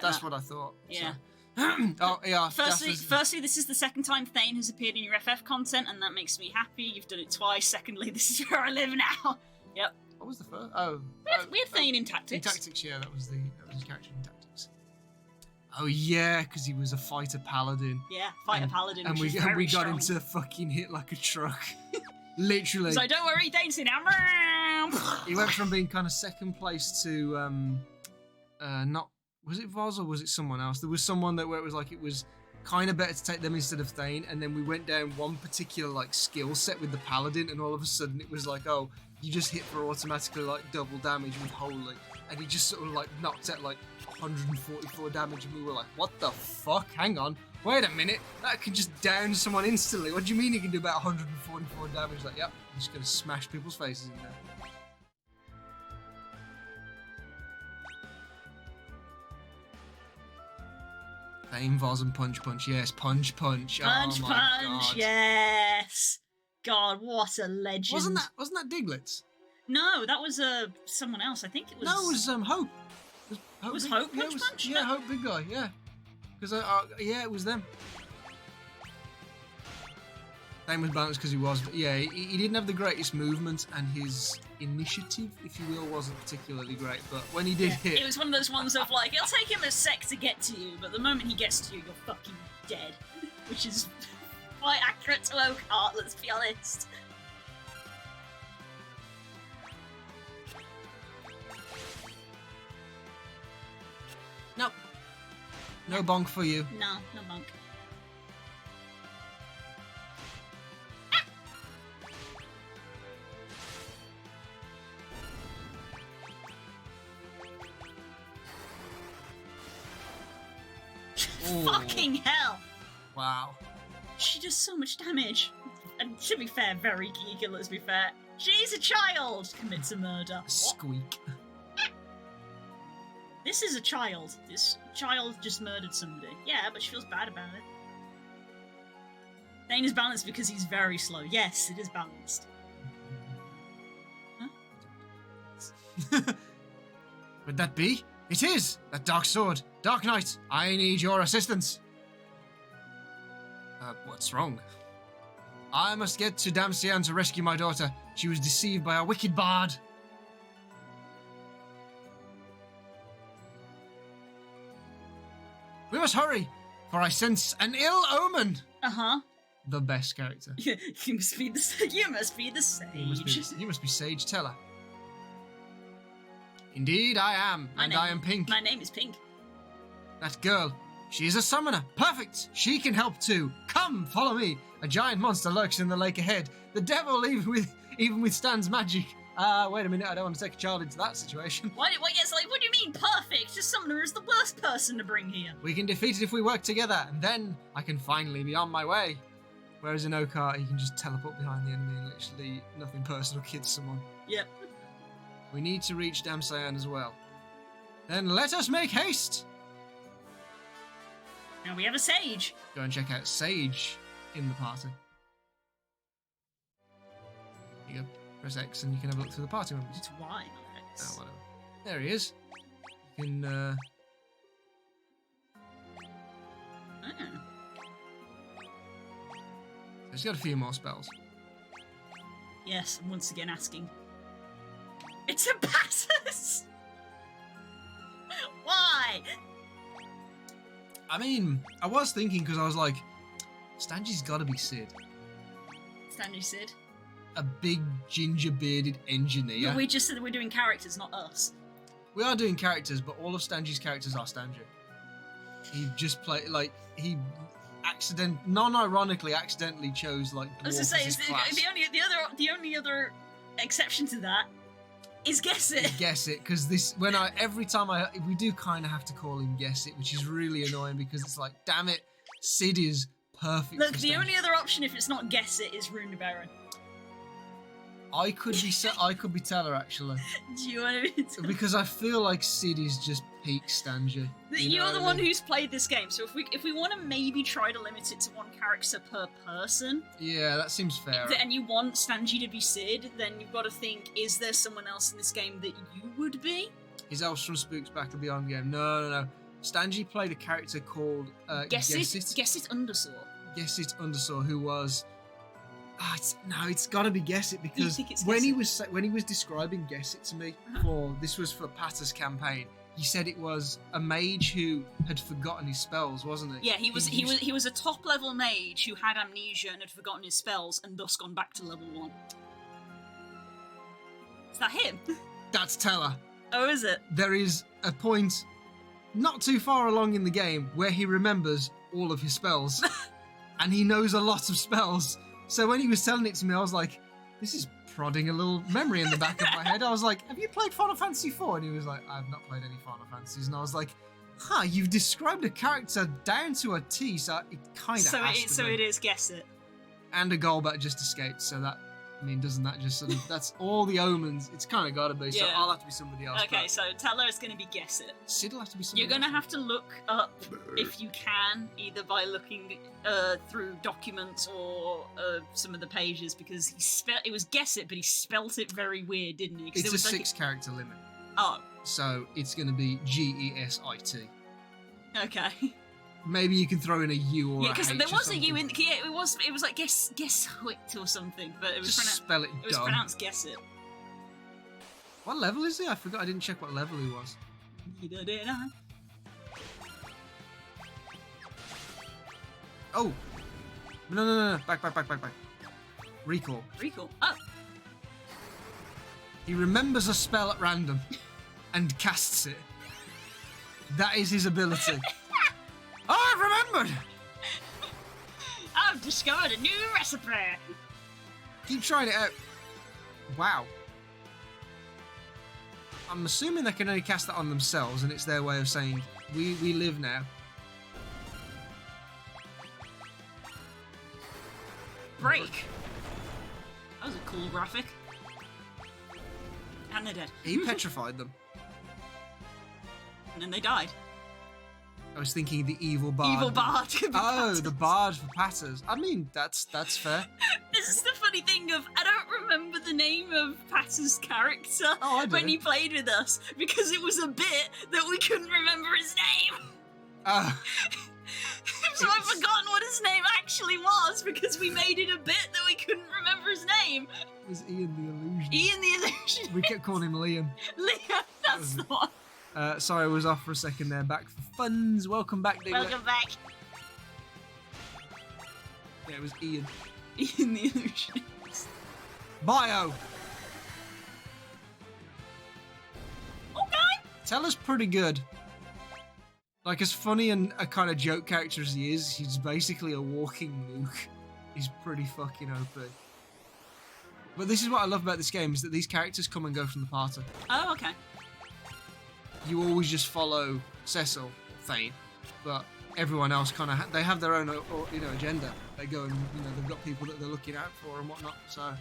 That's what I thought. Yeah. So. Oh, yeah. Firstly, this is the second time Thane has appeared in your FF content, and that makes me happy. You've done it twice. Secondly, this is where I live now. Yep. What was the first? Oh. We had Thane in Tactics. In Tactics, yeah, that was his character in Tactics. Oh, yeah, because he was a fighter paladin. Yeah, fighter paladin. And we got strong. him to fucking hit like a truck. Literally. So don't worry, Thane's in He went from being kind of second place to, not... Was it Voz or was it someone else? There was someone where it was like it was kind of better to take them instead of Thane, and then we went down one particular like skill set with the paladin, and all of a sudden it was like, oh, you just hit for automatically like double damage with Holy, and he just sort of like knocked at like 144 damage, and we were like, what the fuck? Hang on, wait a minute, that could just down someone instantly. What do you mean you can do about 144 damage? Like, yep, I'm just gonna smash people's faces in there. Thane, Voz, and Punch Punch. Yes, Punch Punch. Punch oh my Punch. God. Yes. God, what a legend. Wasn't that Diglett? No, that was someone else. I think it was. No, it was Hope. Was Hope Punch Punch? Yeah, Hope Big Guy. Yeah, because yeah, it was them. Thane was balanced because he was, but yeah, he didn't have the greatest movement, and his initiative, if you will, wasn't particularly great. But when he did hit, it was one of those ones of like, it'll take him a sec to get to you, but the moment he gets to you, you're fucking dead, which is quite accurate to Oakheart. Let's be honest. Nope. No bonk for you. No bonk. Ooh. Fucking hell! Wow. She does so much damage. And to be fair, very eager, let's be fair. She's a child! Commits a murder. What? Squeak. This is a child. This child just murdered somebody. Yeah, but she feels bad about it. Thane is balanced because he's very slow. Yes, it is balanced. Huh? Would that be? It is! That dark sword. Dark Knight, I need your assistance. What's wrong? I must get to Damsian to rescue my daughter. She was deceived by a wicked bard. We must hurry, for I sense an ill omen. Uh-huh. The best character. You must be the sage. You must be Sage Teller. Indeed, I am, I am Pink. My name is Pink. That girl, she is a summoner. Perfect. She can help too. Come, follow me. A giant monster lurks in the lake ahead. The devil even withstands magic. Wait a minute. I don't want to take a child into that situation. What do you mean perfect? Just summoner is the worst person to bring here. We can defeat it if we work together, and then I can finally be on my way. Whereas in Okart, you can just teleport behind the enemy and literally nothing personal kills someone. Yep. We need to reach Damsian as well. Then let us make haste. Now we have a sage. Go and check out Sage in the party. You go press X and you can have a look through the party members. It's Y, not X. Oh, whatever. There he is. You can, Oh. He's got a few more spells. Yes, I'm once again asking. It's a Passus! Why? I mean, I was thinking because I was like, Stangy's got to be Sid. Stanley Sid. A big ginger bearded engineer. But we just said that we're doing characters, not us. We are doing characters, but all of Stangy's characters are Stangy. He just played like he non-ironically accidentally chose like dwarf I was to as say his class. the only other exception to that is Guess It. Guess It, because every time we do kind of have to call him Guess It, which is really annoying because it's like, damn it, Sid is perfect. Look, for the Stangy. only other option if it's not Guess It is Rune Baron. I could be Teller actually, Do you want to? because I feel like Sid is just peak Stangy. You're the one who's played this game, so if we want to maybe try to limit it to one character per person, Yeah, that seems fair. and you want Stangy to be Sid, then you've got to think: is there someone else in this game that you would be? His elves from Spooks Battle Beyond game. No. Stangy played a character called Guess It Undersaw. Guess It Undersaw, who was. It's got to be Guess It, because think it's when Guess he was describing Guess It to me this was for Patter's campaign. He said it was a mage who had forgotten his spells, wasn't he? Yeah, he was a top level mage who had amnesia and had forgotten his spells and thus gone back to level 1. Is that him? That's Teller. Oh, is it? There is a point not too far along in the game where he remembers all of his spells, and he knows a lot of spells. So when he was telling it to me, I was like, this is prodding a little memory in the back of my head. I was like, have you played Final Fantasy IV? And he was like, I've not played any Final Fantasies. And I was like, you've described a character down to a T, so it kind of has to So be. it is Guess It. And a Golbat just escaped, so that, doesn't that just sort of, that's all the omens. It's kind of got to be, so Yeah. I'll have to be somebody else. Okay, but so Teller is going to be Guess It. Sid will have to be somebody You're going to else. have to look up, if you can, either by looking through documents or some of the pages, because it was Guess It, but he spelt it very weird, didn't he? 'Cause It's it was a like 6-character limit. Oh, So it's going to be GESIT. okay. Maybe you can throw in a U or Yeah, a H because there or was a something. U in. Yeah, it was like guess it or something, but it was Just spell it it was dumb. pronounced Guess It. What level is he? I forgot. I didn't check what level he was. Neither did I. Oh! No. Back. Recall. Recall. Oh, He remembers a spell at random and casts it. That is his ability. Oh, I've remembered! I've discovered a new recipe. Keep trying it out. Wow. I'm assuming they can only cast that on themselves, and it's their way of saying, we live now. break. That was a cool graphic. And they're dead. He petrified them. And then they died. I was thinking the evil bard. Evil bard. Oh, the bard for Patters. I mean, that's fair. This is the funny thing of, I don't remember the name of Patter's character when he played with us, because it was a bit that we couldn't remember his name. So I've forgotten what his name actually was, because we made it a bit that we couldn't remember his name. It was Ian the Illusion. Ian the Illusion. We kept calling him Liam. Liam, that's the one. Sorry, I was off for a second there. Back for funds. Welcome back, Diglett. Welcome back. Yeah, it was Ian. Ian the Illusion. Bio. Okay. Teller's pretty good. Like, as funny and a kind of joke character as he is, he's basically a walking nuke. He's pretty fucking OP. But this is what I love about this game, is that these characters come and go from the party. Oh, okay. You always just follow Cecil, Thane, but everyone else kind of they have their own, agenda. They go and they've got people that they're looking out for and whatnot. So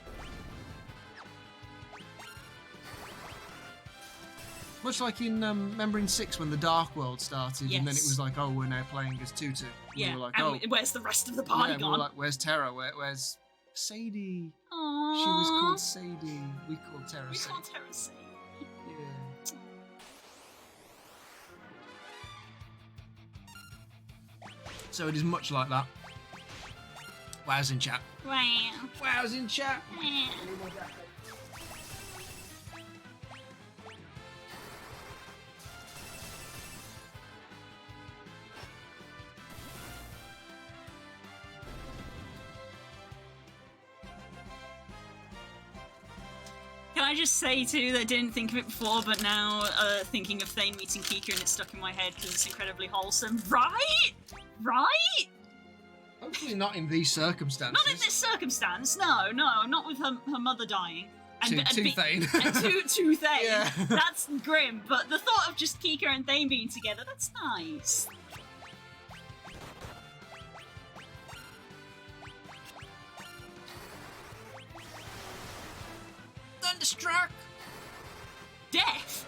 much like in remember in 6 when the Dark World started, and then it was like, oh, we're now playing as Tutu. Yeah. We were like, and where's the rest of the party gone? We were like, where's Terra? Where's Sadie? Aww. She was called Sadie. We called Terra. We called Terra Sadie. Yeah. So it is much like that. Wow's in chat. Wow. Wow's in chat. Wow. Can I just say too that I didn't think of it before, but now thinking of Thane meeting Kika and it's stuck in my head because it's incredibly wholesome. Right? Right? Hopefully not in these circumstances. Not in this circumstance, no, not with her mother dying. To Thane. To Thane. Yeah. That's grim, but the thought of just Kika and Thane being together, that's nice. Thunderstruck! Death!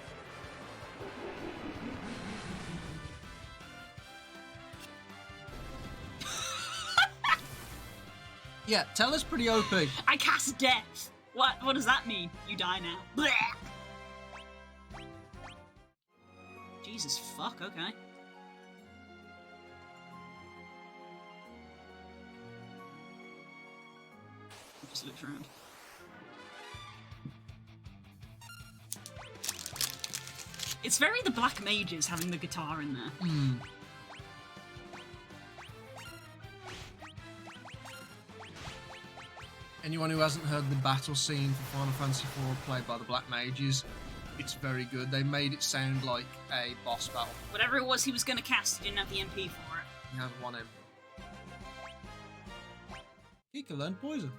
Yeah, tell us pretty OP. I cast death. What does that mean? You die now. Blech. Jesus fuck, okay. Just looks around. It's very the Black Mages having the guitar in there. Hmm. Anyone who hasn't heard the battle scene for Final Fantasy IV played by the Black Mages, it's very good. They made it sound like a boss battle. Whatever it was he was going to cast, he didn't have the MP for it. He had one MP. Kika learned poison.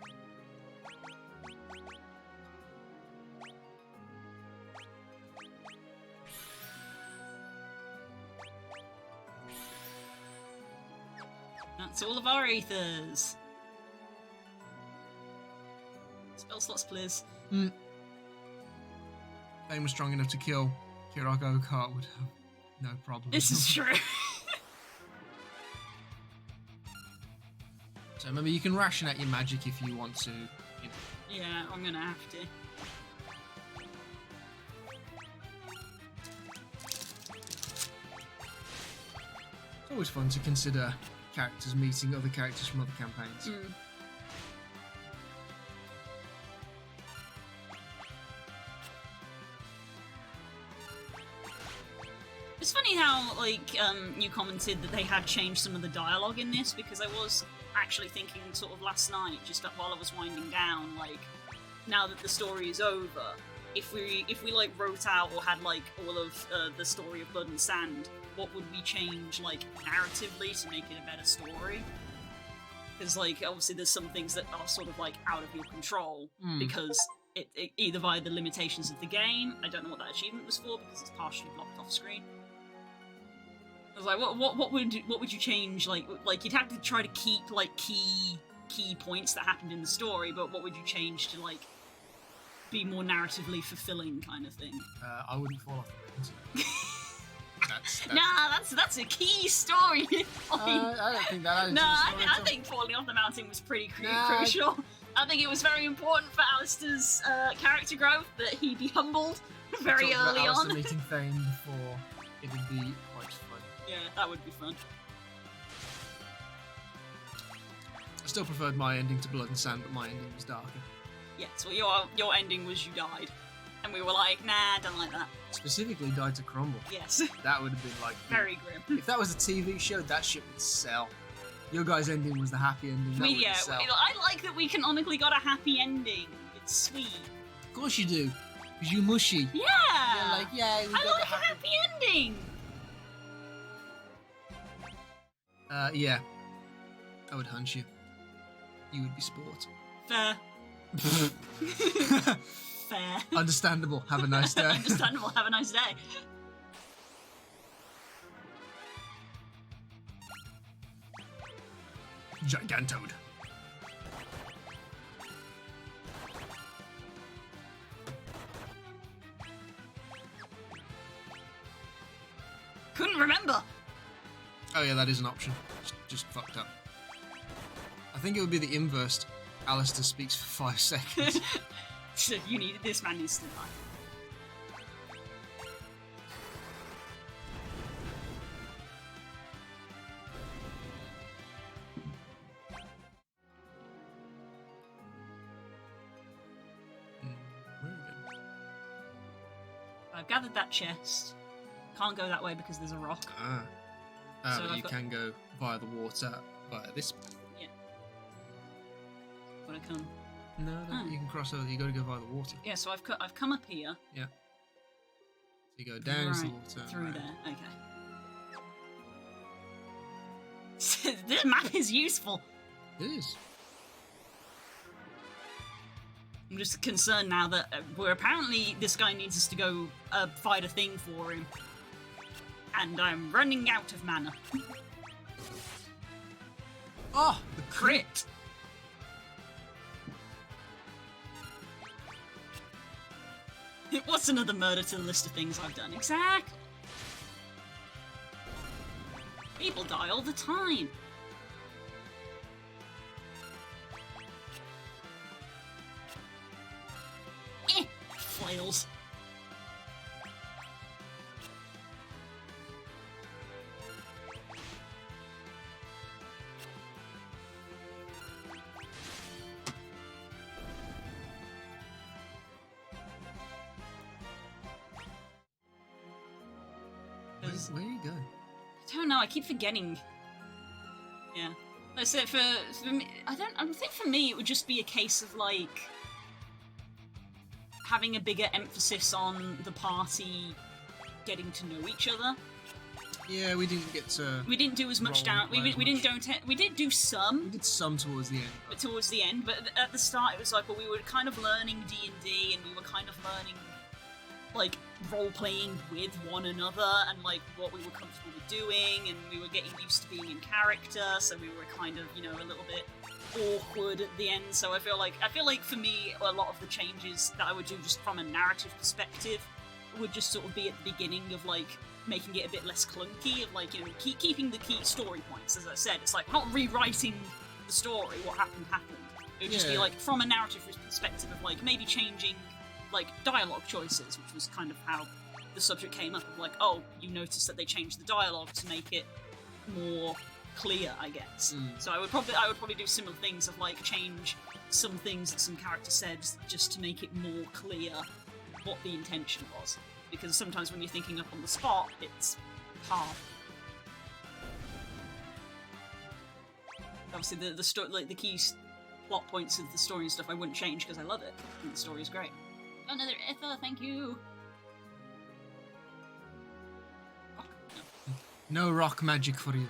That's all of our ethers. Spell slots, please. Thane was strong enough to kill Kirako Kart would have no problem. This is true. So remember, you can ration out your magic if you want to. Yeah, I'm gonna have to. It's always fun to consider characters meeting other characters from other campaigns. It's funny how, you commented that they had changed some of the dialogue in this, because I was actually thinking sort of last night, just while I was winding down, now that the story is over, if we wrote out or had, all of the story of Blood and Sand, what would we change, narratively to make it a better story? Because, obviously there's some things that are sort of, out of your control, because it either via the limitations of the game, I don't know what that achievement was for, because it's partially blocked off screen. I was like, what would you change? Like you'd have to try to keep key key points that happened in the story, but what would you change to, like, be more narratively fulfilling kind of thing? I wouldn't fall off the mountain. That's... Nah, that's a key story point. I don't think that. No, I think falling off the mountain was pretty crucial. I think it was very important for Alistair's character growth that he be humbled very early on. Alistair meeting Thane before, it would be quite fun. Yeah, that would be fun. I still preferred my ending to Blood and Sand, but my ending was darker. Yeah, so your ending was you died. And we were like, nah, don't like that. Specifically died to crumble. Yes. That would have been like... Very grim. If that was a TV show, that shit would sell. Your guys' ending was the happy ending. That sell. I like that we canonically got a happy ending. It's sweet. Of course you do. Because you're mushy. Yeah. You're like, yeah, we got I like a happy ending. Yeah. I would hunch you. You would be sport. Fair. Fair. Understandable. Have a nice day. Understandable. Have a nice day. Gigantoad. Couldn't remember. Oh yeah, that is an option. Just fucked up. I think it would be the inverse. Alistair speaks for 5 seconds. So this man needs to die. Where are we going? I've gathered that chest. Can't go that way because there's a rock. So but you can go via the water via this. Yeah. Gotta come. No, you can cross over. You got to go via the water. Yeah, so I've come up here. Yeah. So you go down into the water. Through there. Okay. This map is useful. It is. I'm just concerned now that apparently this guy needs us to go fight a thing for him. And I'm running out of mana. Oh, the crit! What's another murder to the list of things I've done? Exactly. People die all the time. Flails. Where are you going? I don't know. I keep forgetting. Yeah. Let's say for me, I think for me it would just be a case of like having a bigger emphasis on the party getting to know each other. Yeah, we didn't get to. We didn't do as much down. We did do some. We did some towards the end. But towards the end, but at the start it was like, well, we were kind of learning D&D, and we were kind of learning like role-playing with one another and like what we were comfortable with doing, and we were getting used to being in character, so we were kind of, you know, a little bit awkward at the end. So I feel like for me a lot of the changes that I would do just from a narrative perspective would just sort of be at the beginning of like making it a bit less clunky, of like, you know, keeping the key story points. As I said, it's like not rewriting the story, what happened. It would just be like from a narrative perspective of like maybe changing like dialogue choices, which was kind of how the subject came up, of like, oh, you notice that they changed the dialogue to make it more clear, I guess. So I would probably do similar things, of like change some things that some character said just to make it more clear what the intention was, because sometimes when you're thinking up on the spot, it's hard. Obviously the key plot points of the story and stuff I wouldn't change because I love it and the story is great. Another Ether, thank you. Rock? No rock magic for you.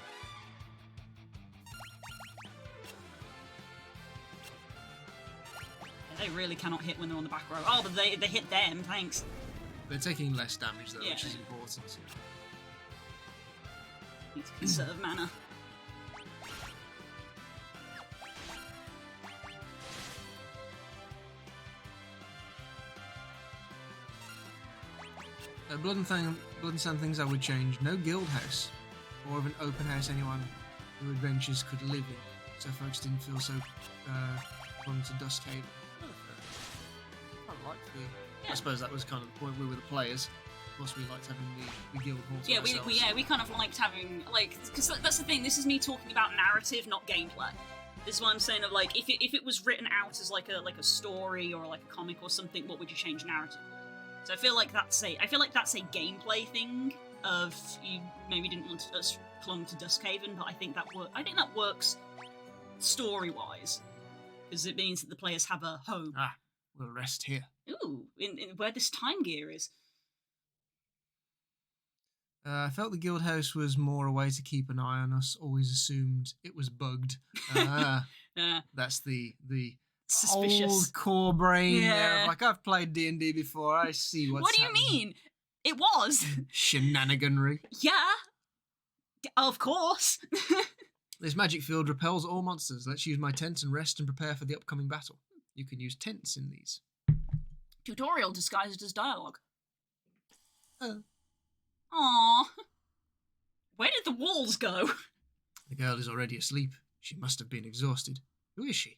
Yeah, they really cannot hit when they're on the back row. Oh, but they hit them, thanks. They're taking less damage though, Yeah. which is important. Need to conserve mana. Blood and Sand things I would change. No guild house. More of an open house anyone who adventures could live in. So folks didn't feel so clung to Duskhaven. I liked the... Yeah. I suppose that was kind of the point. We were the players. Of course, we liked having the guild hall to Yeah, ourselves. we kind of liked having, like, because that's the thing, this is me talking about narrative, not gameplay. This is what I'm saying of, like, if it was written out as like a story or like a comic or something, what would you change narratively? So I feel like that's a gameplay thing of you maybe didn't want to clung to Duskhaven, but I think that works story-wise, because it means that the players have a home. We'll rest here. Ooh, in where this time gear is. I felt the guild house was more a way to keep an eye on us. Always assumed it was bugged. That's the Suspicious. old core brain there. Like, I've played D&D before. I see what's What do you happening. mean? It was. Shenaniganry. Yeah. Of course. This magic field repels all monsters. Let's use my tent and rest and prepare for the upcoming battle. You can use tents in these. Tutorial disguised as dialogue. Oh. Aww. Where did the walls go? The girl is already asleep. She must have been exhausted. Who is she?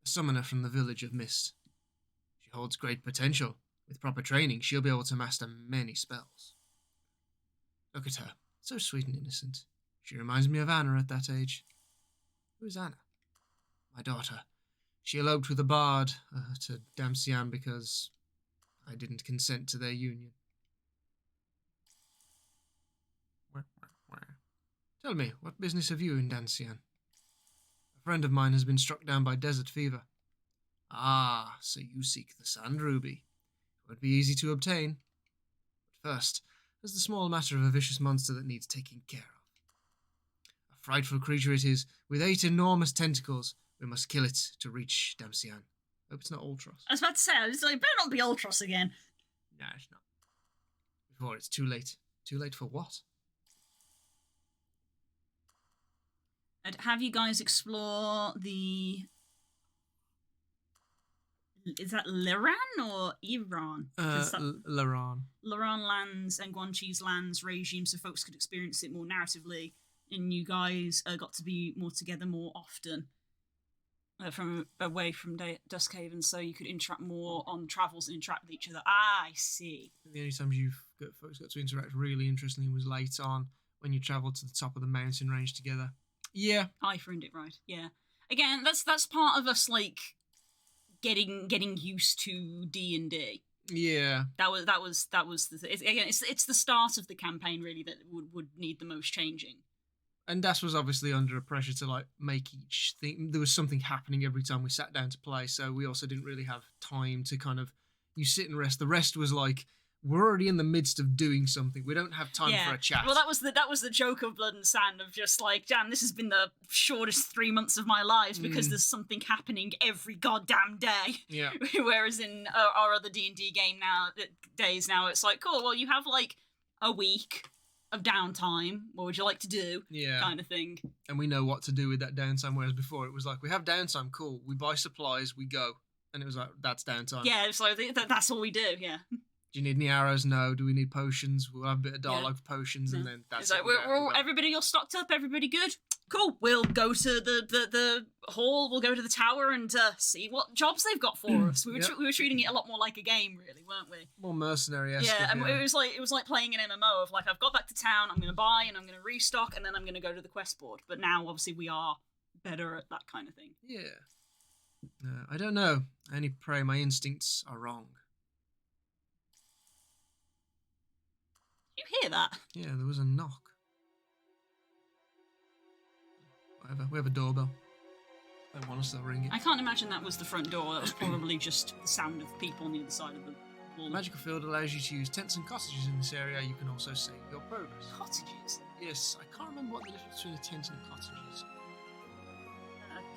A summoner from the village of Mist. She holds great potential. With proper training, she'll be able to master many spells. Look at her. So sweet and innocent. She reminds me of Anna at that age. Who is Anna? My daughter. She eloped with a bard to Damsian because I didn't consent to their union. Tell me, what business have you in Damsian? A friend of mine has been struck down by desert fever. Ah, so you seek the Sand Ruby. It would be easy to obtain. But first, there's the small matter of a vicious monster that needs taking care of. A frightful creature it is, with 8 enormous tentacles. We must kill it to reach Damsian. Hope it's not Ultros. I was about to say, it better not be Ultros again. No, it's not. Before it's too late. Too late for what? And have you guys explore the... Is that Liran or Iran? Laran. Laran lands and Guanchi's lands regime so folks could experience it more narratively, and you guys got to be more together more often from away from Duskhaven, so you could interact more on travels and interact with each other. Ah, I see. The only times folks got to interact really interestingly was late on when you travelled to the top of the mountain range together. Yeah, I framed it right. Yeah. Again, that's part of us like getting used to D&D. Yeah. That was the again. It's the start of the campaign really that would need the most changing. And Das was obviously under a pressure to like make each thing. There was something happening every time we sat down to play, so we also didn't really have time to kind of you sit and rest. The rest was like we're already in the midst of doing something. We don't have time for a chat. Well, that was the joke of Blood and Sand of just like, damn, this has been the shortest 3 months of my lives because there's something happening every goddamn day. Yeah. Whereas in our other D&D game days now, it's like, cool, well, you have like a week of downtime. What would you like to do? Yeah. Kind of thing. And we know what to do with that downtime, whereas before it was like, we have downtime, cool. We buy supplies, we go. And it was like, that's downtime. Yeah, it's like, that's all we do, yeah. Do you need any arrows? No. Do we need potions? We'll have a bit of dialogue for potions, and then that's it's like, we're all, everybody all stocked up, everybody good? Cool, we'll go to the hall, we'll go to the tower and see what jobs they've got for us. We were treating it a lot more like a game, really, weren't we? More mercenary-esque. Yeah, and it was like playing an MMO of like, I've got back to town, I'm going to buy and I'm going to restock, and then I'm going to go to the quest board. But now, obviously, we are better at that kind of thing. Yeah. I don't know. I only pray my instincts are wrong. You hear that? Yeah, there was a knock. Whatever, we have a doorbell. Don't want us to ring it. I can't imagine that was the front door. That was probably just the sound of people on the other side of the wall. Magical field allows you to use tents and cottages in this area. You can also save your progress. Cottages? Yes, I can't remember what the difference between a tent and a cottage is.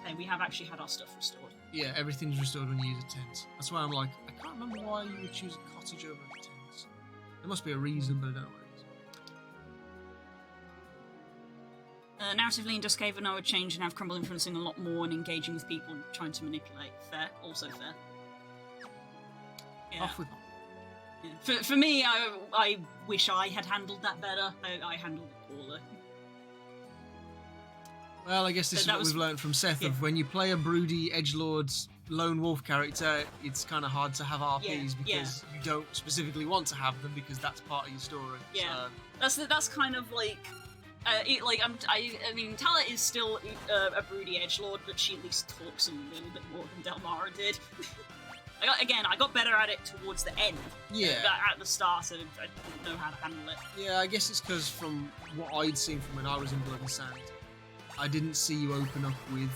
Okay, we have actually had our stuff restored. Yeah, everything's restored when you use a tent. That's why I'm like, I can't remember why you would choose a cottage over a tent. There must be a reason, but I don't know what it is. Narratively in Duskhaven, I would change and have Crumble influencing a lot more and engaging with people and trying to manipulate. Fair, also fair. Yeah. Off with Hop. For me, I wish I had handled that better. I handled it poorly. Well, I guess this is what we've learned from Seth, of when you play a broody, edgelord, lone wolf character, it's kind of hard to have RPs because you don't specifically want to have them because that's part of your story. Yeah, so. That's kind of like... I mean, Tala is still a broody edgelord, but she at least talks a little bit more than Delmara did. I got better at it towards the end. Yeah. At the start, I didn't know how to handle it. Yeah, I guess it's because from what I'd seen from when I was in Blood and Sand, I didn't see you open up with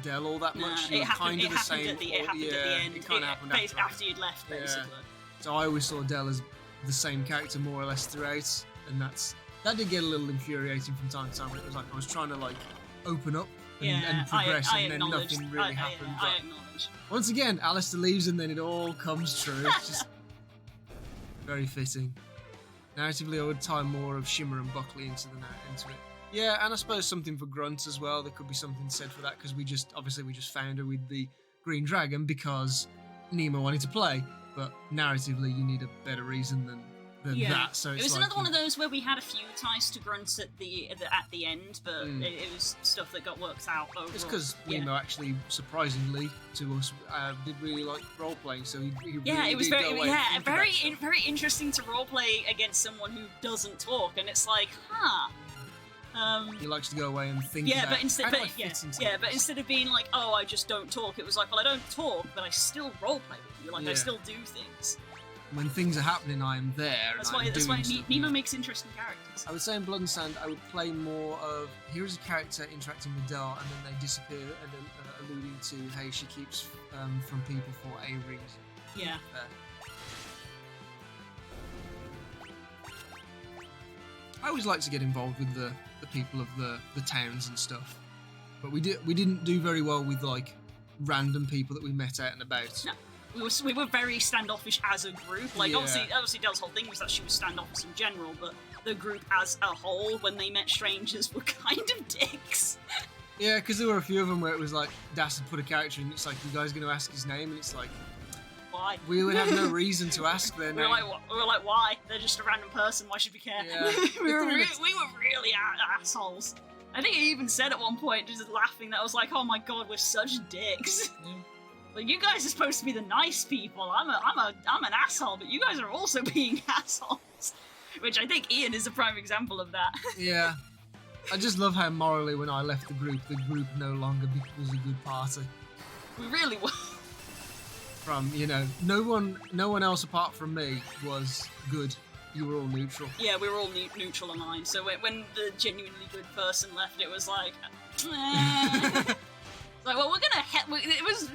Del all that much. It happened at the end. It kind of happened after you'd left, basically. So I always saw Del as the same character more or less throughout, and that did get a little infuriating from time to time. It was like I was trying to like open up and progress, and then nothing really happened. I acknowledge. Once again, Alistair leaves, and then it all comes true. It's just very fitting. Narratively, I would tie more of Shimmer and Buckley into it. Yeah, and I suppose something for Grunt as well. There could be something said for that because we just found her with the Green Dragon because Nemo wanted to play. But narratively, you need a better reason than that. So it was another one of those where we had a few ties to Grunt at the end, but it was stuff that got worked out overall. It's because Nemo actually, surprisingly to us, did really like role playing. So he it was very interesting to role play against someone who doesn't talk, and it's like, he likes to go away and think. But instead of being like, oh, I just don't talk, it was like, well, I don't talk, but I still role play with you. Like I still do things. When things are happening, I am there. That's why Nemo makes interesting characters. I would say in Blood and Sand, I would play more of here's a character interacting with Del, and then they disappear, and then alluding to hey, she keeps from people for a reason. Yeah. I always like to get involved with the people of the towns and stuff, but we didn't do very well with like random people that we met out and about. No. We were very standoffish as a group. Like obviously Del's whole thing was that she was standoffish in general, but the group as a whole, when they met strangers, were kind of dicks. Yeah, because there were a few of them where it was like Das had put a character in. It's like, you guys going to ask his name, and it's like, why? We would have no reason to ask their name. We were like, why? They're just a random person. Why should we care? Yeah. we were really assholes. I think he even said at one point, just laughing, that I was like, oh my god, we're such dicks. Yeah. Like, you guys are supposed to be the nice people. I'm an asshole, but you guys are also being assholes. Which I think Ian is a prime example of that. Yeah. I just love how morally, when I left the group no longer was a good party. We really were. From, no one else apart from me was good. You were all neutral. Yeah, we were all neutral aligned. So when the genuinely good person left, it was like, like, well, we're gonna. It was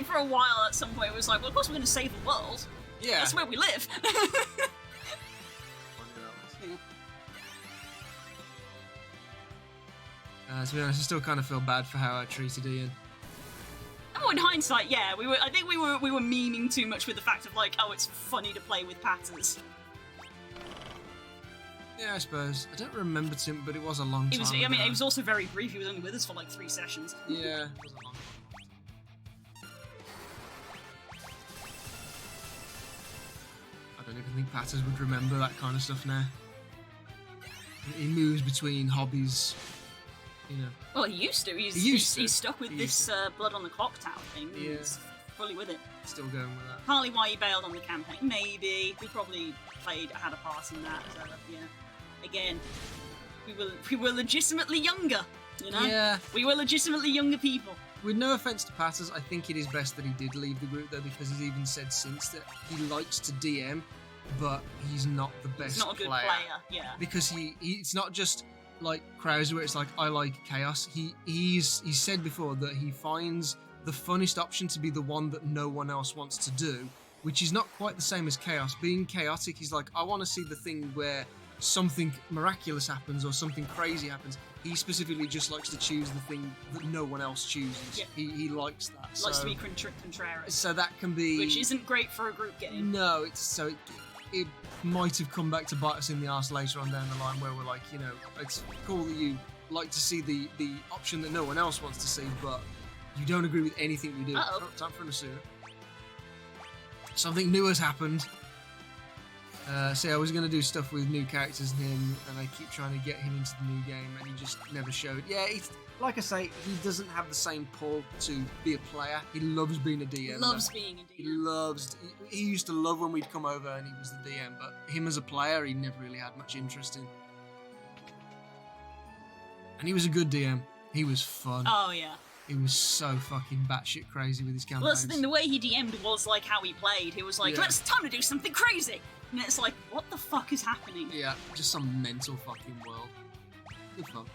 for a while. At some point, it was like, well, of course we're gonna save the world. Yeah, that's where we live. To be honest, I still kind of feel bad for how I treated Ian. Oh, in hindsight, yeah, I think we were memeing too much with the fact of like, oh, it's funny to play with patters. Yeah, I suppose. I don't remember Tim, but it was a long time ago. I mean, it was also very brief. He was only with us for like 3 sessions. Yeah, it was a long time. I don't even think Patters would remember that kind of stuff now. He moves between hobbies, Well, he used to. He's stuck with this Blood on the Clock Tower thing. Yeah. He's fully with it. Still going with that. Partly why he bailed on the campaign. Maybe. We probably had a part in that. So, yeah. Again, we were legitimately younger, Yeah. We were legitimately younger people. With no offence to Patters, I think it is best that he did leave the group, though, because he's even said since that he likes to DM, but he's not the best player. He's not a good player, yeah. Because it's not just like Krauser, where it's like, I like chaos. He's said before that he finds the funnest option to be the one that no one else wants to do, which is not quite the same as chaos. Being chaotic, he's like, I want to see the thing where something miraculous happens or something crazy happens. He specifically just likes to choose the thing that no one else chooses. Yeah. He likes that. He likes to be contrarian. So that can be... Which isn't great for a group game. No, it might have come back to bite us in the arse later on down the line, where we're like, it's cool that you like to see the option that no one else wants to see, but you don't agree with anything we do. Uh-oh. Time for an Asuna. something new has happened. So I was going to do stuff with new characters and him, and I keep trying to get him into the new game, and he just never showed. Yeah, like I say, he doesn't have the same pull to be a player. He loves being a DM. Loves being a DM. He used to love when we'd come over and he was the DM, but him as a player, he never really had much interest in. And he was a good DM. He was fun. Oh, yeah. He was so fucking batshit crazy with his campaigns. Well, that's the thing, the way he DM'd was like how he played. He was like, Yeah. it's time to do something crazy! And it's like, what the fuck is happening? Yeah, just some mental fucking world. Good fun.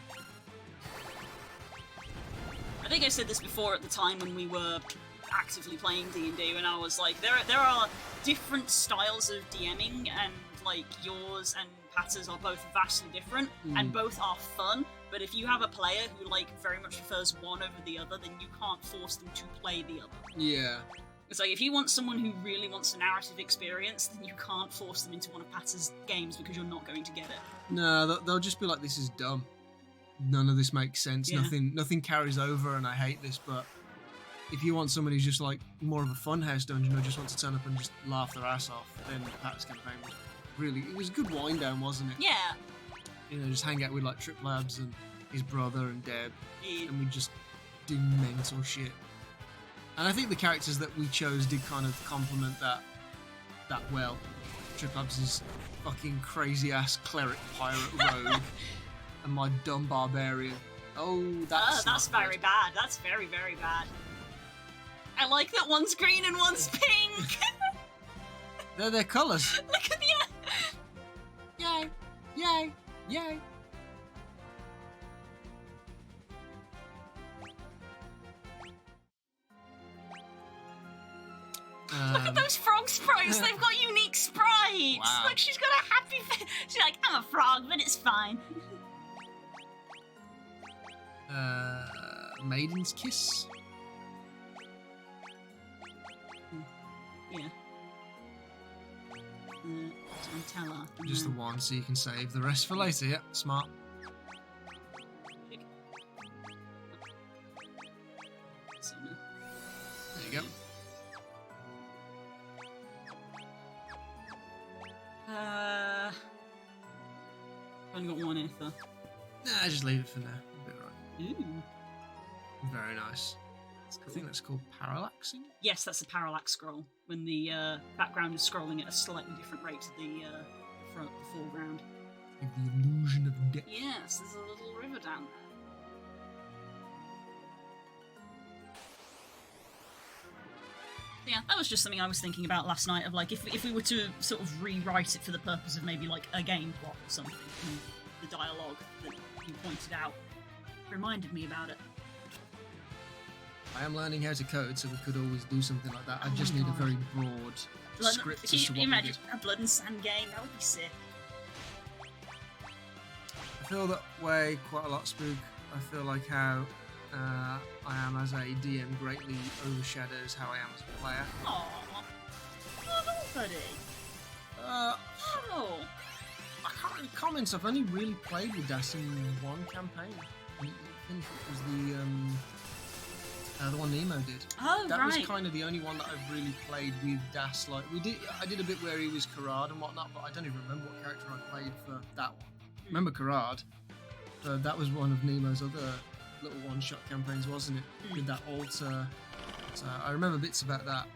I think I said this before at the time when we were actively playing D&D, and I was like, there are different styles of DMing, and like yours and Patter's are both vastly different, and both are fun, but if you have a player who like very much prefers one over the other, then you can't force them to play the other. Yeah. It's like, if you want someone who really wants a narrative experience, then you can't force them into one of Patter's games because you're not going to get it. No, they'll just be like, this is dumb. None of this makes sense. Yeah. Nothing carries over, and I hate this. But if you want somebody who's just like more of a funhouse dungeon or just wants to turn up and just laugh their ass off, then Pat's campaign was it was a good wind down, wasn't it? Yeah. You know, just hang out with like Trip Labs and his brother and Deb, Yeah. and we just do mental shit. And I think the characters that we chose did kind of complement that well. Trip Labs is fucking crazy ass cleric pirate rogue. And my dumb barbarian. Oh, that's very bad. That's very, very bad. I like that one's green and one's pink. They're their colours. Look at the... Yay! Yay! Yay! Look at those frog sprites. They've got unique sprites. Wow. Look, she's got a happy face. She's like, I'm a frog, but it's fine. Maiden's Kiss. Yeah. Tantella. Just the one, so you can save the rest for later. Yep, smart. There you go. I've only got one Aether. Nah, just leave it for now. It'll be alright. Ooh. Very nice. I think that's called parallaxing. Yes, that's a parallax scroll. When the background is scrolling at a slightly different rate to the foreground. Give the illusion of depth. Yes, there's a little river down there. Yeah, that was just something I was thinking about last night, of like, if we were to sort of rewrite it for the purpose of maybe like a game plot or something, and the dialogue that you pointed out reminded me about it. I am learning how to code, so we could always do something like that. I just need a very broad script as to Can what you we imagine do. a Blood and Sand game? That would be sick. I feel that way quite a lot, Spook. I feel like how I am as a DM greatly overshadows how I am as a player. Aww. Oh, buddy. Oh. Oh. I can't really comment. I've only really played with Das in one campaign. I think it was the one Nemo did. Oh, that right. was kind of the only one that I've really played with Das. Like I did a bit where he was Karad and whatnot, but I don't even remember what character I played for that one. Remember Karad? That was one of Nemo's other little one-shot campaigns, wasn't it? With that altar. So I remember bits about that,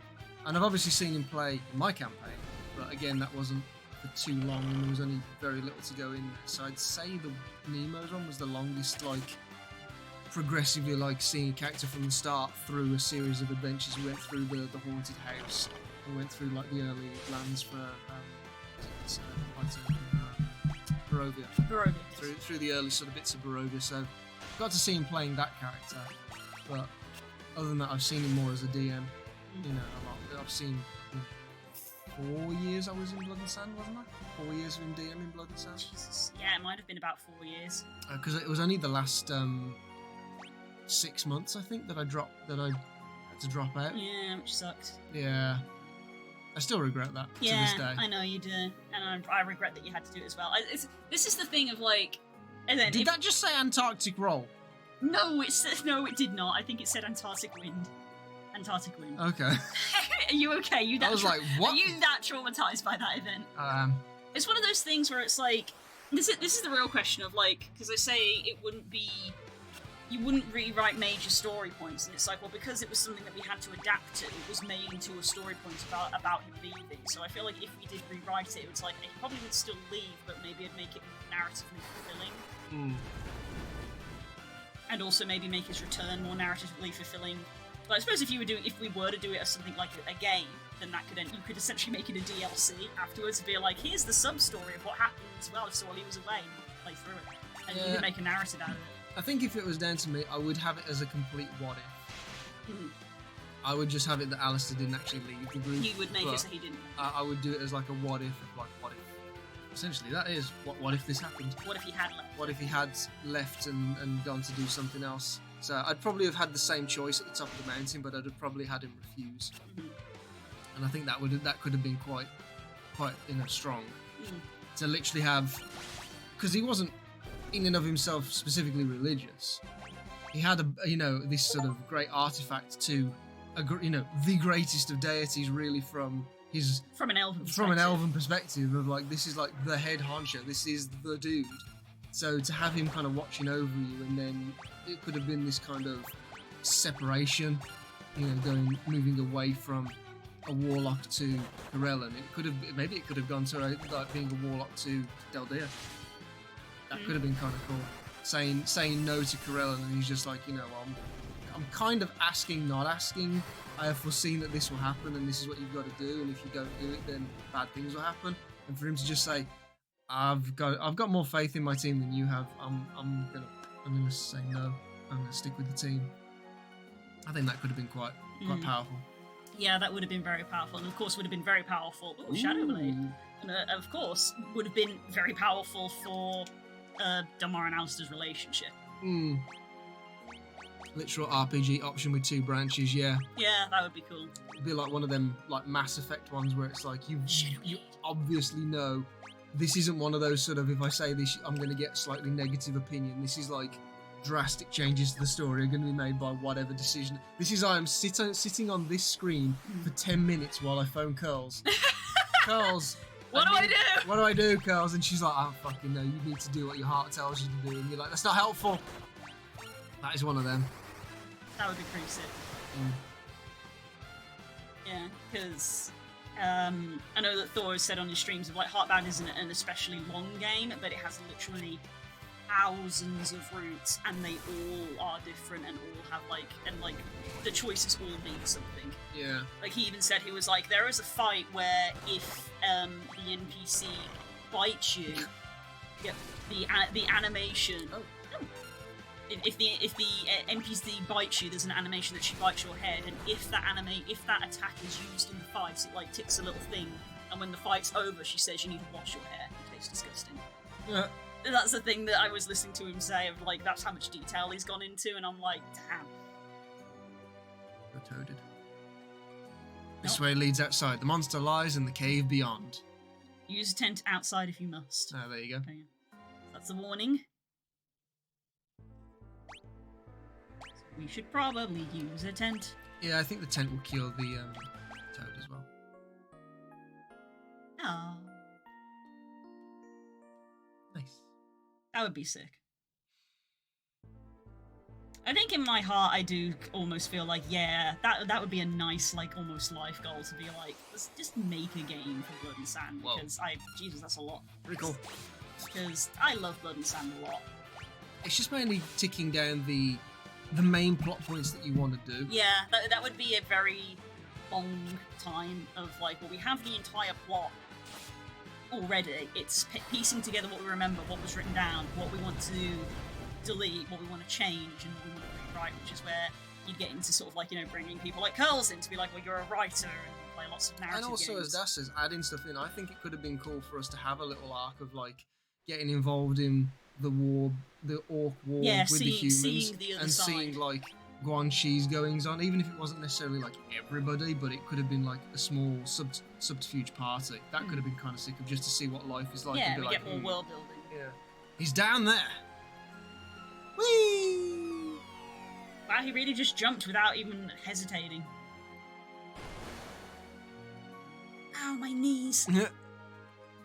and I've obviously seen him play in my campaign, but again, that wasn't for too long, and there was only very little to go in there. So I'd say the Nemo's one was the longest, like progressively, like seeing a character from the start through a series of adventures. We went through the haunted house, and went through like the early lands for Barovia. Through the early sort of bits of Barovia. So got to see him playing that character, but other than that, I've seen him more as a DM. You know, a lot. I've seen 4 years I was in Blood and Sand, wasn't I? 4 years of him DM in Blood and Sand. Jesus. Yeah, it might have been about 4 years. Because it was only the last 6 months, I think, that I had to drop out. Yeah, which sucked. Yeah. I still regret that to this day. I know you do, and I regret that you had to do it as well. This is the thing of like, and then Did that just say Antarctic Roll? No, it did not. I think it said Antarctic Wind. Antarctic Wind. Okay. Are you okay? I was like, what? Are you that traumatized by that event? It's one of those things where it's like, this is the real question of like, because I say it wouldn't be, you wouldn't rewrite major story points, and it's like, well, because it was something that we had to adapt to, it was made into a story point about him leaving. So I feel like if we did rewrite it, it was like, he probably would still leave, but maybe it'd make it narratively fulfilling. And also maybe make his return more narratively fulfilling. But I suppose if we were to do it as something like a game, then that could you could essentially make it a DLC afterwards and be like, here's the sub-story of what happened while he was away, and play through it. And you could make a narrative out of it. I think if it was down to me, I would have it as a complete what if. I would just have it that Alistair didn't actually leave the group. You would make it so he didn't. I would do it as like a what if, of like what if. Essentially, that is what if this happened. What if he had left? What if he had left and gone to do something else? So I'd probably have had the same choice at the top of the mountain, but I'd have probably had him refuse. And I think that could have been quite strong to literally have, because he wasn't in and of himself specifically religious. He had this sort of great artifact to the greatest of deities, really, from an elven perspective of like, this is like the head honcho, this is the dude. So to have him kind of watching over you, and then it could have been this kind of separation, moving away from a warlock to Corellan. Maybe it could have gone to like being a warlock to Deldir. That could have been kind of cool. Saying no to Corellan, and he's just like, I'm kind of asking, not asking. I have foreseen that this will happen, and this is what you've got to do. And if you don't do it, then bad things will happen. And for him to just say, I've got more faith in my team than you have. I'm gonna say no. I'm gonna stick with the team. I think that could have been quite powerful. Yeah, that would have been very powerful, and of course would have been very powerful. Ooh, Shadowblade, and of course would have been very powerful for Damar and Alistair's relationship. Literal RPG option with 2 branches, yeah. Yeah, that would be cool. It'd be like one of them like Mass Effect ones where it's like you obviously know this isn't one of those sort of, if I say this, I'm going to get slightly negative opinion. This is like drastic changes to the story are going to be made by whatever decision. This is I am sitting on this screen for 10 minutes while I phone Curls. Curls. What do I do? What do I do, Curls? And she's like, I don't fucking know. You need to do what your heart tells you to do. And you're like, that's not helpful. That is one of them. That would be pretty sick. Yeah, because I know that Thor has said on his streams of like Heartbound isn't an especially long game, but it has literally thousands of routes, and they all are different and all have like the choices all mean something. Yeah. Like he even said, he was like, there is a fight where if the NPC bites you, the animation. If the NPC bites you, there's an animation that she bites your head, and if that attack is used in the fight, it like ticks a little thing, and when the fight's over, she says you need to wash your hair. It tastes disgusting. Yeah. That's the thing that I was listening to him say, of like, that's how much detail he's gone into, and I'm like, damn. You're toaded. This way leads outside. The monster lies in the cave beyond. Use a tent outside if you must. Oh, there you go. Okay. That's a warning. We should probably use a tent. Yeah, I think the tent will cure the toad as well. Oh. Nice. That would be sick. I think in my heart I do almost feel like, yeah, that would be a nice, like, almost life goal to be like, let's just make a game for Blood and Sand, because Jesus, that's a lot. Pretty cool. Because I love Blood and Sand a lot. It's just mainly ticking down the main plot points that you want to do. Yeah, that would be a very long time of like, well, we have the entire plot already. It's piecing together what we remember, what was written down, what we want to delete, what we want to change, and what we want to rewrite, which is where you'd get into sort of like, bringing people like Curls in to be like, well, you're a writer, and play lots of narrative And also, games. as Das says, adding stuff in. I think it could have been cool for us to have a little arc of like getting involved in the orc war with the humans, seeing the other side. Seeing like Guan Shi's goings on, even if it wasn't necessarily like everybody, but it could have been like a small subterfuge party. That could have been kind of sick, of just to see what life is like. Yeah, and be we like, get more world building. Yeah, he's down there. Whee! Wow, he really just jumped without even hesitating. Ow, my knees.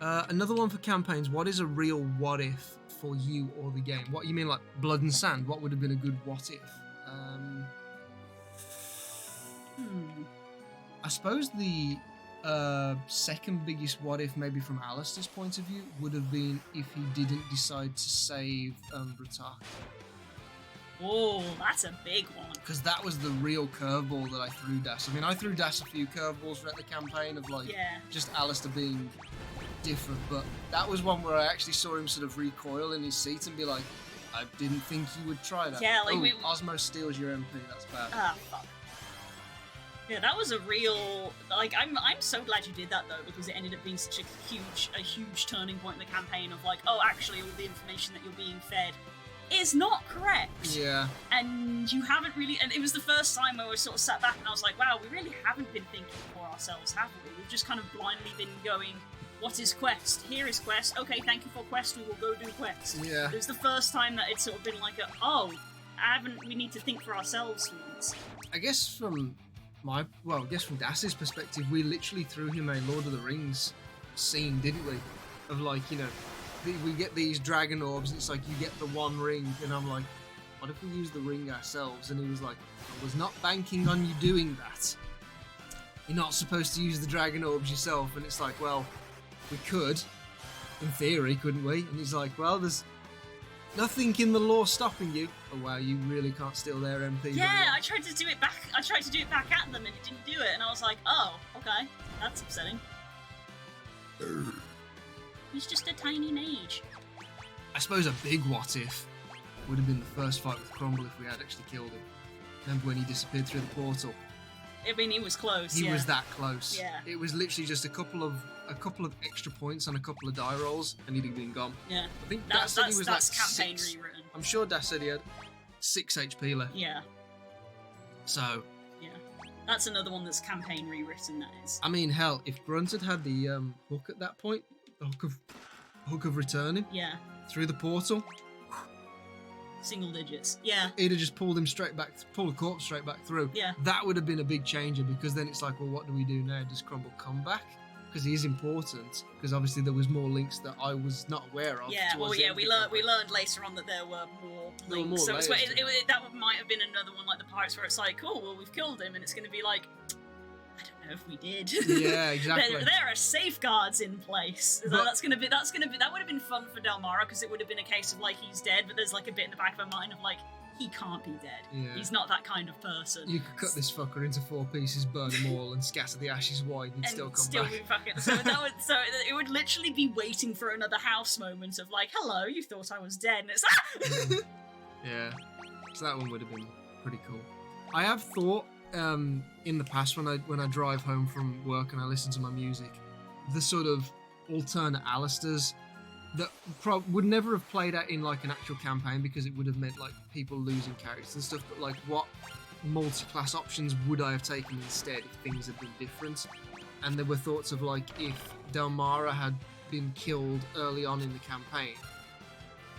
Another one for campaigns. What is a real what if for you or the game? What you mean, like Blood and Sand? What would have been a good what if? I suppose the second biggest what if, maybe from Alistair's point of view, would have been if he didn't decide to save Britak. Oh, that's a big one. Because that was the real curveball that I threw Das. I mean, I threw Das a few curveballs throughout the campaign of like just Alistair being different, but that was one where I actually saw him sort of recoil in his seat and be like, I didn't think you would try that. Yeah, like Osmo steals your MP, that's bad. Ah, fuck. Yeah, that was a real, like, I'm so glad you did that though, because it ended up being such a huge turning point in the campaign of like, oh, actually all the information that you're being fed is not correct. Yeah. And you haven't really, and it was the first time where we sort of sat back and I was like, wow, we really haven't been thinking for ourselves, have we? We've just kind of blindly been going, what is quest? Here is quest. Okay, thank you for quest, we will go do quest. Yeah. It was the first time that it's sort of been like, we need to think for ourselves for once. I guess from from Das's perspective, we literally threw him a Lord of the Rings scene, didn't we? Of like, we get these dragon orbs, and it's like you get the one ring, and I'm like, what if we use the ring ourselves? And he was like, I was not banking on you doing that. You're not supposed to use the dragon orbs yourself. And it's like, well, we could, in theory, couldn't we? And he's like, well, there's nothing in the law stopping you. Oh wow, you really can't steal their MP. Yeah, I tried to do it back at them, and it didn't do it, and I was like, oh, okay, that's upsetting. He's just a tiny mage. I suppose a big what if would have been the first fight with Crumble if we had actually killed him. Remember when he disappeared through the portal? I mean, he was close. He was that close. Yeah. It was literally just a couple of extra points on a couple of die rolls, and he'd have been gone. Yeah. I think Das said he was that's like campaign 6. rewritten. I'm sure Das said he had 6 HP left. Yeah. So. Yeah. That's another one that's campaign rewritten. That is. I mean, hell, if Grunt had the hook at that point, the hook of returning. Yeah. Through the portal. Single digits. Yeah. He'd have just pulled the corpse straight back through. Yeah. That would have been a big changer, because then it's like, well, what do we do now? Does Crumble come back? Because he is important. Because obviously there was more links that I was not aware of. Yeah. Well, yeah. We learned later on that there were more links. That might have been another one like the Pirates, where it's like, cool, well, we've killed him, and it's going to be like, I don't know if we did. Yeah, exactly. there are safeguards in place. So that would have been fun for Delmara, because it would have been a case of like, he's dead, but there's like a bit in the back of her mind of like, he can't be dead. Yeah. He's not that kind of person. You could cut this fucker into 4 pieces, burn them all, and scatter the ashes wide, and still come back. Be fucking, so it would literally be waiting for another house moment of like, hello, you thought I was dead, and it's Yeah. So that one would have been pretty cool. I have thought in the past when I drive home from work and I listen to my music, the sort of alternate Alistairs that would never have played out in like an actual campaign, because it would have meant like people losing characters and stuff, but like what multi-class options would I have taken instead if things had been different? And there were thoughts of like, if Delmara had been killed early on in the campaign,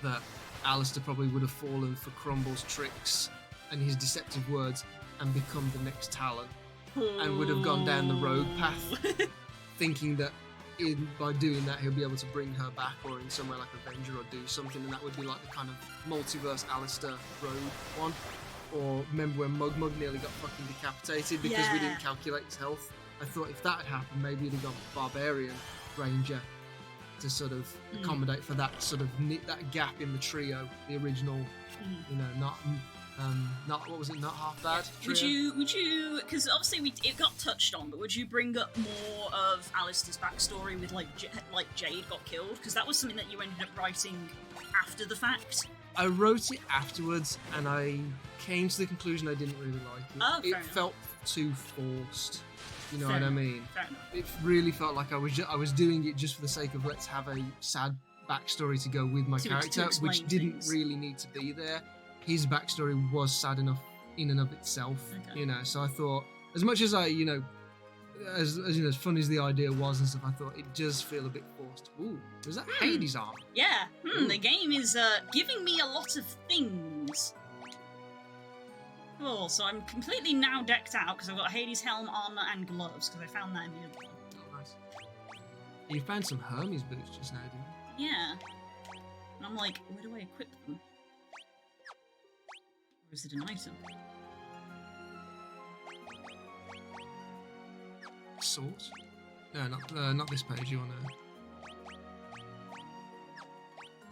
that Alistair probably would have fallen for Crumble's tricks and his deceptive words and become the next Talon, and would have gone down the rogue path, thinking that by doing that he'll be able to bring her back, or in some way like Avenger, or do something, and that would be like the kind of multiverse Alistair rogue one. Or remember when Mug nearly got fucking decapitated because we didn't calculate his health? I thought if that had happened, maybe he'd have gone Barbarian Ranger to sort of accommodate for that sort of that gap in the trio, the original, not what was it? Not half bad. Trio. Would you? Because obviously it got touched on, but would you bring up more of Alistair's backstory with like Jade got killed? Because that was something that you ended up writing after the fact. I wrote it afterwards, and I came to the conclusion I didn't really like it. Oh, it felt too forced. You know what I mean? Fair enough. It really felt like I was doing it just for the sake of let's have a sad backstory to go with my character, which didn't really need to be there. His backstory was sad enough in and of itself, so I thought, as much as I, as fun as the idea was and stuff, I thought it does feel a bit forced. Ooh, was that Hades' armor? Yeah, the game is giving me a lot of things. Cool, so I'm completely now decked out because I've got Hades' helm, armor, and gloves, because I found that in the other one. Oh, nice. You found some Hermes boots just now, didn't you? Yeah. And I'm like, where do I equip them? Or is it an item? Sword? No, not this page. You want to?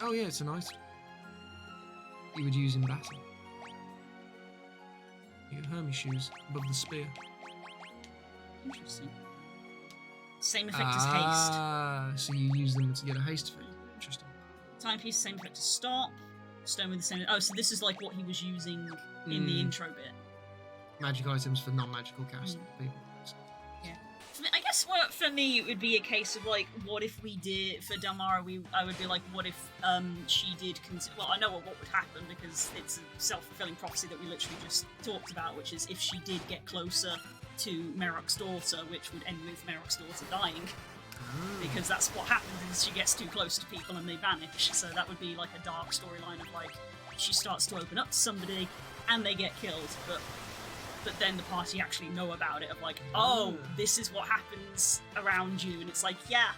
Oh yeah, it's an item. You would use in battle. You get Hermes shoes above the spear. Interesting. Same effect as haste. Ah, so you use them to get a haste effect. Interesting. Timepiece, same effect as stop. Stone with the same. Oh, so this is like what he was using in the intro bit. Magic items for non-magical cast people. Yeah. I guess for me it would be a case of like, what if we did for Delmara? I would be like, what if she did? Well, I know what would happen because it's a self-fulfilling prophecy that we literally just talked about, which is if she did get closer to Merok's daughter, which would end with Merok's daughter dying. Because that's what happens is she gets too close to people and they vanish. So that would be like a dark storyline of like she starts to open up to somebody and they get killed, but then the party actually know about it of like, oh, this is what happens around you, and it's like, yeah.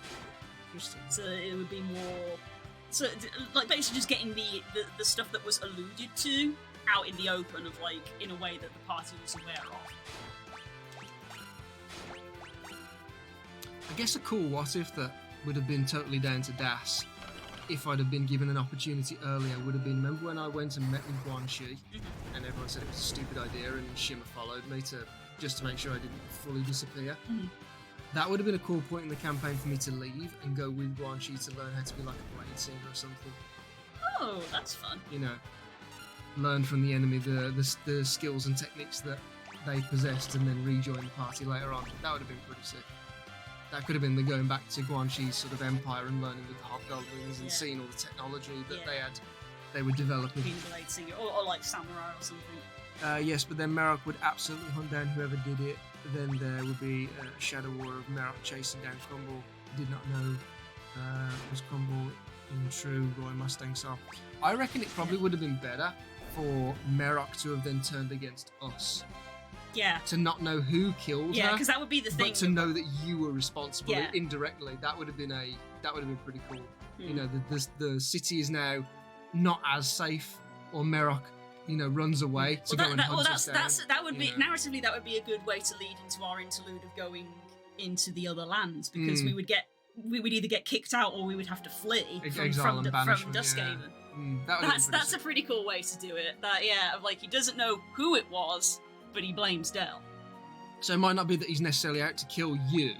Interesting. So it would be more, so like basically just getting the stuff that was alluded to out in the open of like in a way that the party was aware of. I guess a cool what if that would have been totally down to Das if I'd have been given an opportunity earlier would have been, remember when I went and met with Guan Shi and everyone said it was a stupid idea and Shimmer followed me just to make sure I didn't fully disappear? That would have been a cool point in the campaign for me to leave and go with Guan Shi to learn how to be like a blade singer or something. Oh, that's fun. You know, learn from the enemy the skills and techniques that they possessed and then rejoin the party later on. That would have been pretty sick. That could have been the going back to Guan Shi's sort of empire and learning with the hobgoblins and seeing all the technology that they were developing. Being a blade singer, or like samurai or something. Yes, but then Merok would absolutely hunt down whoever did it. Then there would be a shadow war of Merok chasing down Crumble. Did not know was Crumble in true Roy Mustang style. I reckon it probably would have been better for Merok to have then turned against us. Yeah. To not know who killed her. Yeah, because that would be the thing. But to know that you were responsible indirectly, that would have been pretty cool. You know, the city is now not as safe, or Merok, you know, runs away to go and hunt us down. That would be narratively that would be a good way to lead into our interlude of going into the other lands, because we would either get kicked out or we would have to flee from Duskhaven. That's a pretty cool way to do it. Of like he doesn't know who it was, but he blames Del. So it might not be that he's necessarily out to kill you,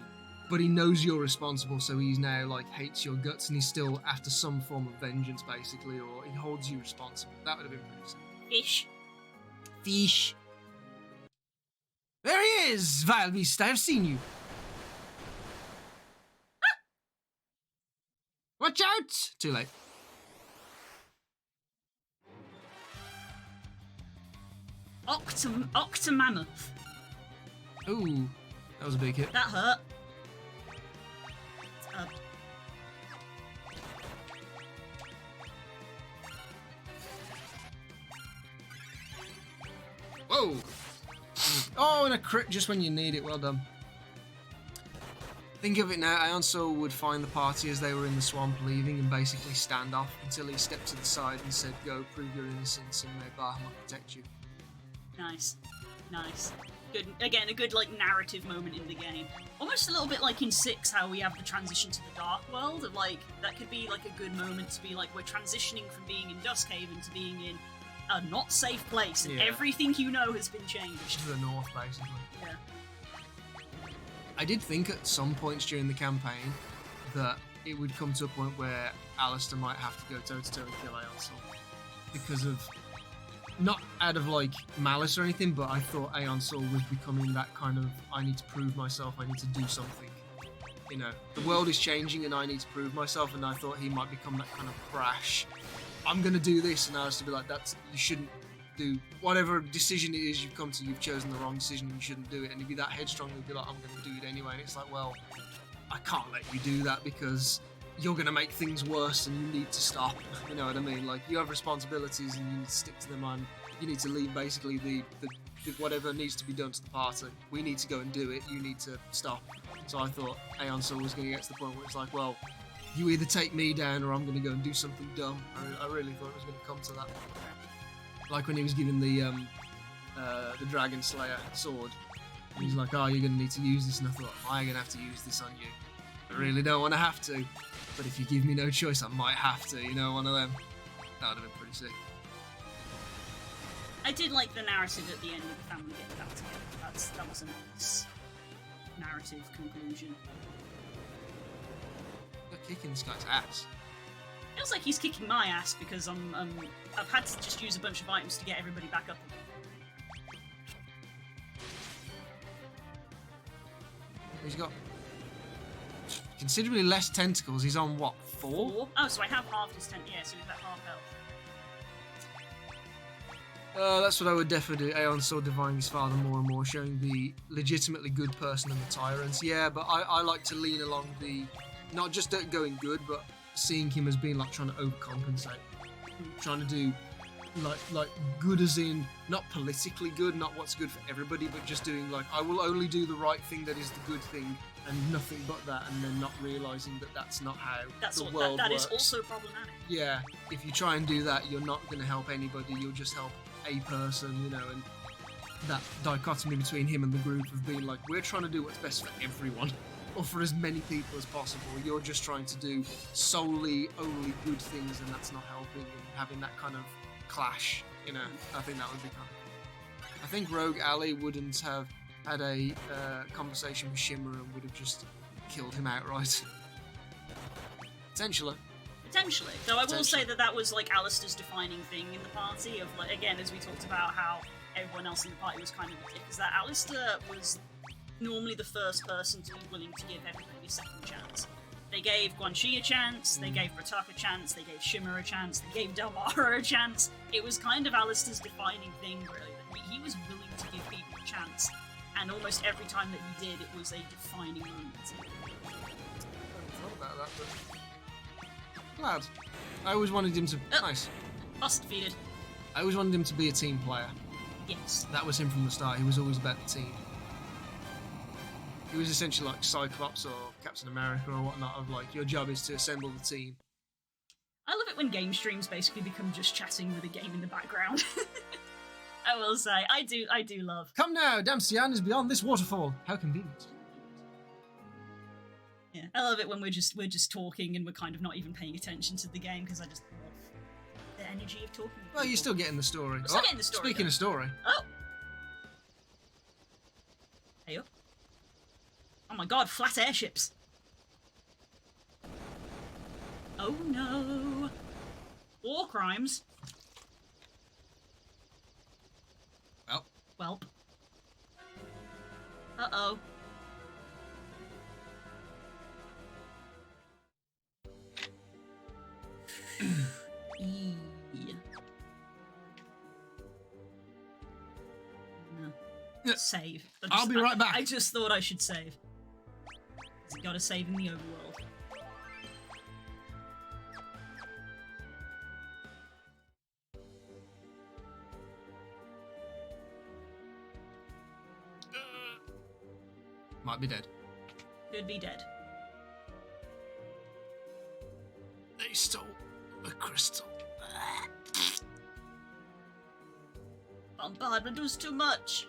but he knows you're responsible, so he's now like hates your guts and he's still after some form of vengeance, basically, or he holds you responsible. That would have been pretty sick. Fish. There he is, vile beast, I have seen you. Watch out! Too late. Octomammoth. Ooh, that was a big hit. That hurt. Whoa! Oh, and a crit just when you need it. Well done. Think of it now, Ionsol would find the party as they were in the swamp leaving and basically stand off until he stepped to the side and said, go, prove your innocence and may Bahamut protect you. Nice. Good. Again, a good like narrative moment in the game. Almost a little bit like in 6, how we have the transition to the Dark World. Of like that could be like a good moment to be like we're transitioning from being in Duskhaven to being in a not safe place, and everything you know has been changed. To the north, basically. Yeah. I did think at some points during the campaign that it would come to a point where Alistair might have to go toe-to-toe and kill Ionsol. Because of, not out of like malice or anything, but I thought Ionsol was becoming that kind of, I need to prove myself, I need to do something. You know, the world is changing and I need to prove myself, and I thought he might become that kind of brash, I'm going to do this, and Alistair would be like, you shouldn't do whatever decision it is you've come to, you've chosen the wrong decision, you shouldn't do it, and he'd be that headstrong, he'd be like, I'm going to do it anyway, and it's like, well, I can't let you do that because you're going to make things worse and you need to stop, you know what I mean? Like, you have responsibilities and you need to stick to them, and you need to leave basically the whatever needs to be done to the party. We need to go and do it, you need to stop. So I thought Aeon Sol was going to get to the point where it's like, well, you either take me down or I'm going to go and do something dumb. I really thought it was going to come to that. Like when he was given the Dragon Slayer sword. And he's like, oh, you're going to need to use this. And I thought, am I going to have to use this on you? I really don't want to have to. But if you give me no choice, I might have to. You know, one of them. That would have been pretty sick. I did like the narrative at the end of the family getting back together. That was a nice narrative conclusion. You're kicking this guy's ass. Feels like he's kicking my ass because I've had to just use a bunch of items to get everybody back up. He's got considerably less tentacles. He's on what, 4? Oh, so I have half his yeah, so he's about half health. That's what I would definitely do. Aeon Sol divining his father more and more, showing the legitimately good person and the tyrants. Yeah, but I like to lean along the, not just going good, but seeing him as being like trying to overcompensate. Trying to do like good as in not politically good, not what's good for everybody, but just doing like, I will only do the right thing that is the good thing and nothing but that, and then not realising that that's not how the world that works. is also problematic. Yeah, if you try and do that, you're not going to help anybody, you'll just help a person, you know, and that dichotomy between him and the group of being like, we're trying to do what's best for everyone, or for as many people as possible. You're just trying to do solely only good things, and that's not helping, and having that kind of clash, you know, I think that would be kind of cool. I think Rogue Ally wouldn't have had a conversation with Shimmer and would have just killed him outright. Potentially. Though I will say that was like Alistair's defining thing in the party of like, again, as we talked about how everyone else in the party was kind of a dick, is that Alistair was normally the first person to be willing to give everybody a second chance. They gave Quan Chi a chance, they gave Ratak a chance, they gave Shimmer a chance, they gave Delmara a chance. It was kind of Alistair's defining thing, really, that he was willing to give people a chance, and almost every time that he did, it was a defining moment. I hadn't thought about that, but glad. I always wanted him to... Nice. Boss defeated. I always wanted him to be a team player. Yes. That was him from the start. He was always about the team. He was essentially like Cyclops or Captain America or whatnot, of like, your job is to assemble the team. I love it when game streams basically become just chatting with a game in the background. I will say, I do love. Come now, Damsian is beyond this waterfall. How convenient. Yeah, I love it when we're just talking and we're kind of not even paying attention to the game, because I just love the energy of talking. Well, you're still getting the story. I'm still getting the story. Speaking of story. Oh. Hey up. Oh my god, flat airships. Oh no. War crimes. Welp. Uh-oh. No. Save. I'll be right back. I just thought I should save. You gotta save in the overworld. Might be dead. Could be dead. They stole the crystal. Bombardment was too much.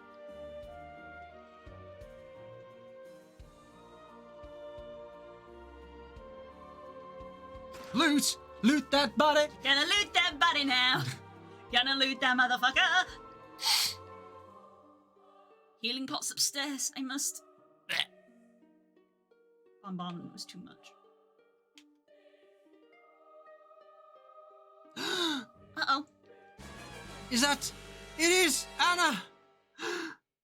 Loot! Loot that body! Gonna loot that body now. Gonna loot that motherfucker. Healing pots upstairs. I must. Bombardment was too much. Uh-oh. Is that... It is! Anna!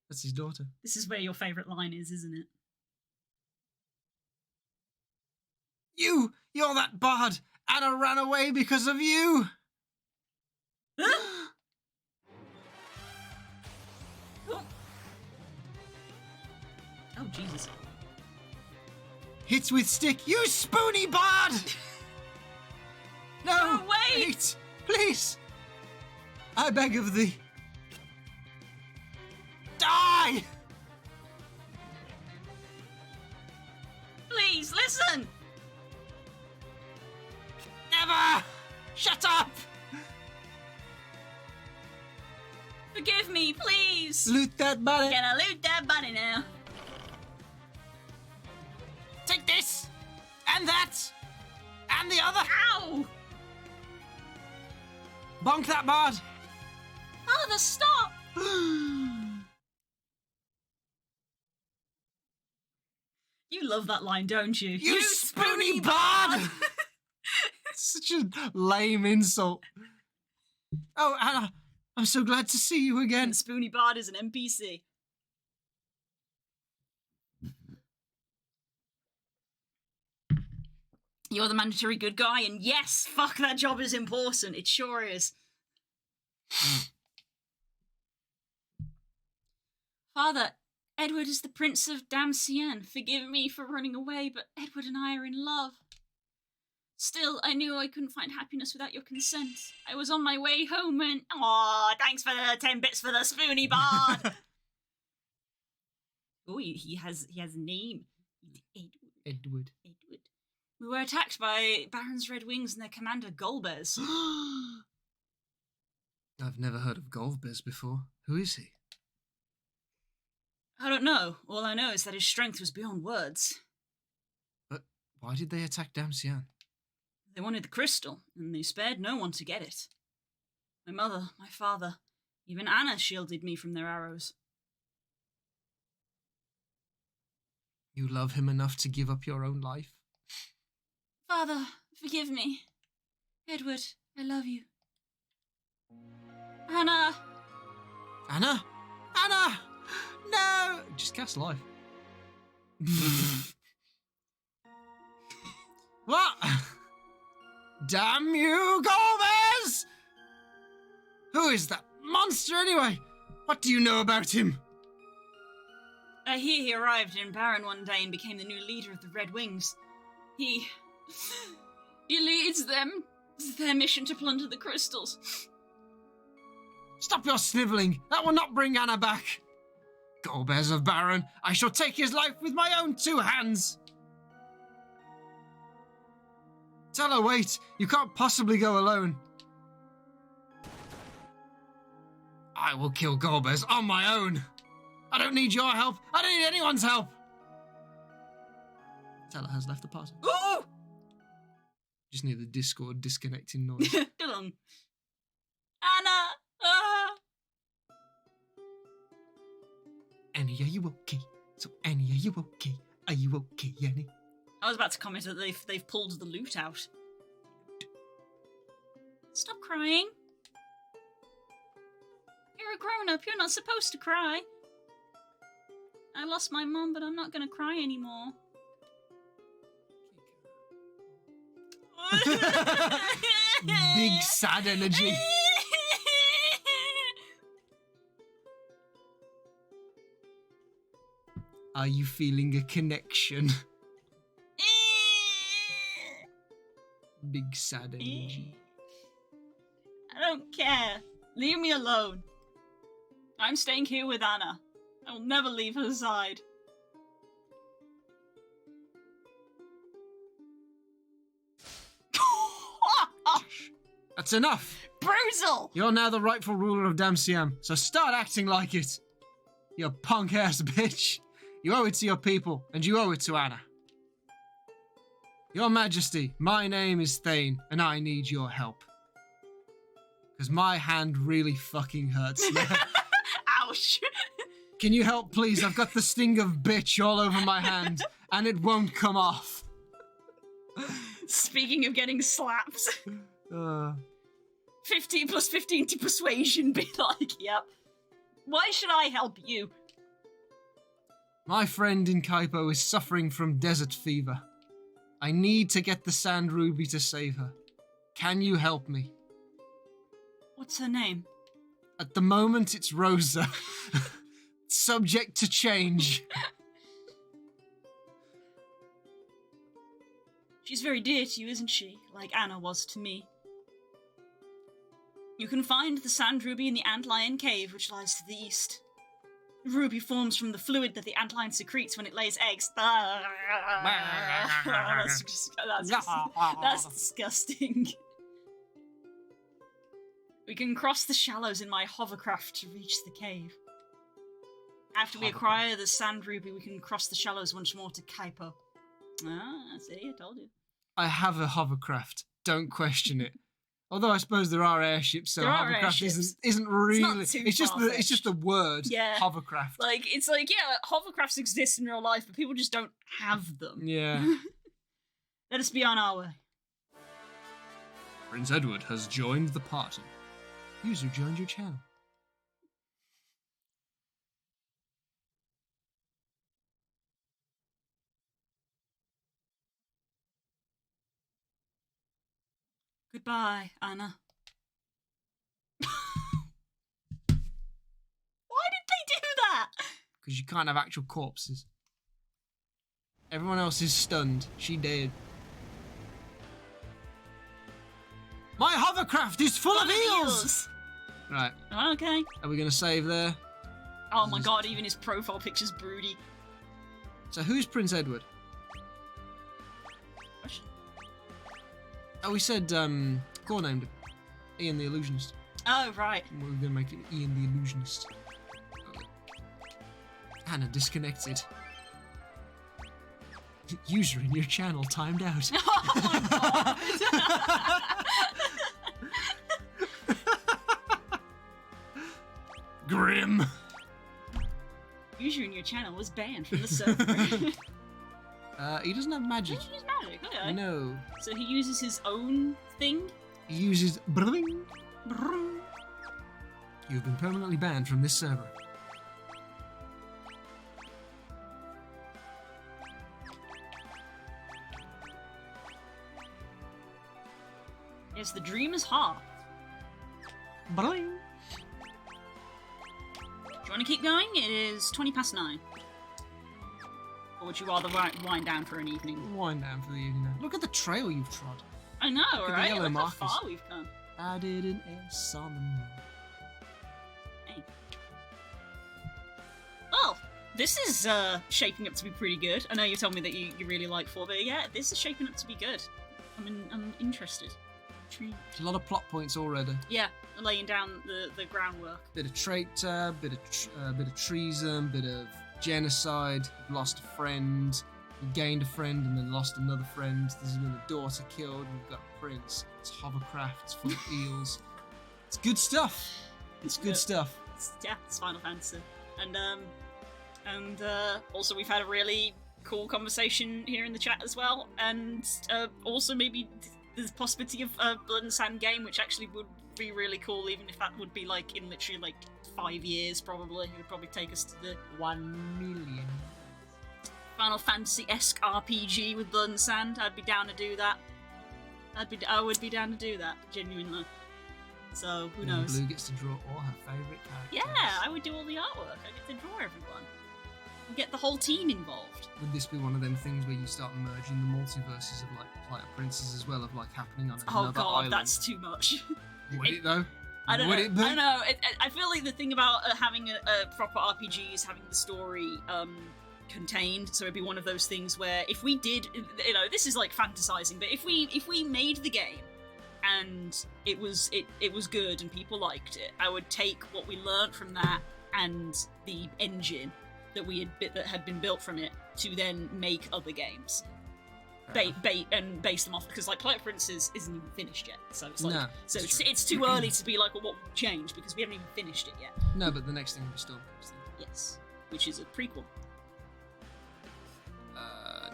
That's his daughter. This is where your favourite line is, isn't it? You're that bard! Anna ran away because of you! Huh? Oh, Jesus. Hits with stick, you spoony bard! No! No, wait! Please! I beg of thee. Die! listen! Never! Shut up! Forgive me, please! Loot that body. Gonna loot that bunny now. Take this! And that! And the other! Ow! Bonk that bard! Father, stop! You love that line, don't you? You spoony bard! Such a lame insult. Oh, Anna, I'm so glad to see you again. And Spoony Bard is an NPC. You're the mandatory good guy, and yes, fuck, that job is important. It sure is. Father, Edward is the Prince of Damcian. Forgive me for running away, but Edward and I are in love. Still, I knew I couldn't find happiness without your consent. I was on my way home and... Aw, thanks for the 10 bits for the Spoony Bard! Oh, he has a name. Edward. We were attacked by Baron's Red Wings and their commander, Golbez. I've never heard of Golbez before. Who is he? I don't know. All I know is that his strength was beyond words. But why did they attack Damcian? They wanted the crystal, and they spared no one to get it. My mother, my father, even Anna shielded me from their arrows. You love him enough to give up your own life? Father, forgive me. Edward, I love you. Anna! Anna? Anna! No! Just cast life. What? Damn you, Golbez! Who is that monster anyway? What do you know about him? I hear he arrived in Baron one day and became the new leader of the Red Wings. He leads them. It's their mission to plunder the crystals. Stop your snivelling. That will not bring Anna back. Golbez of Baron, I shall take his life with my own 2 hands. Tell her, wait. You can't possibly go alone. I will kill Golbez on my own. I don't need your help. I don't need anyone's help. Teller has left the party. Ooh! Just need the Discord disconnecting noise. Anna! Ah! Annie, are you okay? So, Annie, are you okay? Are you okay, Annie? I was about to comment that they've pulled the loot out. Stop crying. You're a grown-up. You're not supposed to cry. I lost my mom, but I'm not going to cry anymore. Big sad energy. Are you feeling a connection? Big sad energy. I don't care. Leave me alone. I'm staying here with Anna. I will never leave her side. That's enough. Brutal! You're now the rightful ruler of Damciam, so start acting like it. You punk-ass bitch. You owe it to your people, and you owe it to Anna. Your Majesty, my name is Thane, and I need your help. Because my hand really fucking hurts now. Ouch! Can you help, please? I've got the sting of bitch all over my hand, and it won't come off. Speaking of getting slapped. 15 plus 15 to persuasion, be like, yep. Why should I help you? My friend in Kaipo is suffering from desert fever. I need to get the Sand Ruby to save her. Can you help me? What's her name? At the moment, it's Rosa. Subject to change. She's very dear to you, isn't she? Like Anna was to me. You can find the Sand Ruby in the Antlion Cave, which lies to the east. ruby forms from the fluid that the antlion secretes when it lays eggs. That's disgusting. We can cross the shallows in my hovercraft to reach the cave. After we acquire the sand ruby, we can cross the shallows once more to Kaipo. Ah, see, I told you. I have a hovercraft. Don't question it. Although I suppose there are airships, so hovercraft isn't really. It's just the word hovercraft. It's hovercrafts exist in real life, but people just don't have them. Yeah. Let us be on our way. Prince Edward has joined the party. User joined your channel. Goodbye, Anna. Why did they do that? Because you can't have actual corpses. Everyone else is stunned. She dead. My hovercraft is full of eels! Right. Okay. Are we going to save there? Oh my god, even his profile picture's broody. So who's Prince Edward? Oh, we said, Core named him. Ian the Illusionist. Oh, right. We're going to make it Ian the Illusionist. Okay. Hannah disconnected. User in your channel timed out. Oh my god. Grim. User in your channel was banned from the server. He doesn't have magic. He doesn't use magic, okay. No. So he uses his own thing? He uses bring. You've been permanently banned from this server. Yes, the dream is hard. Bring. Do you want to keep going? It is 9:20. Or would you rather wind down for an evening? Wind down for the evening now. Look at the trail you've trod. I know, Look right? at the yellow Look markers. how far we've come. I did an S on the moon. Hey. Well, this is shaping up to be pretty good. I know you told me that you really like 4, but yeah, this is shaping up to be good. I'm interested. Intrigued. A lot of plot points already. Yeah, laying down the groundwork. Bit of traitor, bit of treason, bit of genocide. You've lost a friend. You gained a friend and then lost another friend. There's been a daughter killed. We've got a prince. It's hovercraft. It's full of eels. It's good stuff. It's good stuff. It's Final Fantasy. And also we've had a really cool conversation here in the chat as well. And also maybe there's a possibility of a Blood and Sand game, which actually would be really cool, even if that would be like in literally like 5 years probably. It would probably take us to the 1 million. Final Fantasy-esque RPG with Blood and Sand. I'd be down to do that. I would be down to do that, genuinely. So, who knows? Blue gets to draw all her favourite characters. Yeah, I would do all the artwork. I get to draw everyone. And get the whole team involved. Would this be one of them things where you start merging the multiverses of like Player Princes as well, of like happening on another island? Oh god, that's too much. Would it though? I don't know. I feel like the thing about having a proper RPG is having the story contained. So it'd be one of those things where if we did, this is like fantasizing, but if we made the game and it was good and people liked it, I would take what we learned from that and the engine that had been built from it to then make other games. And base them off, because like Player Princes isn't even finished yet, so it's like it's too early to be like, well, what would change, because we haven't even finished it yet. No, but the next thing will be Stormcast then. Yes, which is a prequel.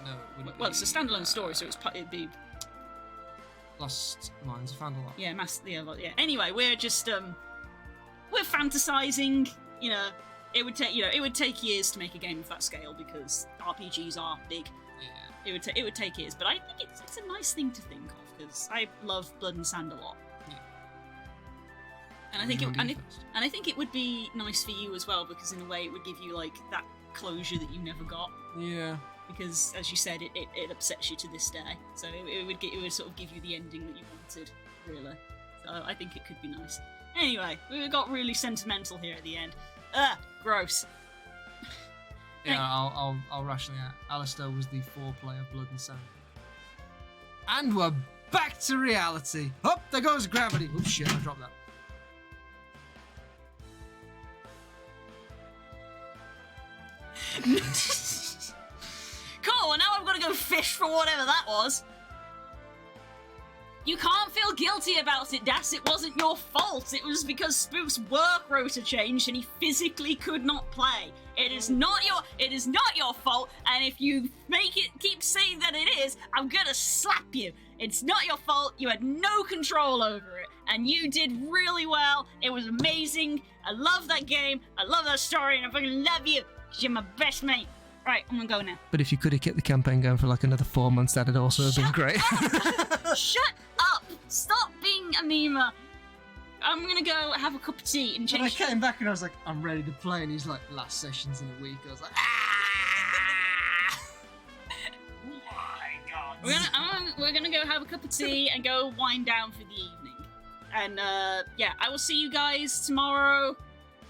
No, it wouldn't. Well, it's a standalone story, so it'd be Lost Minds. I found a lot. Yeah, yeah. Anyway, we're just we're fantasizing. It would take years to make a game of that scale because RPGs are big. Yeah. It would take years, but I think it's a nice thing to think of because I love Blood and Sand a lot. Yeah. And I think it would be nice for you as well, because in a way it would give you like that closure that you never got. Yeah. Because as you said, it upsets you to this day. So it would sort of give you the ending that you wanted, really. So I think it could be nice. Anyway, we got really sentimental here at the end. Gross. Yeah, I'll rationally out. Alistair was the 4-player Blood and Sand. And we're back to reality. Oh, there goes gravity. Oh shit, I dropped that. Cool, well now I've got to go fish for whatever that was. You can't feel guilty about it, Das. It wasn't your fault. It was because Spook's work rota changed and he physically could not play. It is not your fault, and if you keep saying that it is, I'm gonna slap you. It's not your fault. You had no control over it, and you did really well. It was amazing. I love that game. I love that story, and I fucking love you. You're my best mate. Right, I'm gonna go now. But if you could have kept the campaign going for like another 4 months, that'd also have been great. Shut up! Stop being a memer. I'm gonna go have a cup of tea and change. And I came back and I was like, I'm ready to play, and he's like, last session's in a week. I was like, oh my god. We're gonna go have a cup of tea and go wind down for the evening. And yeah, I will see you guys tomorrow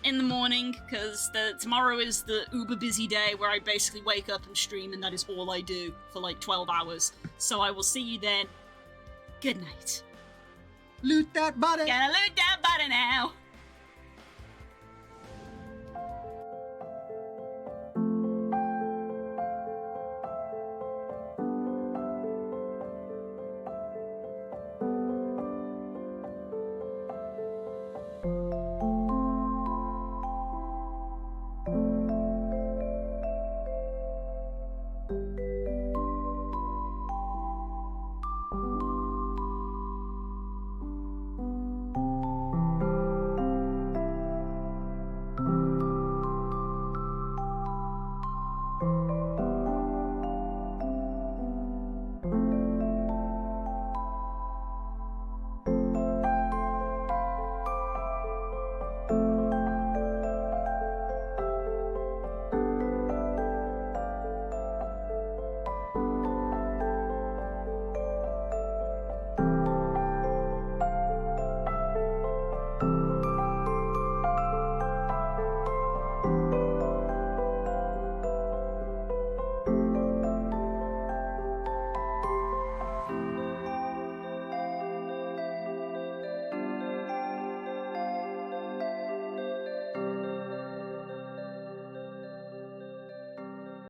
in the morning, because tomorrow is the uber busy day where I basically wake up and stream, and that is all I do for like 12 hours. So I will see you then. Good night. Loot that body. Gonna loot that